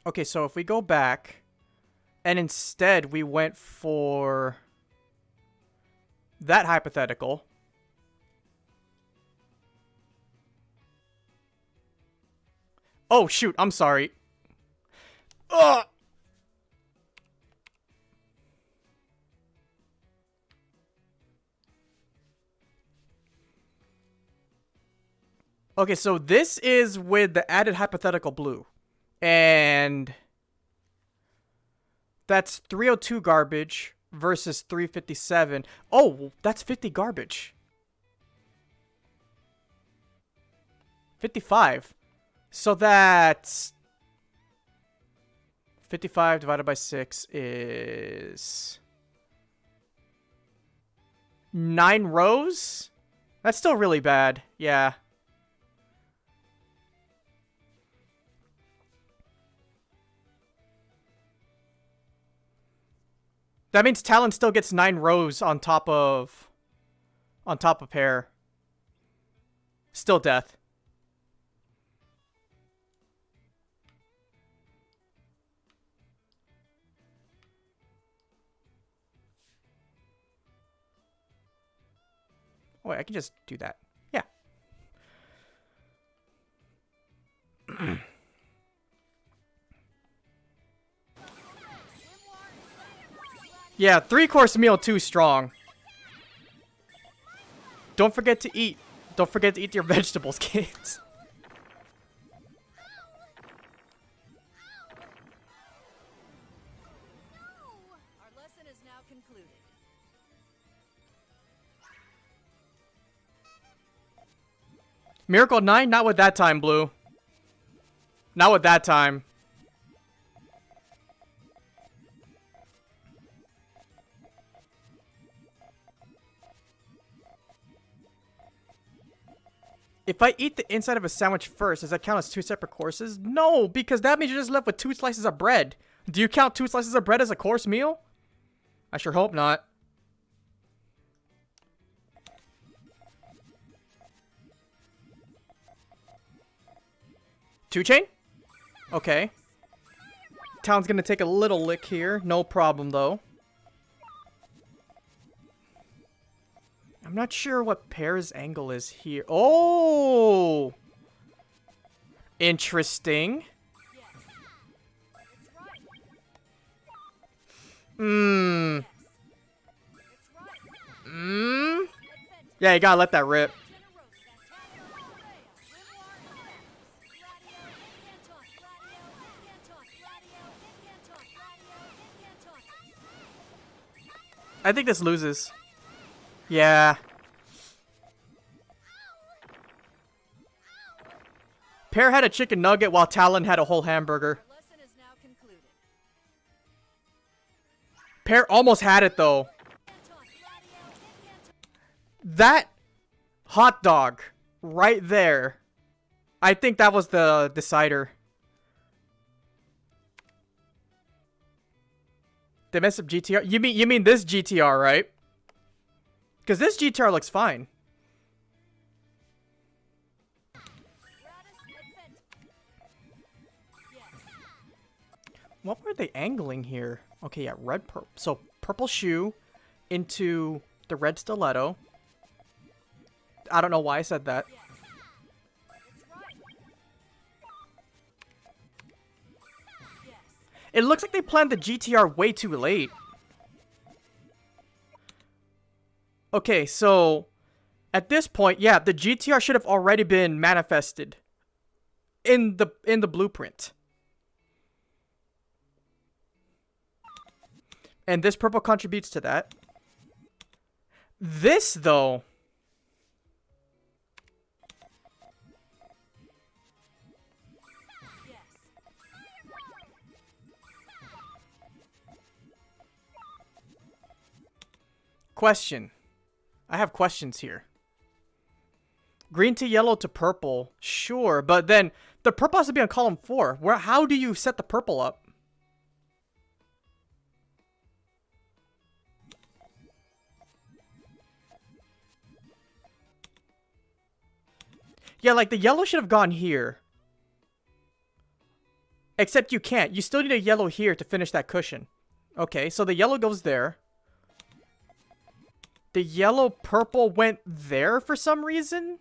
Okay, so if we go back, and instead we went for that hypothetical. Oh, shoot, I'm sorry. Ugh! Okay, so this is with the added hypothetical blue. And that's 302 garbage versus 357. Oh, that's 50 garbage. 55. So that's 55 divided by 6 is 9 rows? That's still really bad. Yeah. That means Talon still gets 9 rows on top of Pear. Still death. Oh, wait, I can just do that. Yeah. Yeah, 3-course meal too strong. Don't forget to eat. Don't forget to eat your vegetables, kids. Our lesson is now concluded. Miracle 9? Not with that time, Blue. Not with that time. If I eat the inside of a sandwich first, does that count as 2 separate courses? No, because that means you're just left with 2 slices of bread. Do you count 2 slices of bread as a course meal? I sure hope not. Two chain? Okay. Talon's gonna take a little lick here. No problem, though. I'm not sure what Pear's angle is here. Oh! Interesting. Yeah, you gotta let that rip. I think this loses. Yeah. Pear had a chicken nugget while Talon had a whole hamburger. Pear almost had it though. That hot dog right there. I think that was the decider. They messed up GTR. You mean this GTR, right? Because this GTR looks fine. What were they angling here? Okay, yeah, red, purple. So purple shoe into the red stiletto. I don't know why I said that. It looks like they planned the GTR way too late. Okay, so at this point, yeah, the GTR should have already been manifested in the blueprint. And this purple contributes to that. This, though. Question. I have questions here. Green to yellow to purple. Sure, but then the purple has to be on column 4. How do you set the purple up? Yeah, like the yellow should have gone here. Except you can't. You still need a yellow here to finish that cushion. Okay, so the yellow goes there. The yellow purple went there for some reason.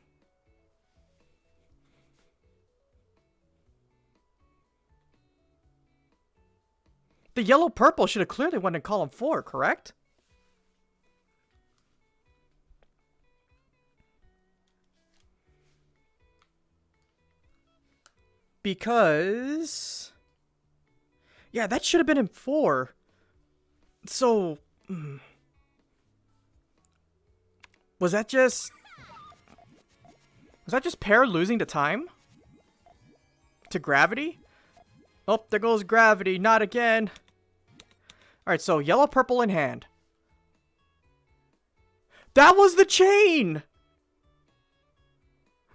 The yellow purple should have clearly went in column 4, correct? Because... yeah, that should have been in 4. So... Was that just Pear losing to time? To gravity? Oh, there goes gravity. Not again. Alright, so yellow, purple in hand. That was the chain!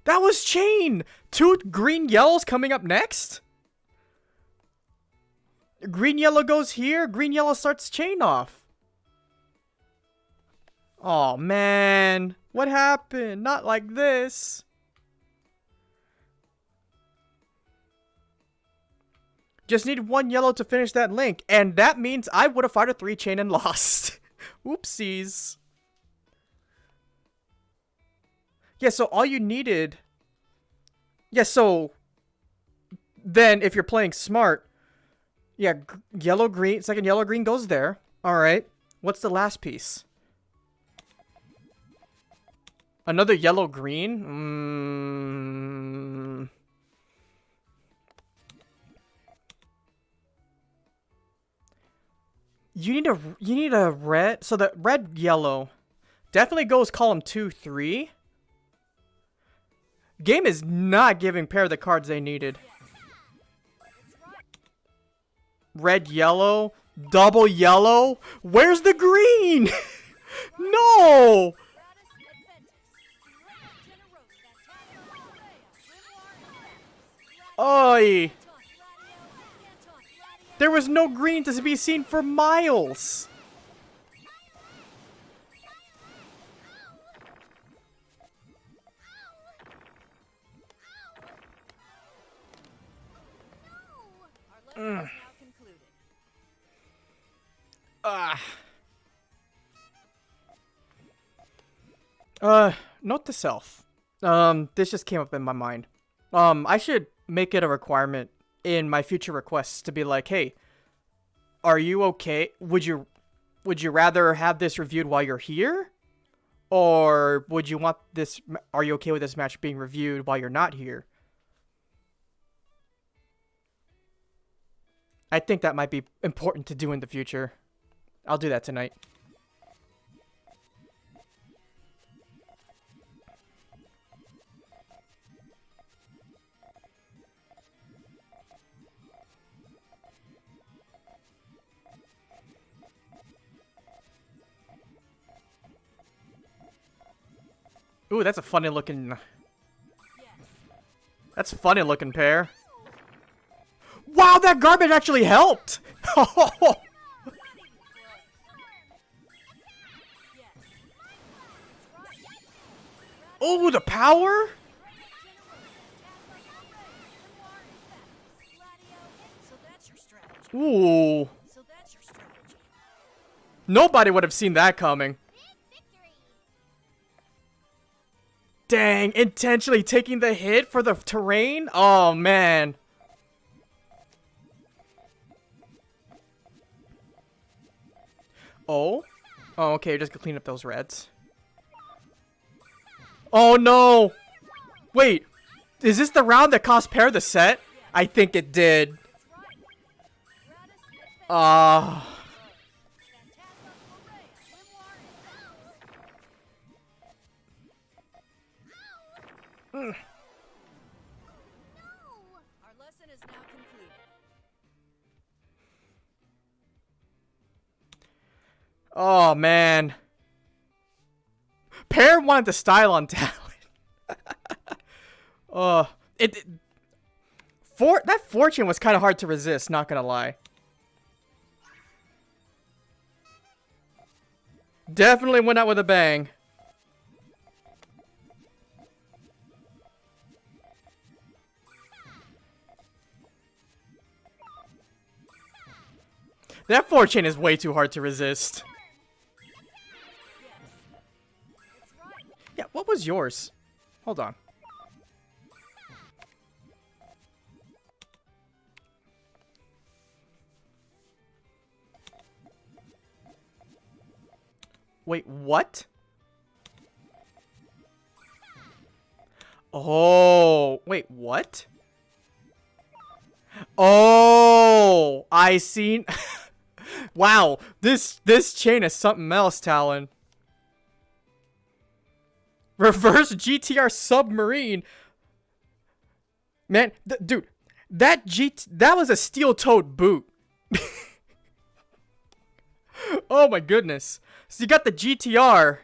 That was chain! 2 green yellows coming up next? Green yellow goes here, green yellow starts chain off. Oh man, what happened? Not like this. Just need 1 yellow to finish that link, and that means I would have fired a 3 chain and lost. Oopsies. Yeah, so all you needed... yeah, so... then if you're playing smart... yeah, yellow, green, second yellow, green goes there. Alright. What's the last piece? Another yellow, green? You need a red... so the red, yellow... definitely goes column 2, 3. Game is not giving Pear the cards they needed. Red, yellow, double yellow. Where's the green? No! Oi! There was no green to be seen for miles. Note to self. This just came up in my mind. I should make it a requirement in my future requests to be like, hey, are you okay? Would you rather have this reviewed while you're here? Or would you want this, are you okay with this match being reviewed while you're not here? I think that might be important to do in the future. I'll do that tonight. Ooh, that's a funny looking... that's a funny looking Pear. Wow, that garbage actually helped! Oh, the power? Ooh. Nobody would have seen that coming. Dang, intentionally taking the hit for the terrain? Oh, man. Oh? Oh, okay, just clean up those reds. Oh, no! Wait, is this the round that cost Pear the set? I think it did. Our lesson is now concluded. Oh, man. Pear wanted to style on Talon. That fortune was kind of hard to resist, not gonna lie. Definitely went out with a bang. That 4 chain is way too hard to resist. Yeah, what was yours? Hold on. Wait, what? Oh, wait, what? Oh, I seen. Wow, this chain is something else, Talon. Reverse GTR submarine. Man, dude, that was a steel-toed boot. Oh my goodness. So you got the GTR,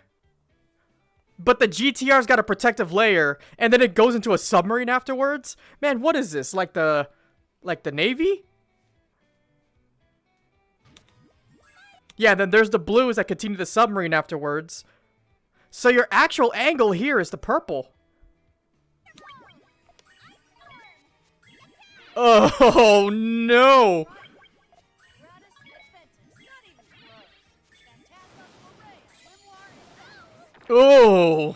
but the GTR's got a protective layer, and then it goes into a submarine afterwards? Man, what is this? Like the Navy? Yeah, then there's the blues that continue the submarine afterwards. So your actual angle here is the purple. Oh no! Oh!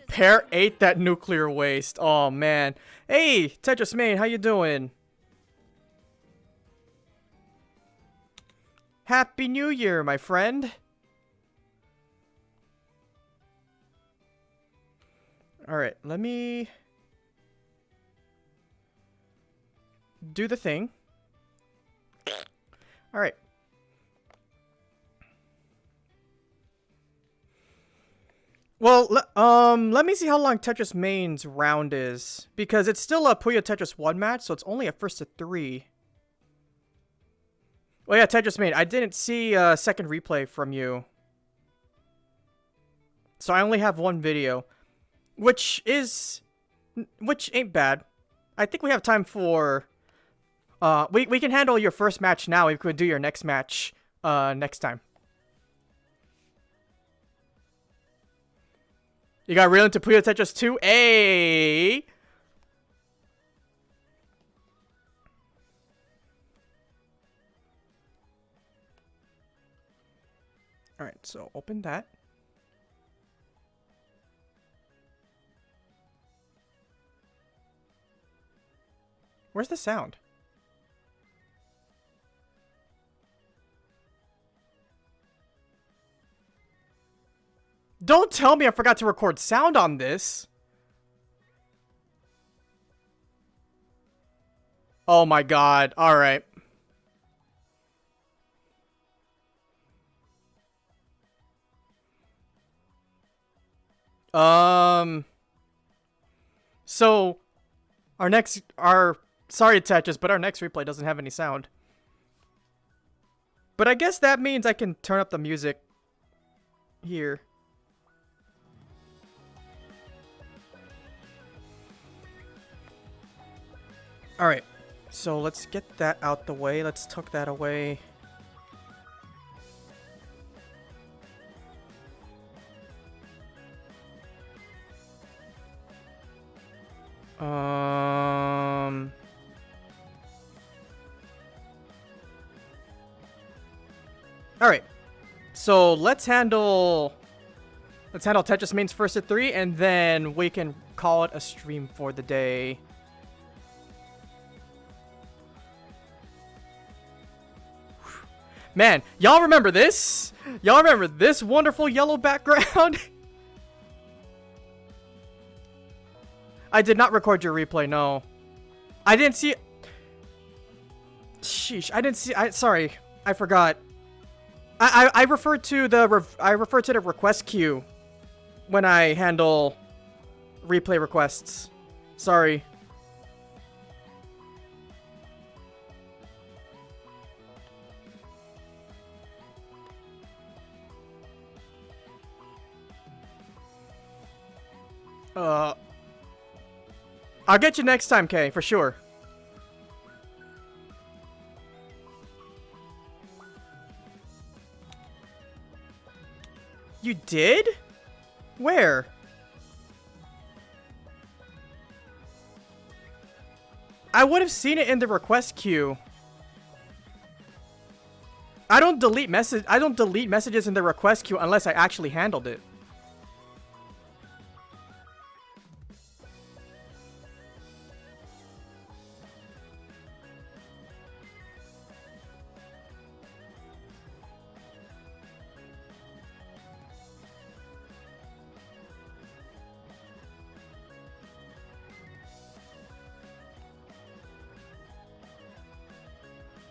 Pear ate that nuclear waste. Oh man. Hey, TetrisMain, how you doing? Happy New Year, my friend. Alright, let me do the thing. Alright. Well, let me see how long TetrisMain's round is. Because it's still a Puyo Tetris 1 match, so it's only a first to 3. Oh yeah, TetrisMain, I didn't see a second replay from you. So I only have one video. Which ain't bad. I think we have time for... we can handle your first match now. We could do your next match next time. You got real into Puyo Tetris 2? Hey! Alright, so open that. Where's the sound? Don't tell me I forgot to record sound on this. Oh my god. Alright. So, sorry Tetris, but our next replay doesn't have any sound. But I guess that means I can turn up the music here. Alright, so let's get that out the way. Let's tuck that away. Alright, so let's handle TetrisMain's first at 3, and then we can call it a stream for the day. Man, y'all remember this? Y'all remember this wonderful yellow background? I did not record your replay, no. I didn't see it. Sheesh, I didn't see. Sorry, I forgot. I referred to the request queue when I handle replay requests. Sorry. I'll get you next time, Kay, for sure. You did? Where? I would have seen it in the request queue. I don't delete messages in the request queue unless I actually handled it.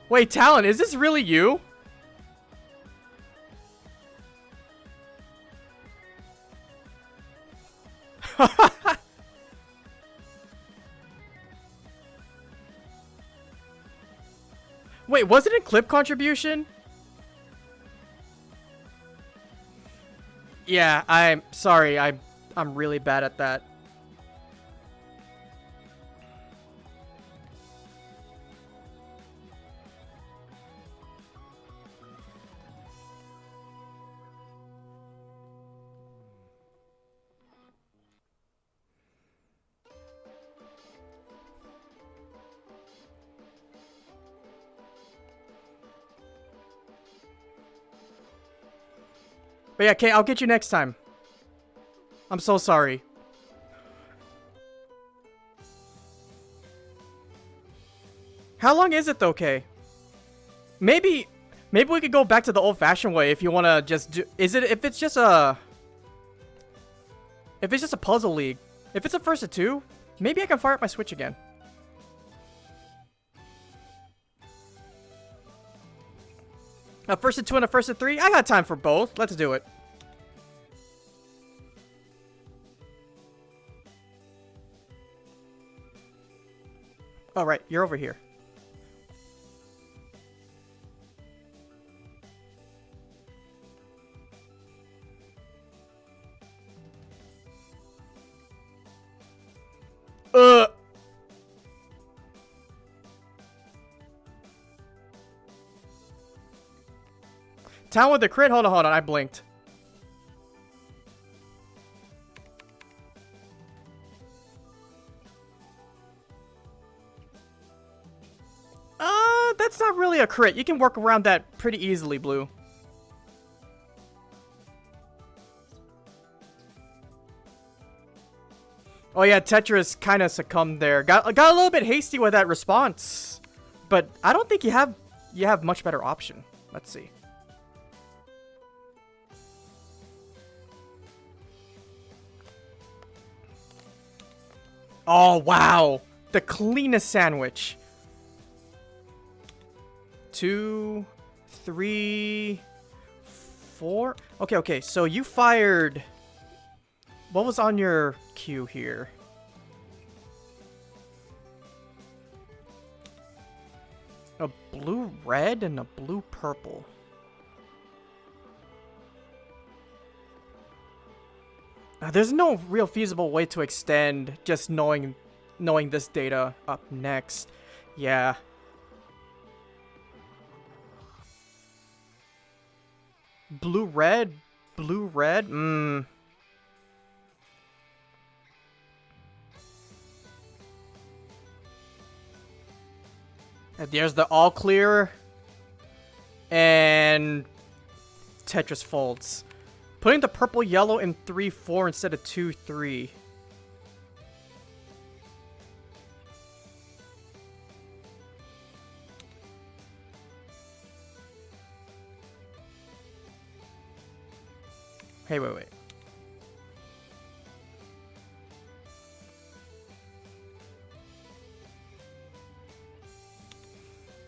Wait, Talon, is this really you? Wait, was it a clip contribution? Yeah, I'm sorry. I'm really bad at that. But yeah, okay, I'll get you next time. I'm so sorry. How long is it though, Kay? Maybe we could go back to the old-fashioned way if you want to just do... if it's just a puzzle league. If it's a first of two, maybe I can fire up my Switch again. A first of two and a first of three? I got time for both. Let's do it. Alright, you're over here. Town with the crit? Hold on, I blinked. That's not really a crit. You can work around that pretty easily, Blue. Oh yeah, Tetris kind of succumbed there. Got a little bit hasty with that response. But I don't think you have much better option. Let's see. Oh, wow. The cleanest sandwich. 2, 3, 4. Okay. So you fired... What was on your queue here? A blue-red and a blue-purple. There's no real feasible way to extend just knowing this data up next. Yeah. Blue-red? Blue-red? And there's the all clear. And Tetris folds. Putting the purple yellow in 3-4 instead of 2-3. Hey, wait.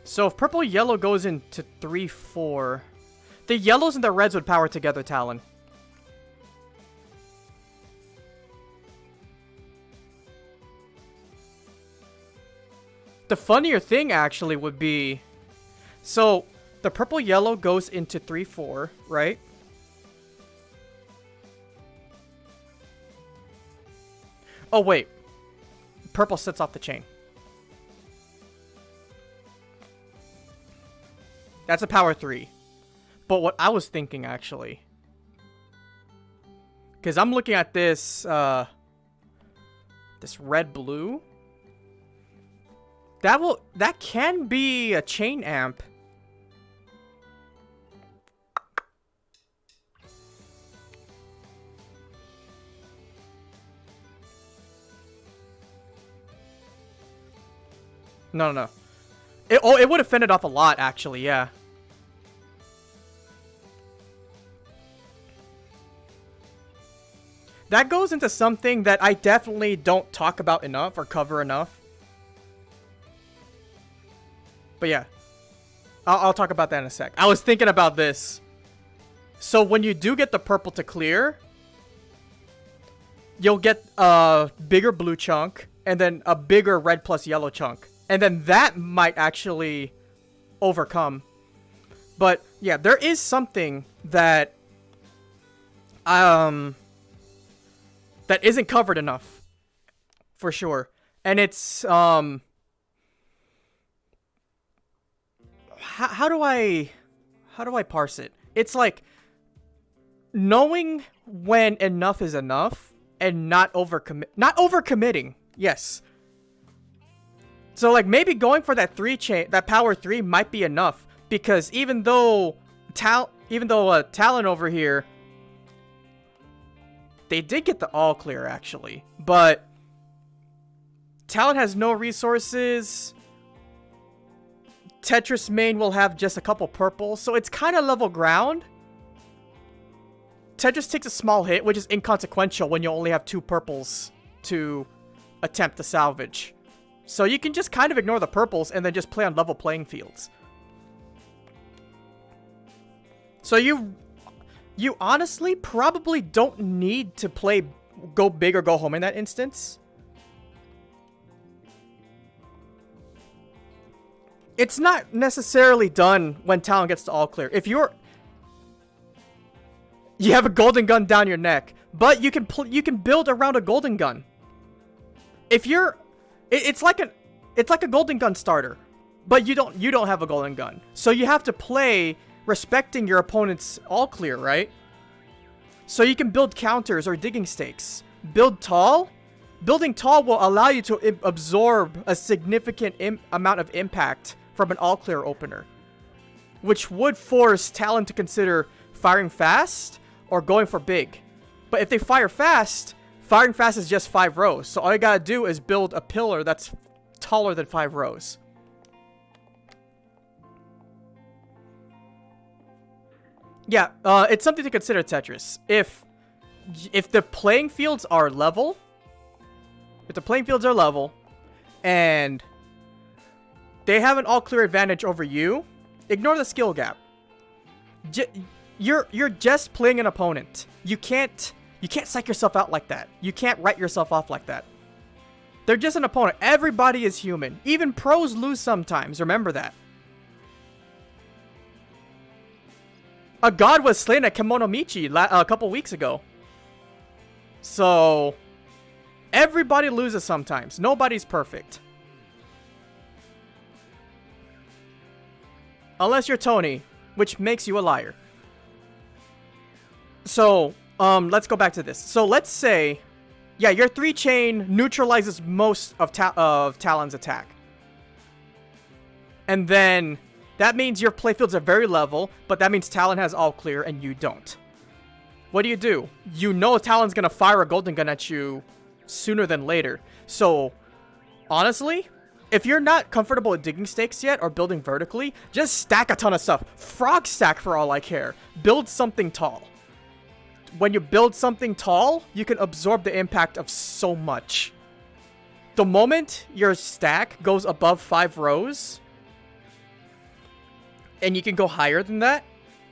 So if purple yellow goes into 3-4, the yellows and the reds would power together, Talon. The funnier thing actually would be, so the purple yellow goes into 3-4, right? Oh wait, purple sets off the chain. That's a power 3. But what I was thinking actually, because I'm looking at this this red blue. That can be a chain amp. No. It would have fended off a lot, actually, yeah. That goes into something that I definitely don't talk about enough or cover enough. But yeah. I'll talk about that in a sec. I was thinking about this. So when you do get the purple to clear, you'll get a bigger blue chunk and then a bigger red plus yellow chunk. And then that might actually overcome. But yeah, there is something that that isn't covered enough, for sure. And it's how do I parse it? It's like knowing when enough is enough and not overcommitting. Yes. So like maybe going for that power 3 might be enough, because even though Talon over here, they did get the all clear actually, but Talon has no resources. TetrisMain will have just a couple purples, so it's kind of level ground. Tetris takes a small hit, which is inconsequential when you only have 2 purples to attempt to salvage. So you can just kind of ignore the purples and then just play on level playing fields. So you honestly probably don't need to go big or go home in that instance. It's not necessarily done when Talon gets to all clear. If you have a golden gun down your neck, but you can build around a golden gun. If you're It's like a golden gun starter, but you don't have a golden gun. So you have to play respecting your opponent's all clear, right? So you can build counters or digging stakes. Build tall. Building tall will allow you to absorb a significant amount of impact from an all clear opener, which would force Talon to consider firing fast or going for big. But if they fire fast, firing fast is just 5 rows. So all you gotta do is build a pillar that's taller than 5 rows. Yeah, it's something to consider, Tetris. If the playing fields are level, and they have an all clear advantage over you, ignore the skill gap. You're just playing an opponent. You can't psych yourself out like that. You can't write yourself off like that. They're just an opponent. Everybody is human. Even pros lose sometimes. Remember that. A god was slain at Kemonomichi a couple weeks ago. So, everybody loses sometimes. Nobody's perfect. Unless you're Tony, which makes you a liar. So, let's go back to this. So, let's say, yeah, your 3-chain neutralizes most of Talon's attack. And then that means your playfields are very level, but that means Talon has all clear and you don't. What do? You know Talon's gonna fire a golden gun at you sooner than later. So, honestly, if you're not comfortable with digging stakes yet or building vertically, just stack a ton of stuff. Frog stack for all I care. Build something tall. When you build something tall, you can absorb the impact of so much. The moment your stack goes above 5 rows, and you can go higher than that,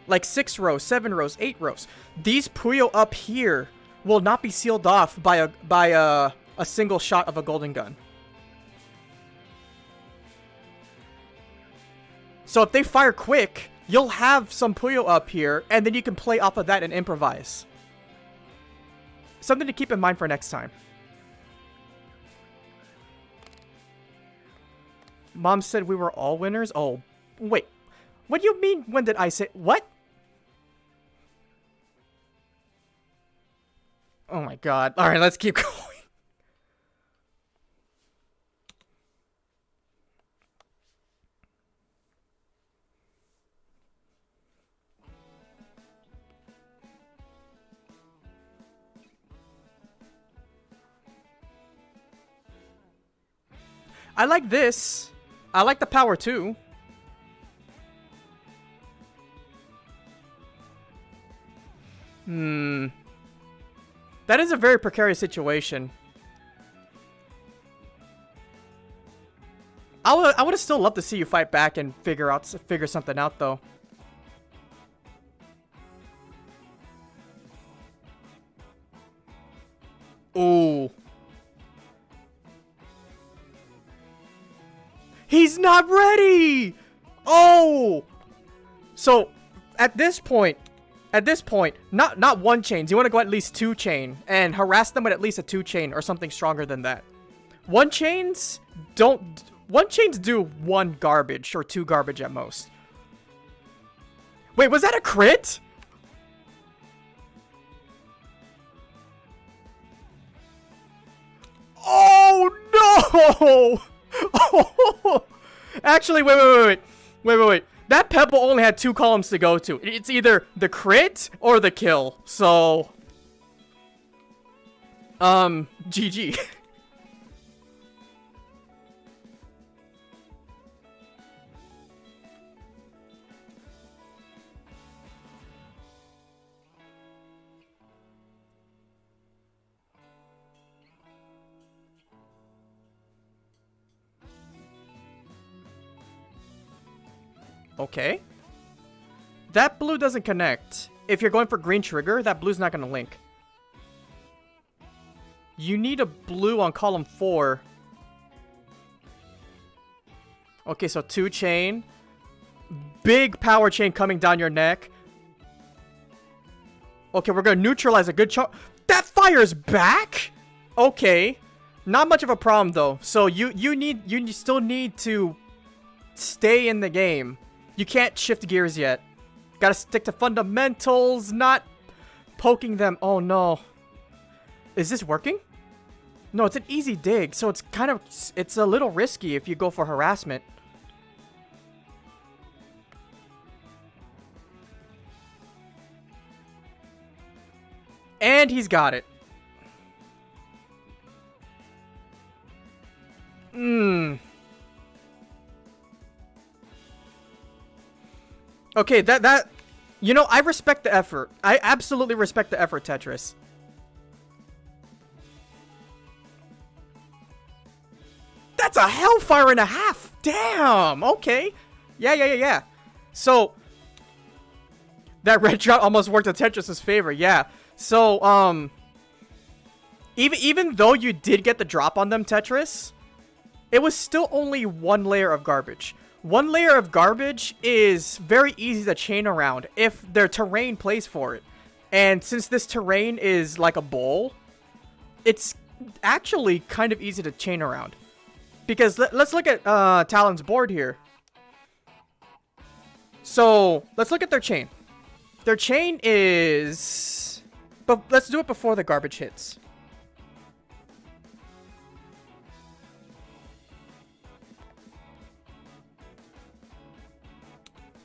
like 6 rows, 7 rows, 8 rows, these Puyo up here will not be sealed off by a single shot of a golden gun. So if they fire quick, you'll have some Puyo up here, and then you can play off of that and improvise. Something to keep in mind for next time. Mom said we were all winners? Oh, wait. What do you mean, when did I say... What? Oh my god. Alright, let's keep going. I like this. I like the power too. That is a very precarious situation. I would have still loved to see you fight back and figure something out though. Ooh. He's not ready! Oh! So, at this point, not one chains. You want to go at least 2 chain and harass them with at least a 2 chain or something stronger than that. 1 chains do 1 garbage or 2 garbage at most. Wait, was that a crit? Oh no! Oh, actually, wait. That pebble only had 2 columns to go to. It's either the crit or the kill. So, GG. Okay. That blue doesn't connect. If you're going for green trigger, that blue's not going to link. You need a blue on column 4. Okay, so 2 chain. Big power chain coming down your neck. Okay, we're going to neutralize a good chunk. That fires back? Okay. Not much of a problem, though. So you still need to stay in the game. You can't shift gears yet. Gotta stick to fundamentals, not poking them. Oh, no. Is this working? No, it's an easy dig, so it's a little risky if you go for harassment. And he's got it. Okay, you know, I respect the effort. I absolutely respect the effort, Tetris. That's a hellfire and a half. Damn. Okay. Yeah. So that red shot almost worked in Tetris's favor. Yeah. So even though you did get the drop on them, Tetris, it was still only 1 layer of garbage. 1 layer of garbage is very easy to chain around if their terrain plays for it. And since this terrain is like a bowl, it's actually kind of easy to chain around. Because let's look at Talon's board here. So let's look at their chain. Their chain is... But let's do it before the garbage hits.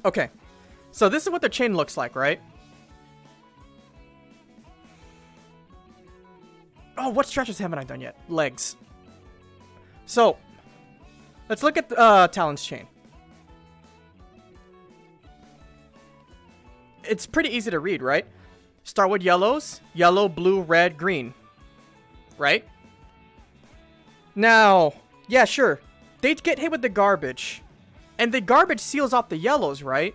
Okay, so this is what their chain looks like, right? Oh, what stretches haven't I done yet? Legs. So, let's look at Talon's chain. It's pretty easy to read, right? Start with yellows. Yellow, blue, red, green. Right? Now, yeah, sure. They get hit with the garbage. And the garbage seals off the yellows, right?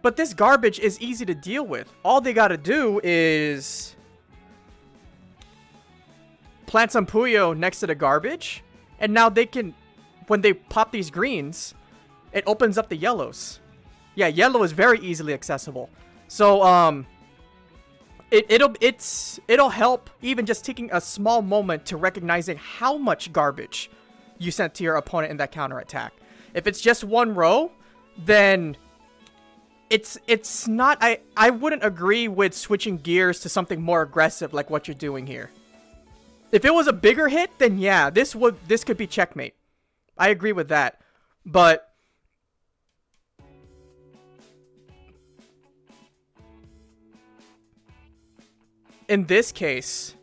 But this garbage is easy to deal with. All they gotta do is plant some Puyo next to the garbage. And now they can, when they pop these greens, it opens up the yellows. Yeah, yellow is very easily accessible. So, it'll help even just taking a small moment to recognizing how much garbage you sent to your opponent in that counterattack. If it's just 1 row, then it's not... I wouldn't agree with switching gears to something more aggressive like what you're doing here. If it was a bigger hit, then yeah, this could be checkmate. I agree with that. But in this case,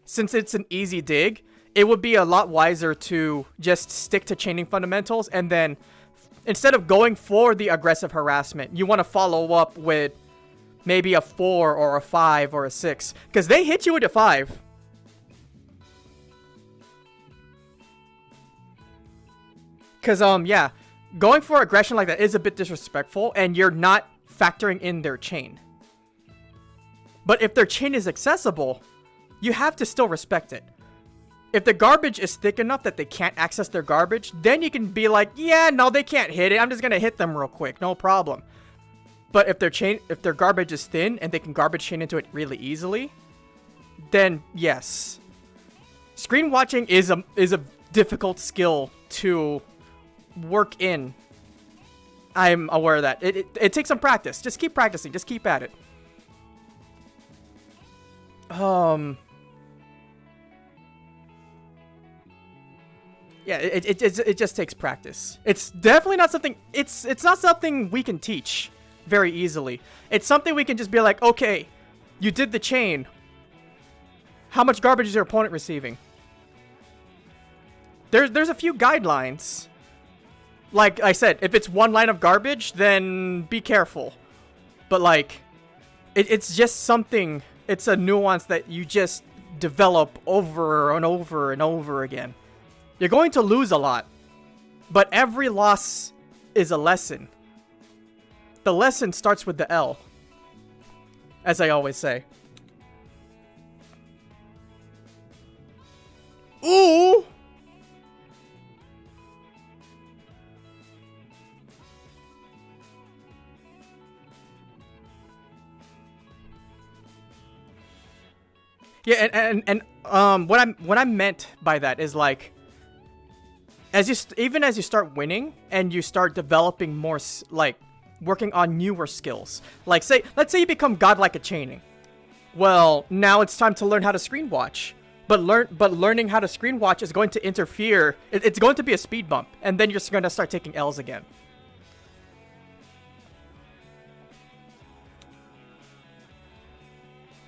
since it's an easy dig, it would be a lot wiser to just stick to chaining fundamentals, and then instead of going for the aggressive harassment, you want to follow up with maybe a 4 or a 5 or a 6, because they hit you with a 5. Because, yeah, going for aggression like that is a bit disrespectful, and you're not factoring in their chain. But if their chain is accessible, you have to still respect it. If the garbage is thick enough that they can't access their garbage, then you can be like, yeah, no, they can't hit it. I'm just going to hit them real quick. No problem. But if their garbage is thin and they can garbage chain into it really easily, then yes. Screen watching is a difficult skill to work in. I'm aware of that. It takes some practice. Just keep practicing. Just keep at it. Yeah, it just takes practice. It's definitely not something. It's not something we can teach very easily. It's something we can just be like, okay, you did the chain. How much garbage is your opponent receiving? There's a few guidelines. Like I said, if it's one line of garbage, then be careful. But like, it's just something. It's a nuance that you just develop over and over and over again. You're going to lose a lot, but every loss is a lesson. The lesson starts with the L, as I always say. Ooh! Yeah, and what I meant by that is like, even as you start winning and you start developing more, like working on newer skills. Like let's say you become godlike at chaining. Well, now it's time to learn how to screen watch. But learning how to screen watch is going to interfere. It's going to be a speed bump, and then you're just going to start taking L's again.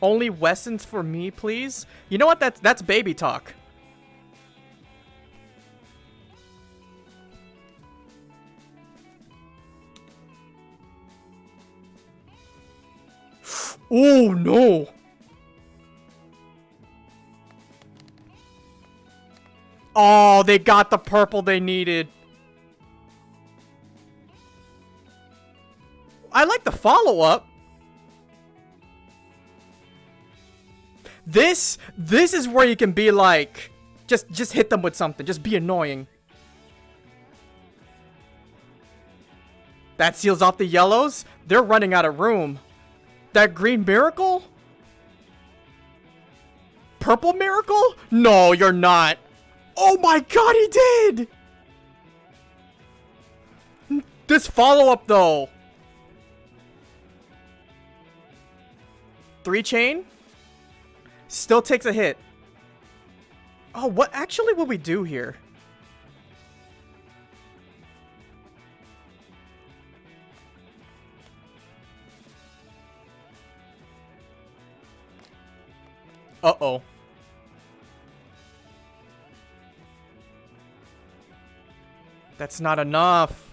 Only Wessons for me, please. You know what? That's baby talk. Oh no. Oh, they got the purple they needed. I like the follow-up. This is where you can be like, just hit them with something. Just be annoying. That seals off the yellows. They're running out of room. That green miracle? Purple miracle? No, you're not. Oh my god, he did! This follow-up, though. 3 chain? Still takes a hit. Oh, what actually will we do here? Uh-oh. That's not enough.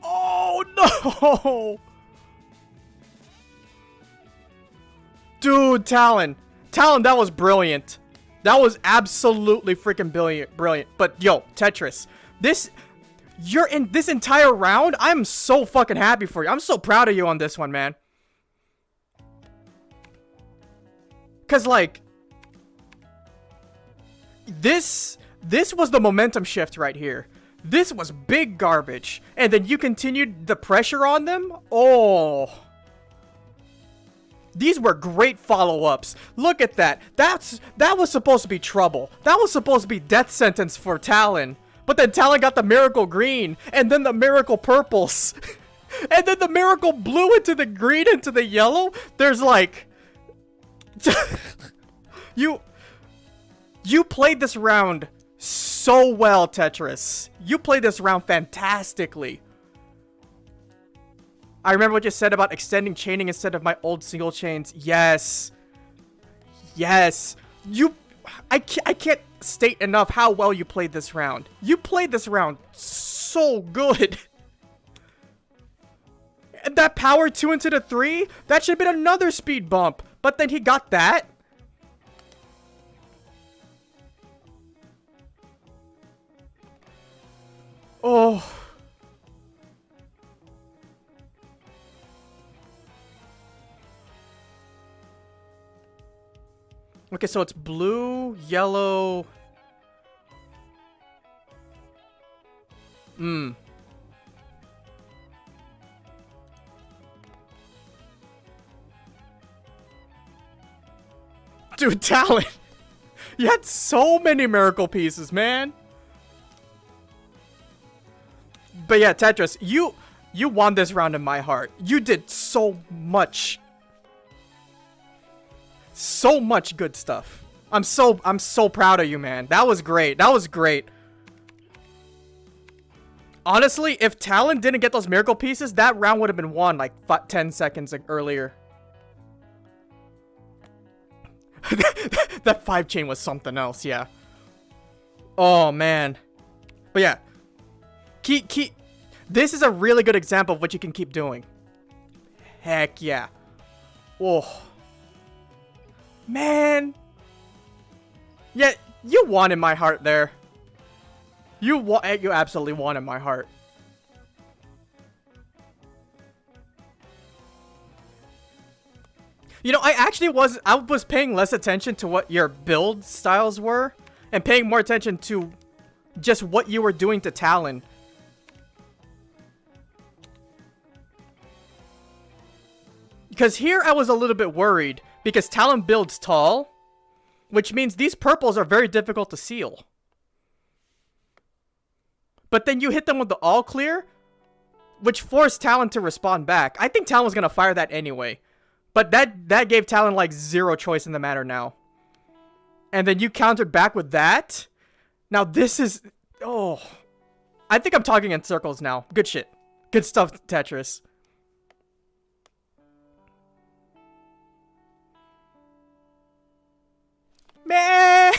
Oh no! Dude, Talon. Talon, that was brilliant. That was absolutely freaking brilliant. But yo, Tetris, you're in this entire round. I'm so fucking happy for you. I'm so proud of you on this one, man. Cause like, this was the momentum shift right here. This was big garbage. And then you continued the pressure on them. Oh. These were great follow-ups. Look at that. That was supposed to be trouble. That was supposed to be death sentence for Talon. But then Talon got the miracle green. And then the miracle purples. And then the miracle blue into the green into the yellow. There's like... You played this round so well, Tetris. You played this round fantastically. I remember what you said about extending chaining instead of my old single chains. Yes. Yes. I can't state enough how well you played this round. You played this round so good. And that power 2 into the 3, that should have been another speed bump. But then he got that. Oh. Okay, so it's blue, yellow. Dude, Talon. You had so many miracle pieces, man. But yeah, Tetris, you won this round in my heart. You did so much. So much good stuff. I'm so proud of you, man. That was great. That was great. Honestly, if Talon didn't get those miracle pieces, that round would have been won like 10 seconds earlier. That 5 chain was something else, yeah. Oh, man. But yeah. Keep. This is a really good example of what you can keep doing. Heck yeah. Oh. Man. Yeah, you won in my heart there. You absolutely won in my heart. You know, I was paying less attention to what your build styles were and paying more attention to just what you were doing to Talon. Because here I was a little bit worried because Talon builds tall, which means these purples are very difficult to seal. But then you hit them with the all clear, which forced Talon to respond back. I think Talon was going to fire that anyway. But that gave Talon like zero choice in the matter now. And then you countered back with that. Now this is... Oh. I think I'm talking in circles now. Good shit. Good stuff, Tetris. Man!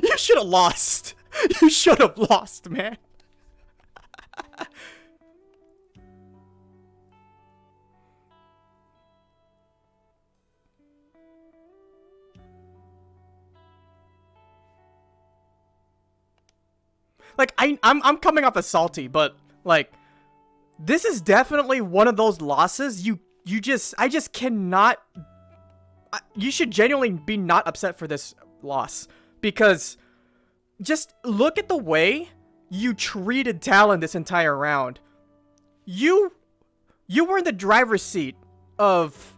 You should have lost. You should have lost, man. Like, I'm coming off as salty, but, like, this is definitely one of those losses I just cannot... You should genuinely be not upset for this loss. Because just look at the way you treated Talon this entire round. You were in the driver's seat of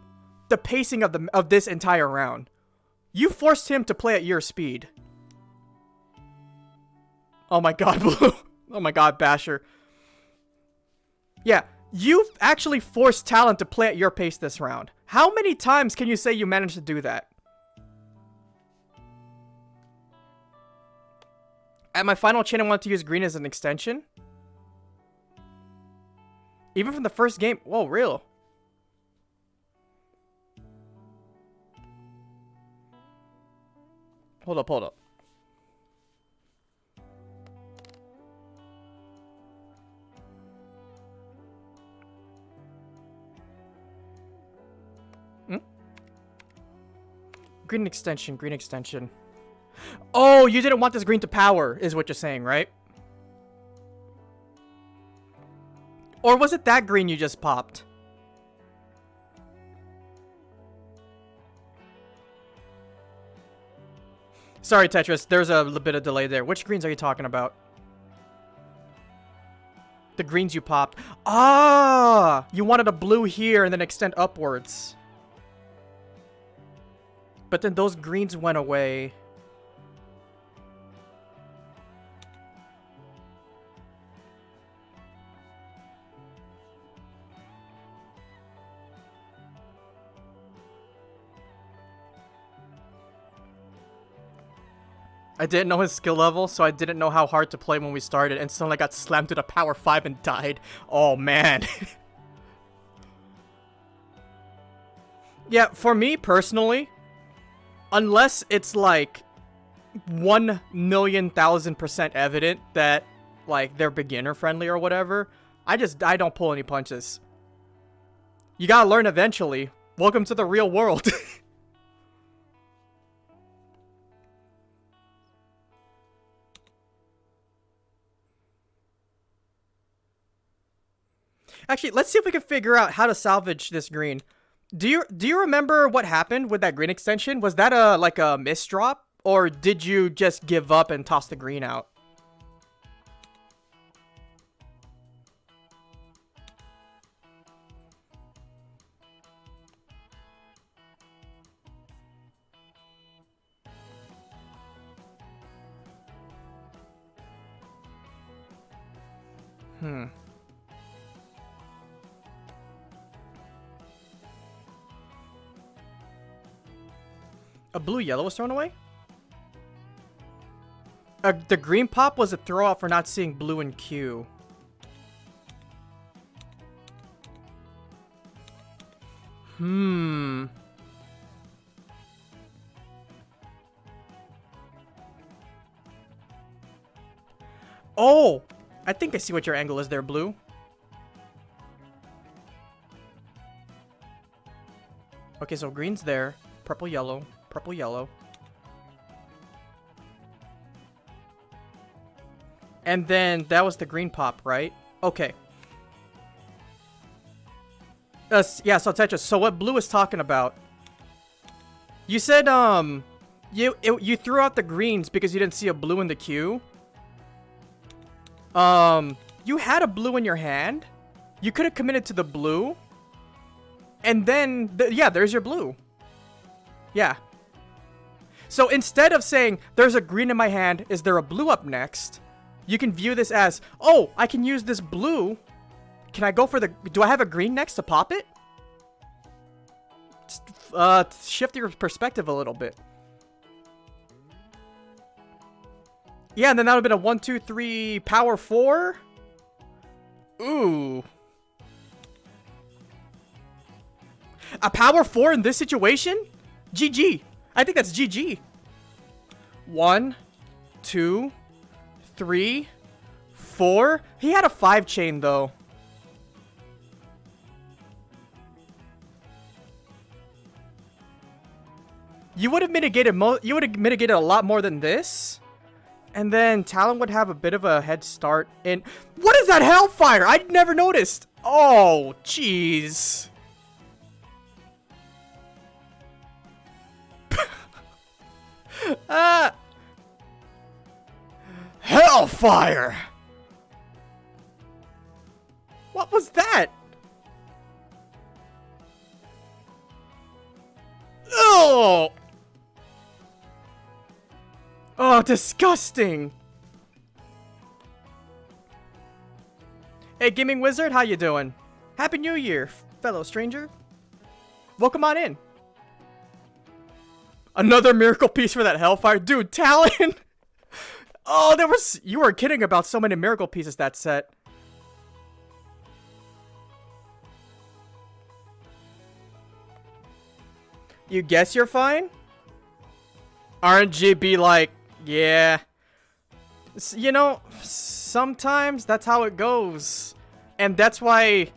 the pacing of this entire round. You forced him to play at your speed. Oh my god, Blue. Oh my god, Basher. Yeah, you've actually forced Talon to play at your pace this round. How many times can you say you managed to do that? At my final chain, I wanted to use green as an extension. Even from the first game. Whoa, real. Hold up, hold up. Green extension, green extension. Oh, you didn't want this green to power, is what you're saying, right? Or was it that green you just popped? Sorry, Tetris, there's a little bit of delay there. Which greens are you talking about? The greens you popped. Ah! You wanted a blue here and then extend upwards. But then those greens went away. I didn't know his skill level, so I didn't know how hard to play when we started, and suddenly I got slammed to the power 5 and died. Oh, man. Yeah, for me personally, unless it's like 1,000,000% evident that like they're beginner friendly or whatever, I don't pull any punches. You gotta learn eventually. Welcome to the real world. Actually, let's see if we can figure out how to salvage this green. Do you remember what happened with that green extension? Was that like a misdrop, or did you just give up and toss the green out? A blue-yellow was thrown away? The green pop was a throw-out for not seeing blue in queue. Oh! I think I see what your angle is there, blue. Okay, so green's there. Purple, yellow. Purple, yellow. And then that was the green pop, right? Okay. Yeah, so Tetris, so what blue is talking about? You said, you threw out the greens because you didn't see a blue in the queue. You had a blue in your hand. You could have committed to the blue. And then, yeah, there's your blue. Yeah. So instead of saying, there's a green in my hand, is there a blue up next? You can view this as, oh, I can use this blue. Can I go for the... Do I have a green next to pop it? Shift your perspective a little bit. Yeah, and then that would have been a 1, 2, 3, power 4. Ooh. A power 4 in this situation? GG. I think that's GG. 1, 2, 3, 4. He had a 5 chain though. You would have mitigated a lot more than this. And then Talon would have a bit of a head start in... What is that hellfire? I never noticed. Oh, jeez. Hellfire! What was that? Oh! Oh, disgusting! Hey, Gaming Wizard, how you doing? Happy New Year, fellow stranger. Welcome on in. Another miracle piece for that hellfire. Dude, Talon! Oh, you were kidding about so many miracle pieces that set. You guess you're fine? RNG be like, yeah. You know, sometimes that's how it goes. And that's why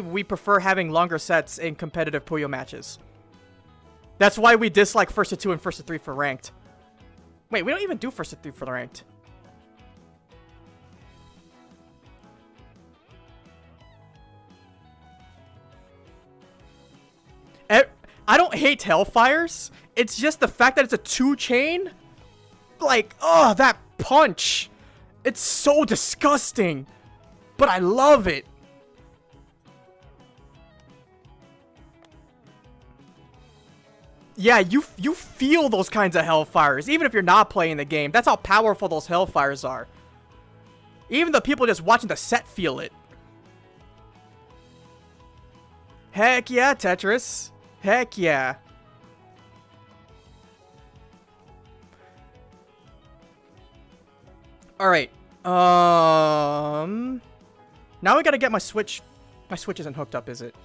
we prefer having longer sets in competitive Puyo matches. That's why we dislike first to 2 and first to 3 for ranked. Wait, we don't even do first to 3 for the ranked. I don't hate Hellfires. It's just the fact that it's a 2-chain. Like, oh, that punch. It's so disgusting. But I love it. Yeah, you feel those kinds of Hellfires, even if you're not playing the game. That's how powerful those Hellfires are. Even the people just watching the set feel it. Heck yeah, Tetris. Heck yeah. Alright. Now we gotta get my Switch. My Switch isn't hooked up, is it?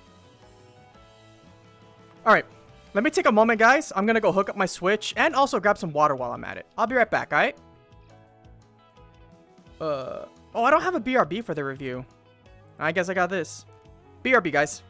Alright. Let me take a moment, guys. I'm gonna go hook up my Switch and also grab some water while I'm at it. I'll be right back, alright? Oh, I don't have a BRB for the review. I guess I got this. BRB, guys.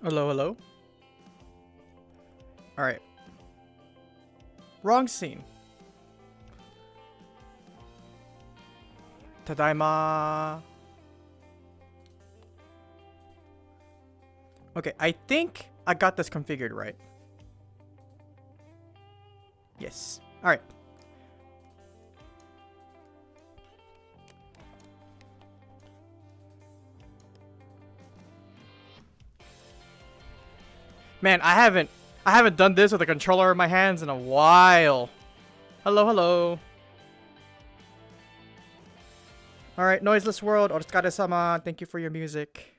Hello, hello. Alright. Wrong scene. Tadaima. Okay, I think I got this configured right. Yes. Alright. Man, I haven't done this with a controller in my hands in a while. Hello, hello. Alright, Noiseless World, Otsukare-sama, thank you for your music.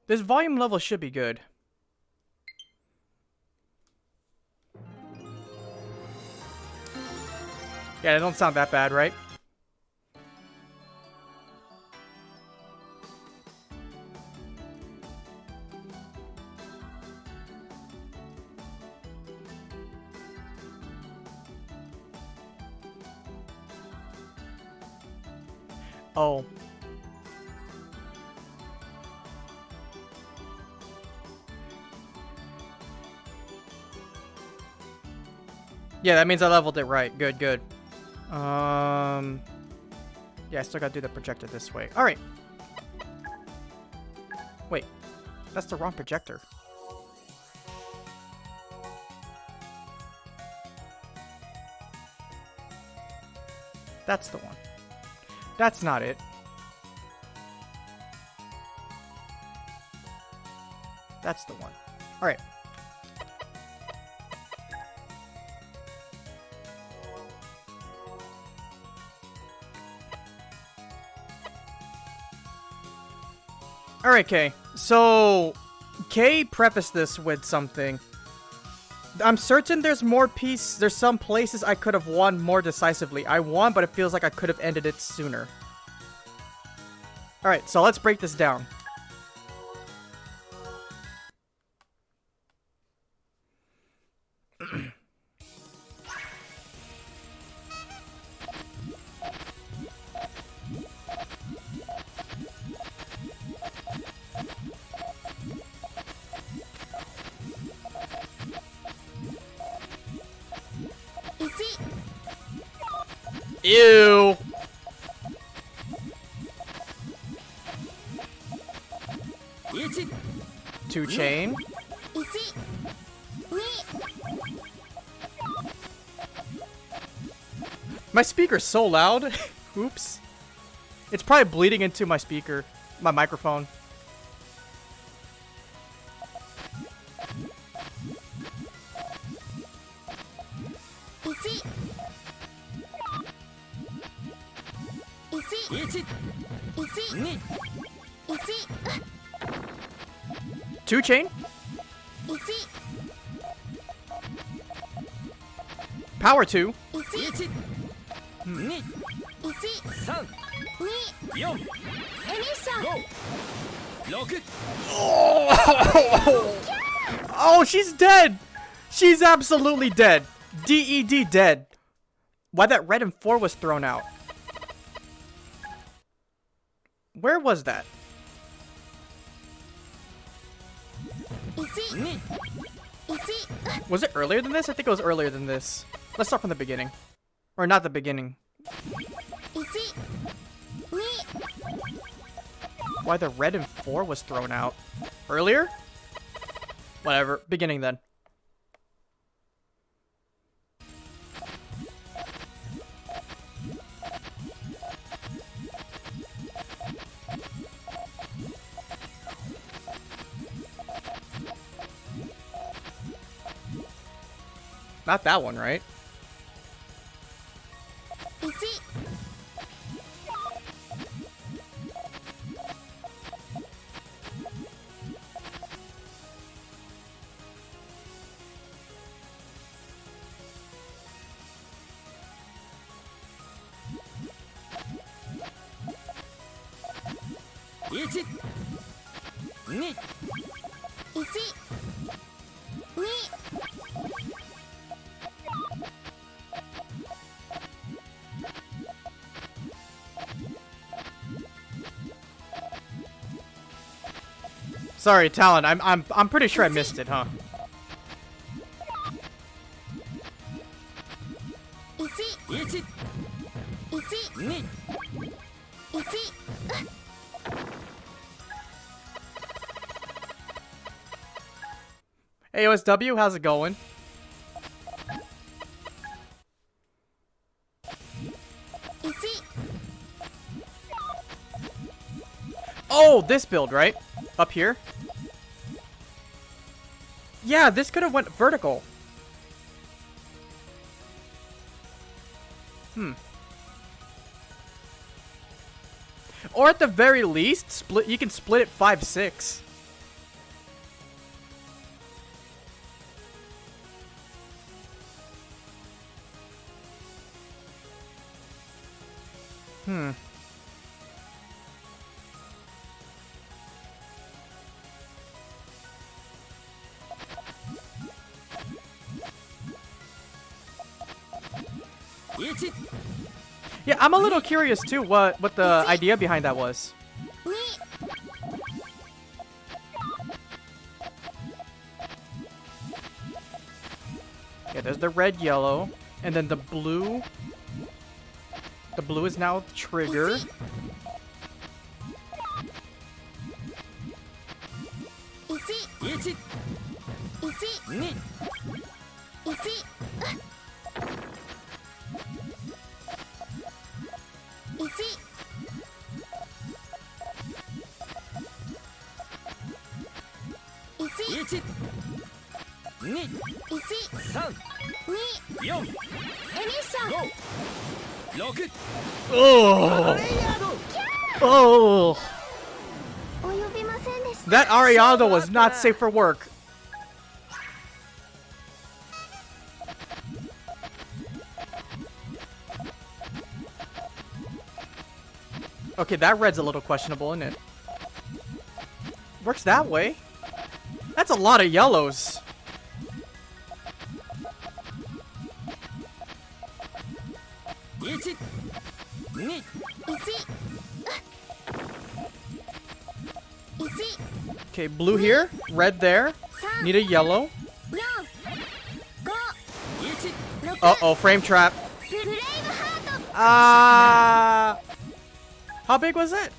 This volume level should be good. Yeah, they don't sound that bad, right? Oh. Yeah, that means I leveled it right. Good, good. Yeah, I still gotta do the projector this way. Alright. Wait. That's the wrong projector. That's the one. That's not it. That's the one. Alright. Alright, Kei. So, Kei prefaced this with something. I'm certain there's some places I could have won more decisively. I won, but it feels like I could have ended it sooner. Alright, so let's break this down. Ew. Two chain. My speaker's so loud. Oops. It's probably bleeding into my speaker, my microphone. Two chain. Power 2. Oh, she's dead. She's absolutely dead. DED dead. Why that red and 4 was thrown out? Where was that? Was it earlier than this? I think it was earlier than this. Let's start from the beginning. Or not the beginning. Why the red and 4 was thrown out? Earlier? Whatever. Beginning then. Not that one, right? Sorry, Talon. I'm pretty sure I missed it, huh? Hey, OSW, how's it going? Oh, this build, right? Up here? Yeah, this could have went vertical. Or at the very least, split. You can split it 5-6. Yeah, I'm a little curious too what the idea behind that was. Yeah, there's the red, yellow, and then the blue. The blue is now the trigger. Oh. Oh. That Ariado was not safe for work. Okay, that red's a little questionable, isn't it? Works that way. That's a lot of yellows. Okay, blue here, red there. Need a yellow. Uh-oh, frame trap. How big was it?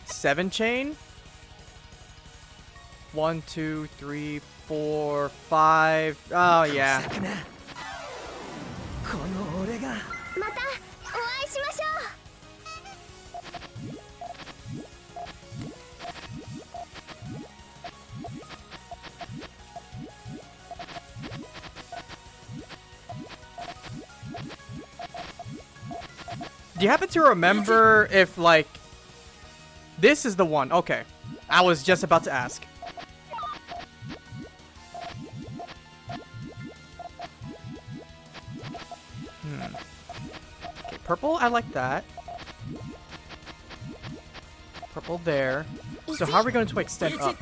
7 chain? 1, 2, 3, 4, 5. Oh, yeah. Do you happen to remember if, like, this is the one? Okay. I was just about to ask. Okay, purple, I like that. Purple there. So how are we going to extend up?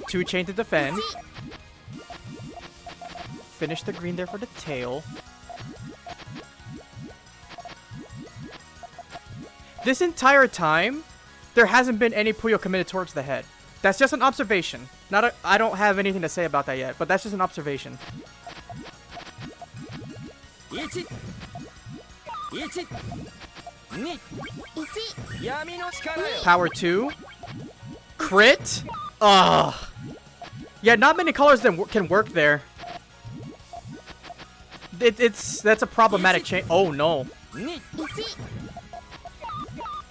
2 chain to defend. Finish the green there for the tail. This entire time, there hasn't been any Puyo committed towards the head. That's just an observation. I don't have anything to say about that yet, but that's just an observation. Power 2. Crit. Ugh. Yeah, not many colors can work there. That's a problematic chain. Oh no.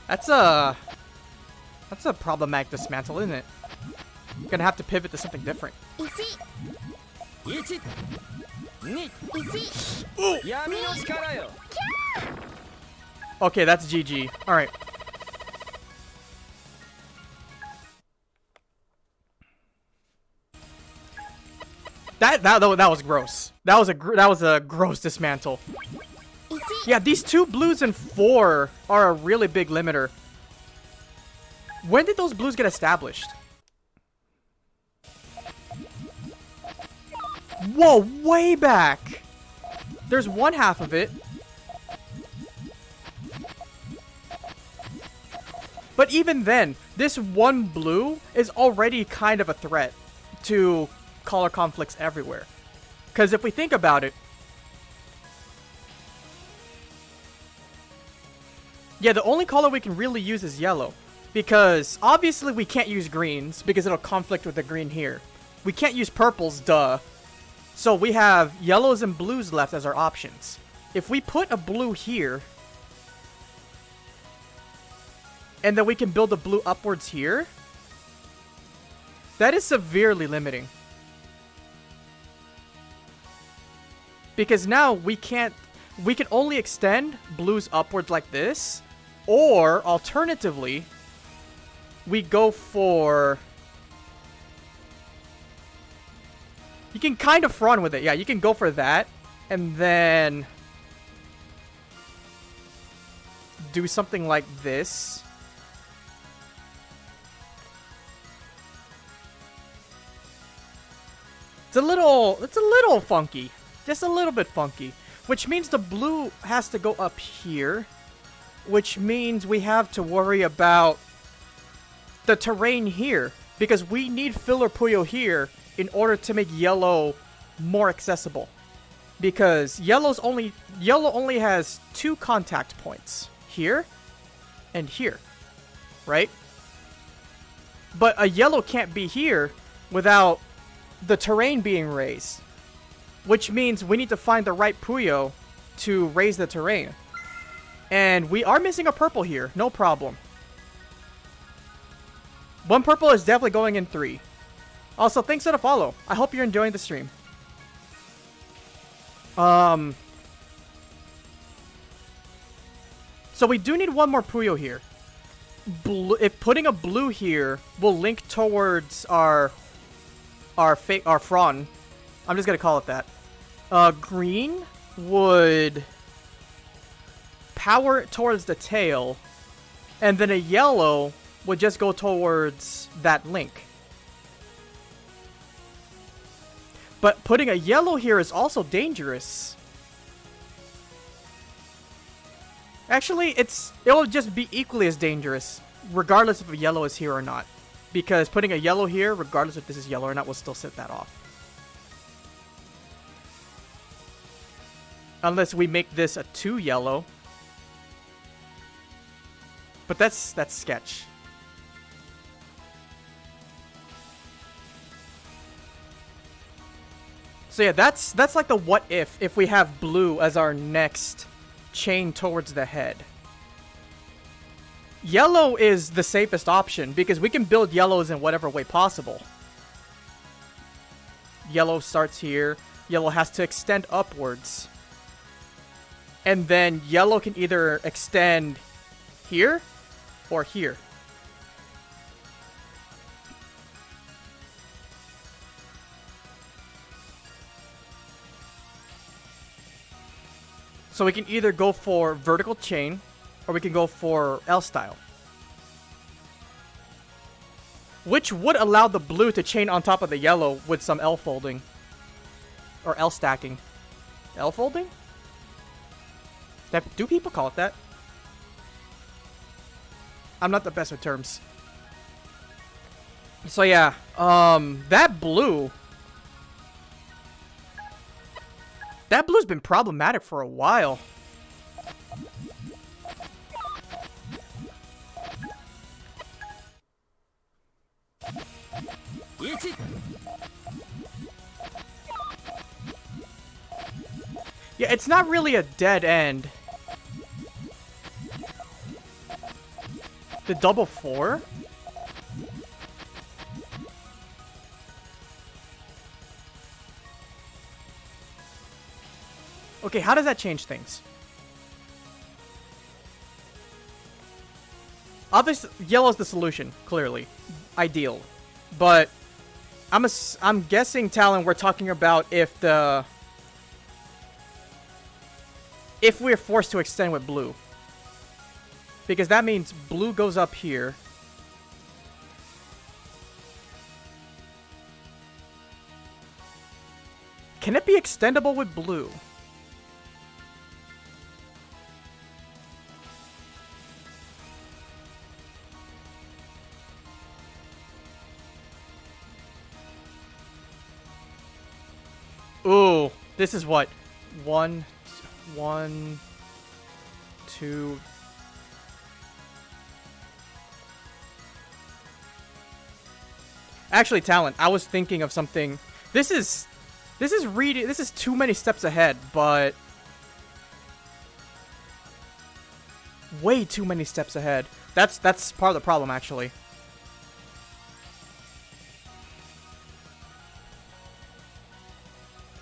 That's a problematic dismantle, isn't it? You're gonna have to pivot to something different. Ooh. Okay, that's GG. All right. That was gross. That was a gross dismantle. Yeah, these 2 blues and 4 are a really big limiter. When did those blues get established? Whoa, way back! There's one half of it. But even then, this one blue is already kind of a threat to color conflicts everywhere. Because if we think about it, yeah, the only color we can really use is yellow. Because obviously we can't use greens because it'll conflict with the green here. We can't use purples, duh. So we have yellows and blues left as our options. If we put a blue here, and then we can build a blue upwards here, that is severely limiting. Because now we can only extend blues upwards like this, or alternatively, we go for... You can kind of front with it. Yeah, you can go for that, and then do something like this. It's a little funky. Just a little bit funky. Which means the blue has to go up here. Which means we have to worry about the terrain here. Because we need filler Puyo here in order to make yellow more accessible. Because yellow only has 2 contact points. Here and here. Right? But a yellow can't be here without the terrain being raised. Which means we need to find the right Puyo to raise the terrain. And we are missing a purple here. No problem. 1 purple is definitely going in 3. Also, thanks for the follow. I hope you're enjoying the stream. So we do need 1 more Puyo here. If putting a blue here will link towards our Fron. I'm just gonna call it that. Green would power it towards the tail, and then a yellow would just go towards that link. But putting a yellow here is also dangerous. Actually, it'll just be equally as dangerous, regardless if a yellow is here or not. Because putting a yellow here, regardless if this is yellow or not, will still set that off. Unless we make this a 2 yellow. But that's sketch. So yeah, that's like the what if we have blue as our next chain towards the head. Yellow is the safest option because we can build yellows in whatever way possible. Yellow starts here. Yellow has to extend upwards. And then yellow can either extend here or here. So we can either go for vertical chain, or we can go for L style. Which would allow the blue to chain on top of the yellow with some L folding. Or L stacking. L folding? Do people call it that? I'm not the best with terms. So yeah, that blue... That blue's been problematic for a while. Yeah, it's not really a dead end. The double 4? Okay, how does that change things? Obviously, yellow's the solution, clearly. Ideal. But I'm guessing, Talon, we're talking about if we're forced to extend with blue. Because that means blue goes up here. Can it be extendable with blue? Ooh, this is what? 1, 1, 2. Actually, Talon, I was thinking of something. This is too many steps ahead, but way too many steps ahead. That's part of the problem, actually.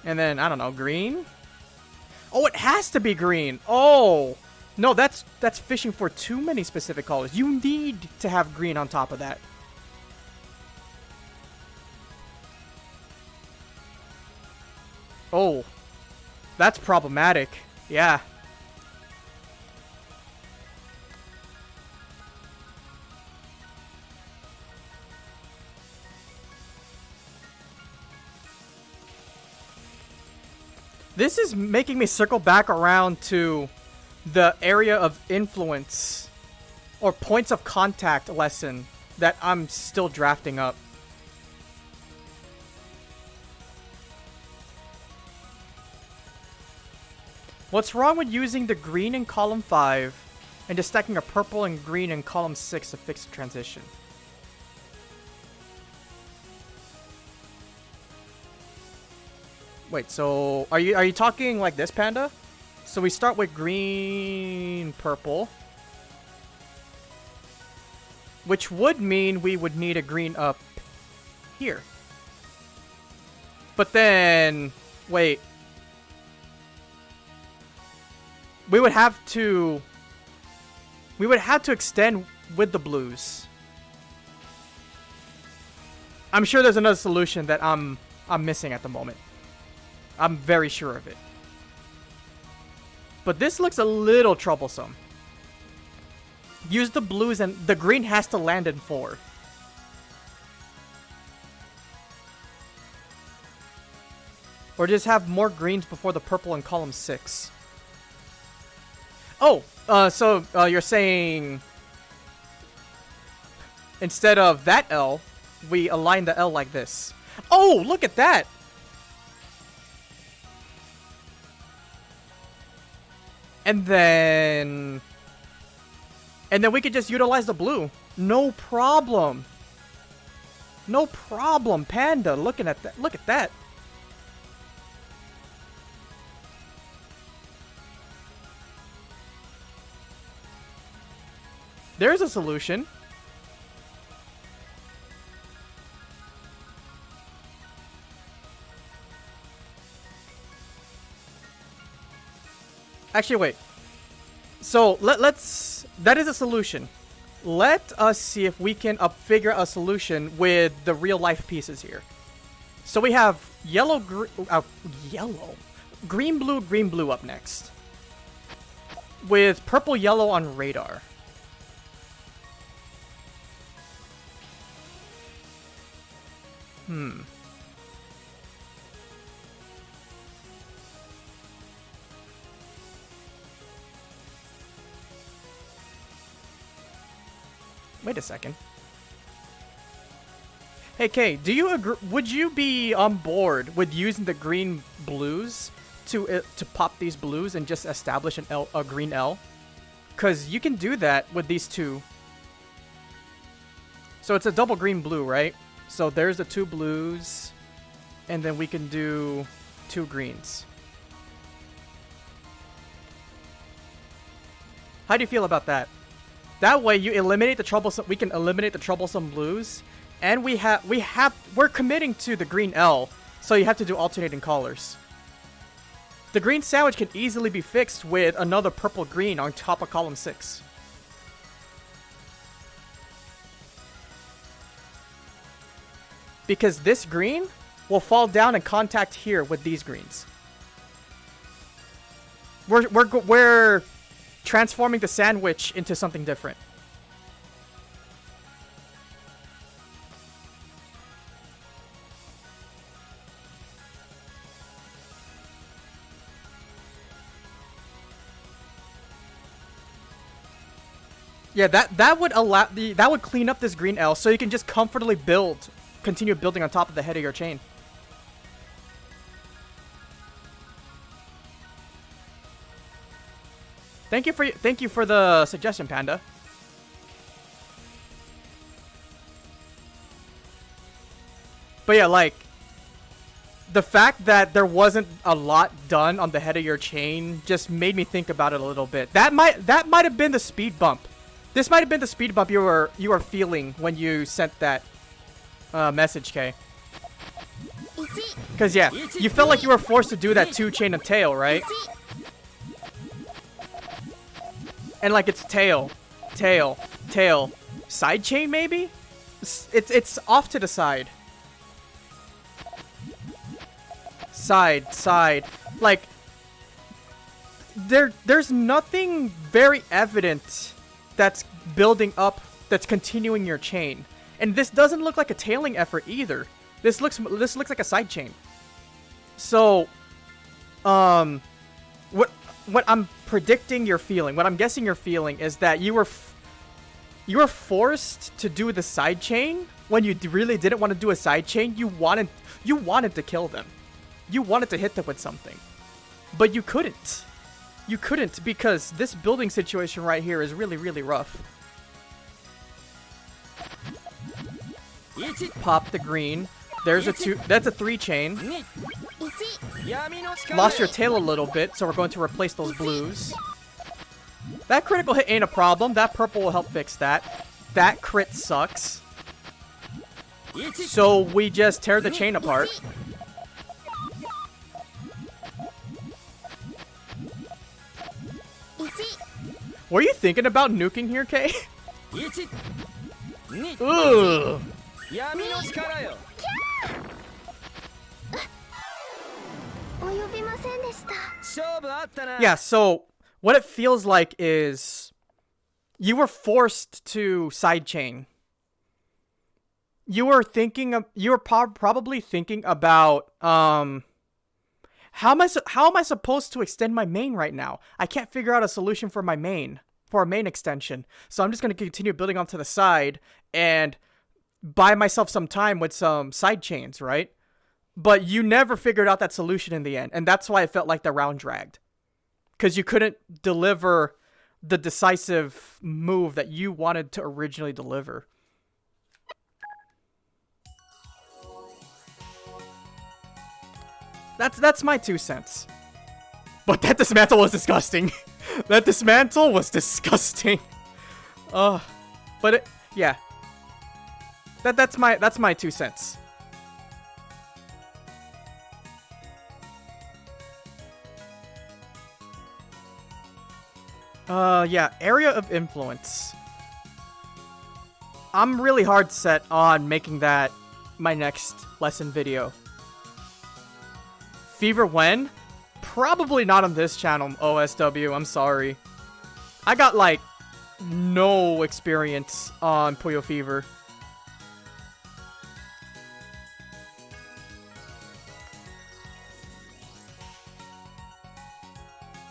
And then, I don't know, green? Oh, it has to be green. Oh, no, that's fishing for too many specific colors. You need to have green on top of that. Oh, that's problematic. Yeah. This is making me circle back around to the area of influence or points of contact lesson that I'm still drafting up. What's wrong with using the green in column 5 and just stacking a purple and green in column 6 to fix the transition? Wait, so are you talking like this, Panda? So we start with green, purple, which would mean we would need a green up here. But then, wait. We would have to extend with the blues. I'm sure there's another solution that I'm missing at the moment. I'm very sure of it. But this looks a little troublesome. Use the blues and the green has to land in 4. Or just have more greens before the purple in column 6. Oh, so you're saying instead of that L, we align the L like this. Oh, look at that! And then we could just utilize the blue. No problem. No problem, Panda. Looking at that. Look at that. There's a solution. Actually, wait. So let's. That is a solution. Let us see if we can figure a solution with the real life pieces here. So we have yellow, green, blue up next, with purple, yellow on radar. Wait a second. Hey, Kay, do you agree? Would you be on board with using the green blues to pop these blues and just establish a green L? Because you can do that with these two. So it's a double green blue, right? So there's the 2 blues, and then we can do 2 greens. How do you feel about that? That way you eliminate the troublesome, we can eliminate the troublesome blues, and we're committing to the green L, so you have to do alternating colors. The green sandwich can easily be fixed with another purple green on top of column 6. Because this green will fall down and contact here with these greens. We're transforming the sandwich into something different. Yeah, that would clean up this green L, so you can just comfortably continue building on top of the head of your chain. Thank you for the suggestion, Panda. But yeah, like, the fact that there wasn't a lot done on the head of your chain just made me think about it a little bit. That might have been the speed bump. This might have been the speed bump you were feeling when you sent that message, Kei. Cause yeah, you felt like you were forced to do that 2-chain of tail, right? And like it's tail, tail, tail, side chain maybe? It's off to the side. Side, side. Like there's nothing very evident that's building up, that's continuing your chain. And this doesn't look like a tailing effort either. This looks like a side chain. So what I'm predicting you're feeling, what I'm guessing you're feeling is that you were forced to do the side chain when you really didn't want to do a side chain. You wanted to kill them. You wanted to hit them with something. But you couldn't. You couldn't because this building situation right here is really, really rough. Pop the green. There's a 2. That's a 3-chain. Lost your tail a little bit, so we're going to replace those blues. That critical hit ain't a problem. That purple will help fix that. That crit sucks. So we just tear the chain apart. Were you thinking about nuking here, Kei? Ugh. Yeah, so what it feels like is you were forced to sidechain. You were probably thinking about how am I supposed to extend my main right now? I can't figure out a solution for my main, for a main extension. So I'm just going to continue building onto the side and buy myself some time with some side chains, right? But you never figured out that solution in the end. And that's why it felt like the round dragged. Because you couldn't deliver the decisive move that you wanted to originally deliver. That's my 2 cents. But that dismantle was disgusting. That dismantle was disgusting. But it, yeah. That's my 2 cents. Yeah, area of influence. I'm really hard set on making that my next lesson video. Fever when? Probably not on this channel, OSW, I'm sorry. I got, like, no experience on Puyo Fever.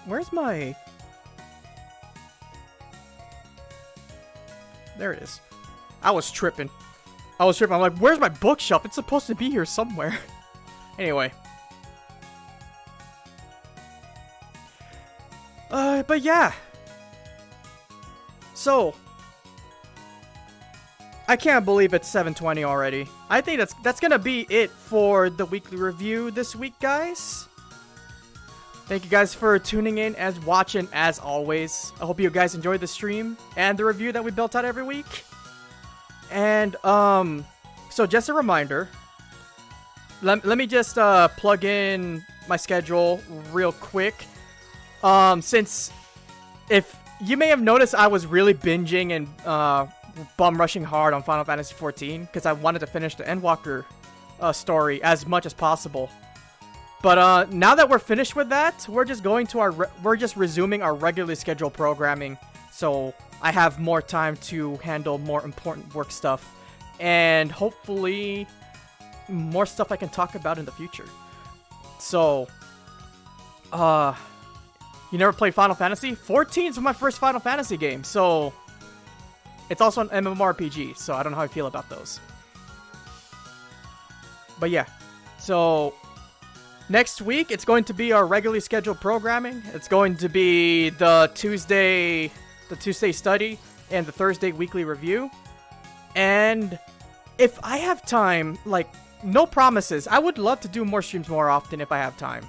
Where's my... There it is. I was tripping. I'm like, where's my bookshelf? It's supposed to be here somewhere. Anyway. But yeah. So. I can't believe it's 7:20 already. I think that's gonna be it for the weekly review this week, guys. Thank you guys for tuning in and watching as always. I hope you guys enjoyed the stream and the review that we built out every week. And so just a reminder. Let me just plug in my schedule real quick. Since if you may have noticed, I was really binging and bum rushing hard on Final Fantasy XIV because I wanted to finish the Endwalker story as much as possible. But now that we're finished with that, we're just going to we're just resuming our regularly scheduled programming. So I have more time to handle more important work stuff and hopefully more stuff I can talk about in the future. So, you never played Final Fantasy? 14 is my first Final Fantasy game, so it's also an MMORPG, so I don't know how I feel about those. But yeah, so Next week, it's going to be our regularly scheduled programming. It's going to be the Tuesday study and the Thursday weekly review. And if I have time, like, no promises. I would love to do more streams more often if I have time.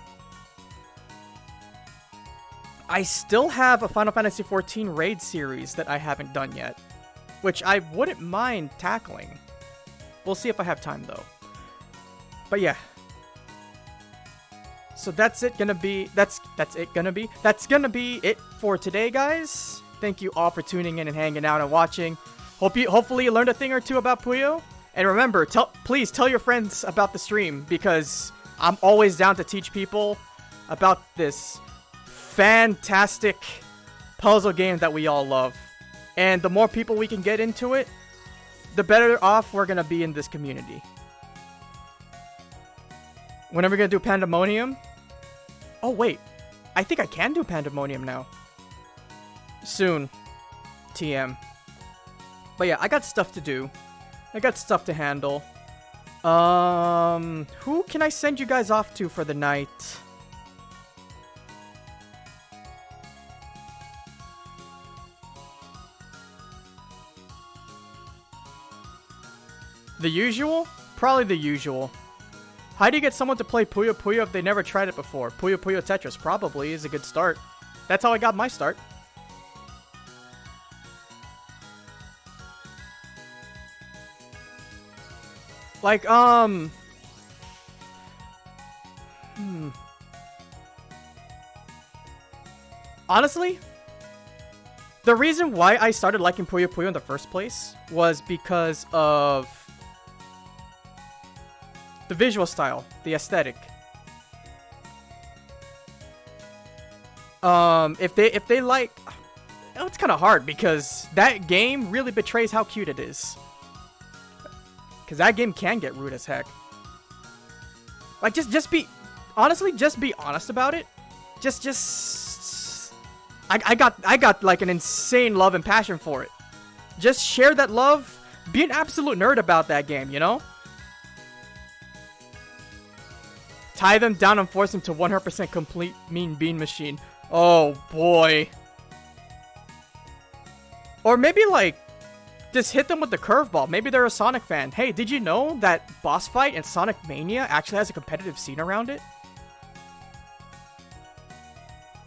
I still have a Final Fantasy XIV raid series that I haven't done yet, which I wouldn't mind tackling. We'll see if I have time though. But yeah. So that's gonna be it for today, guys. Thank you all for tuning in and hanging out and watching. Hopefully you learned a thing or two about Puyo. And remember, please tell your friends about the stream, because I'm always down to teach people about this fantastic puzzle game that we all love. And the more people we can get into it, the better off we're gonna be in this community. When are we gonna do Pandemonium? Oh wait, I think I can do Pandemonium now. Soon. TM. But yeah, I got stuff to do. I got stuff to handle. Who can I send you guys off to for the night? The usual? Probably the usual. How do you get someone to play Puyo Puyo if they never tried it before? Puyo Puyo Tetris probably is a good start. That's how I got my start. Like, honestly, the reason why I started liking Puyo Puyo in the first place was because of the visual style, the aesthetic. If they like, oh, it's kind of hard because that game really betrays how cute it is. Because that game can get rude as heck. Like, just be... Honestly, just be honest about it. I got, like, an insane love and passion for it. Just share that love. Be an absolute nerd about that game, you know? Tie them down and force them to 100% complete Mean Bean Machine. Oh, boy. Or maybe, like... just hit them with the curveball. Maybe they're a Sonic fan. Hey, did you know that boss fight in Sonic Mania actually has a competitive scene around it?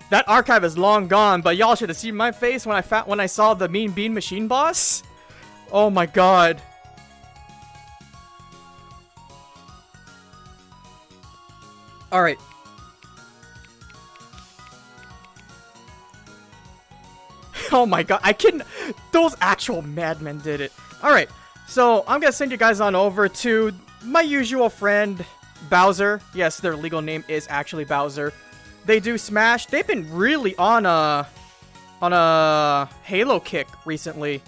That archive is long gone, but y'all should have seen my face when I saw the Mean Bean Machine boss. Oh my god. Alright. Oh my god, I couldn't... Those actual madmen did it. Alright, so I'm gonna send you guys on over to my usual friend, Bowser. Yes, their legal name is actually Bowser. They do Smash. They've been really on a Halo kick recently.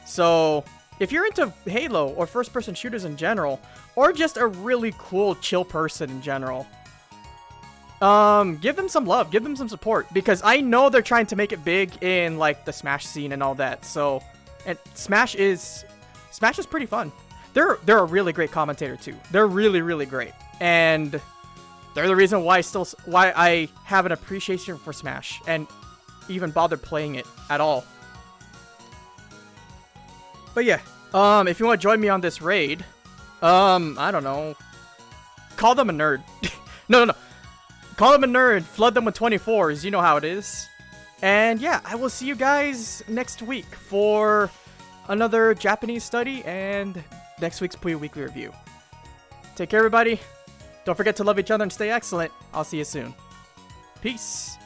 So, if you're into Halo or first-person shooters in general, or just a really cool, chill person in general, give them some love, give them some support, because I know they're trying to make it big in, like, the Smash scene and all that, so, and Smash is pretty fun. They're a really great commentator, too. They're really, really great, and they're the reason why I have an appreciation for Smash, and even bother playing it at all. But yeah, if you want to join me on this raid, I don't know, call them a nerd. No. Call them a nerd, flood them with 24s, you know how it is. And yeah, I will see you guys next week for another Japanese study and next week's Puyo Weekly Review. Take care, everybody. Don't forget to love each other and stay excellent. I'll see you soon. Peace.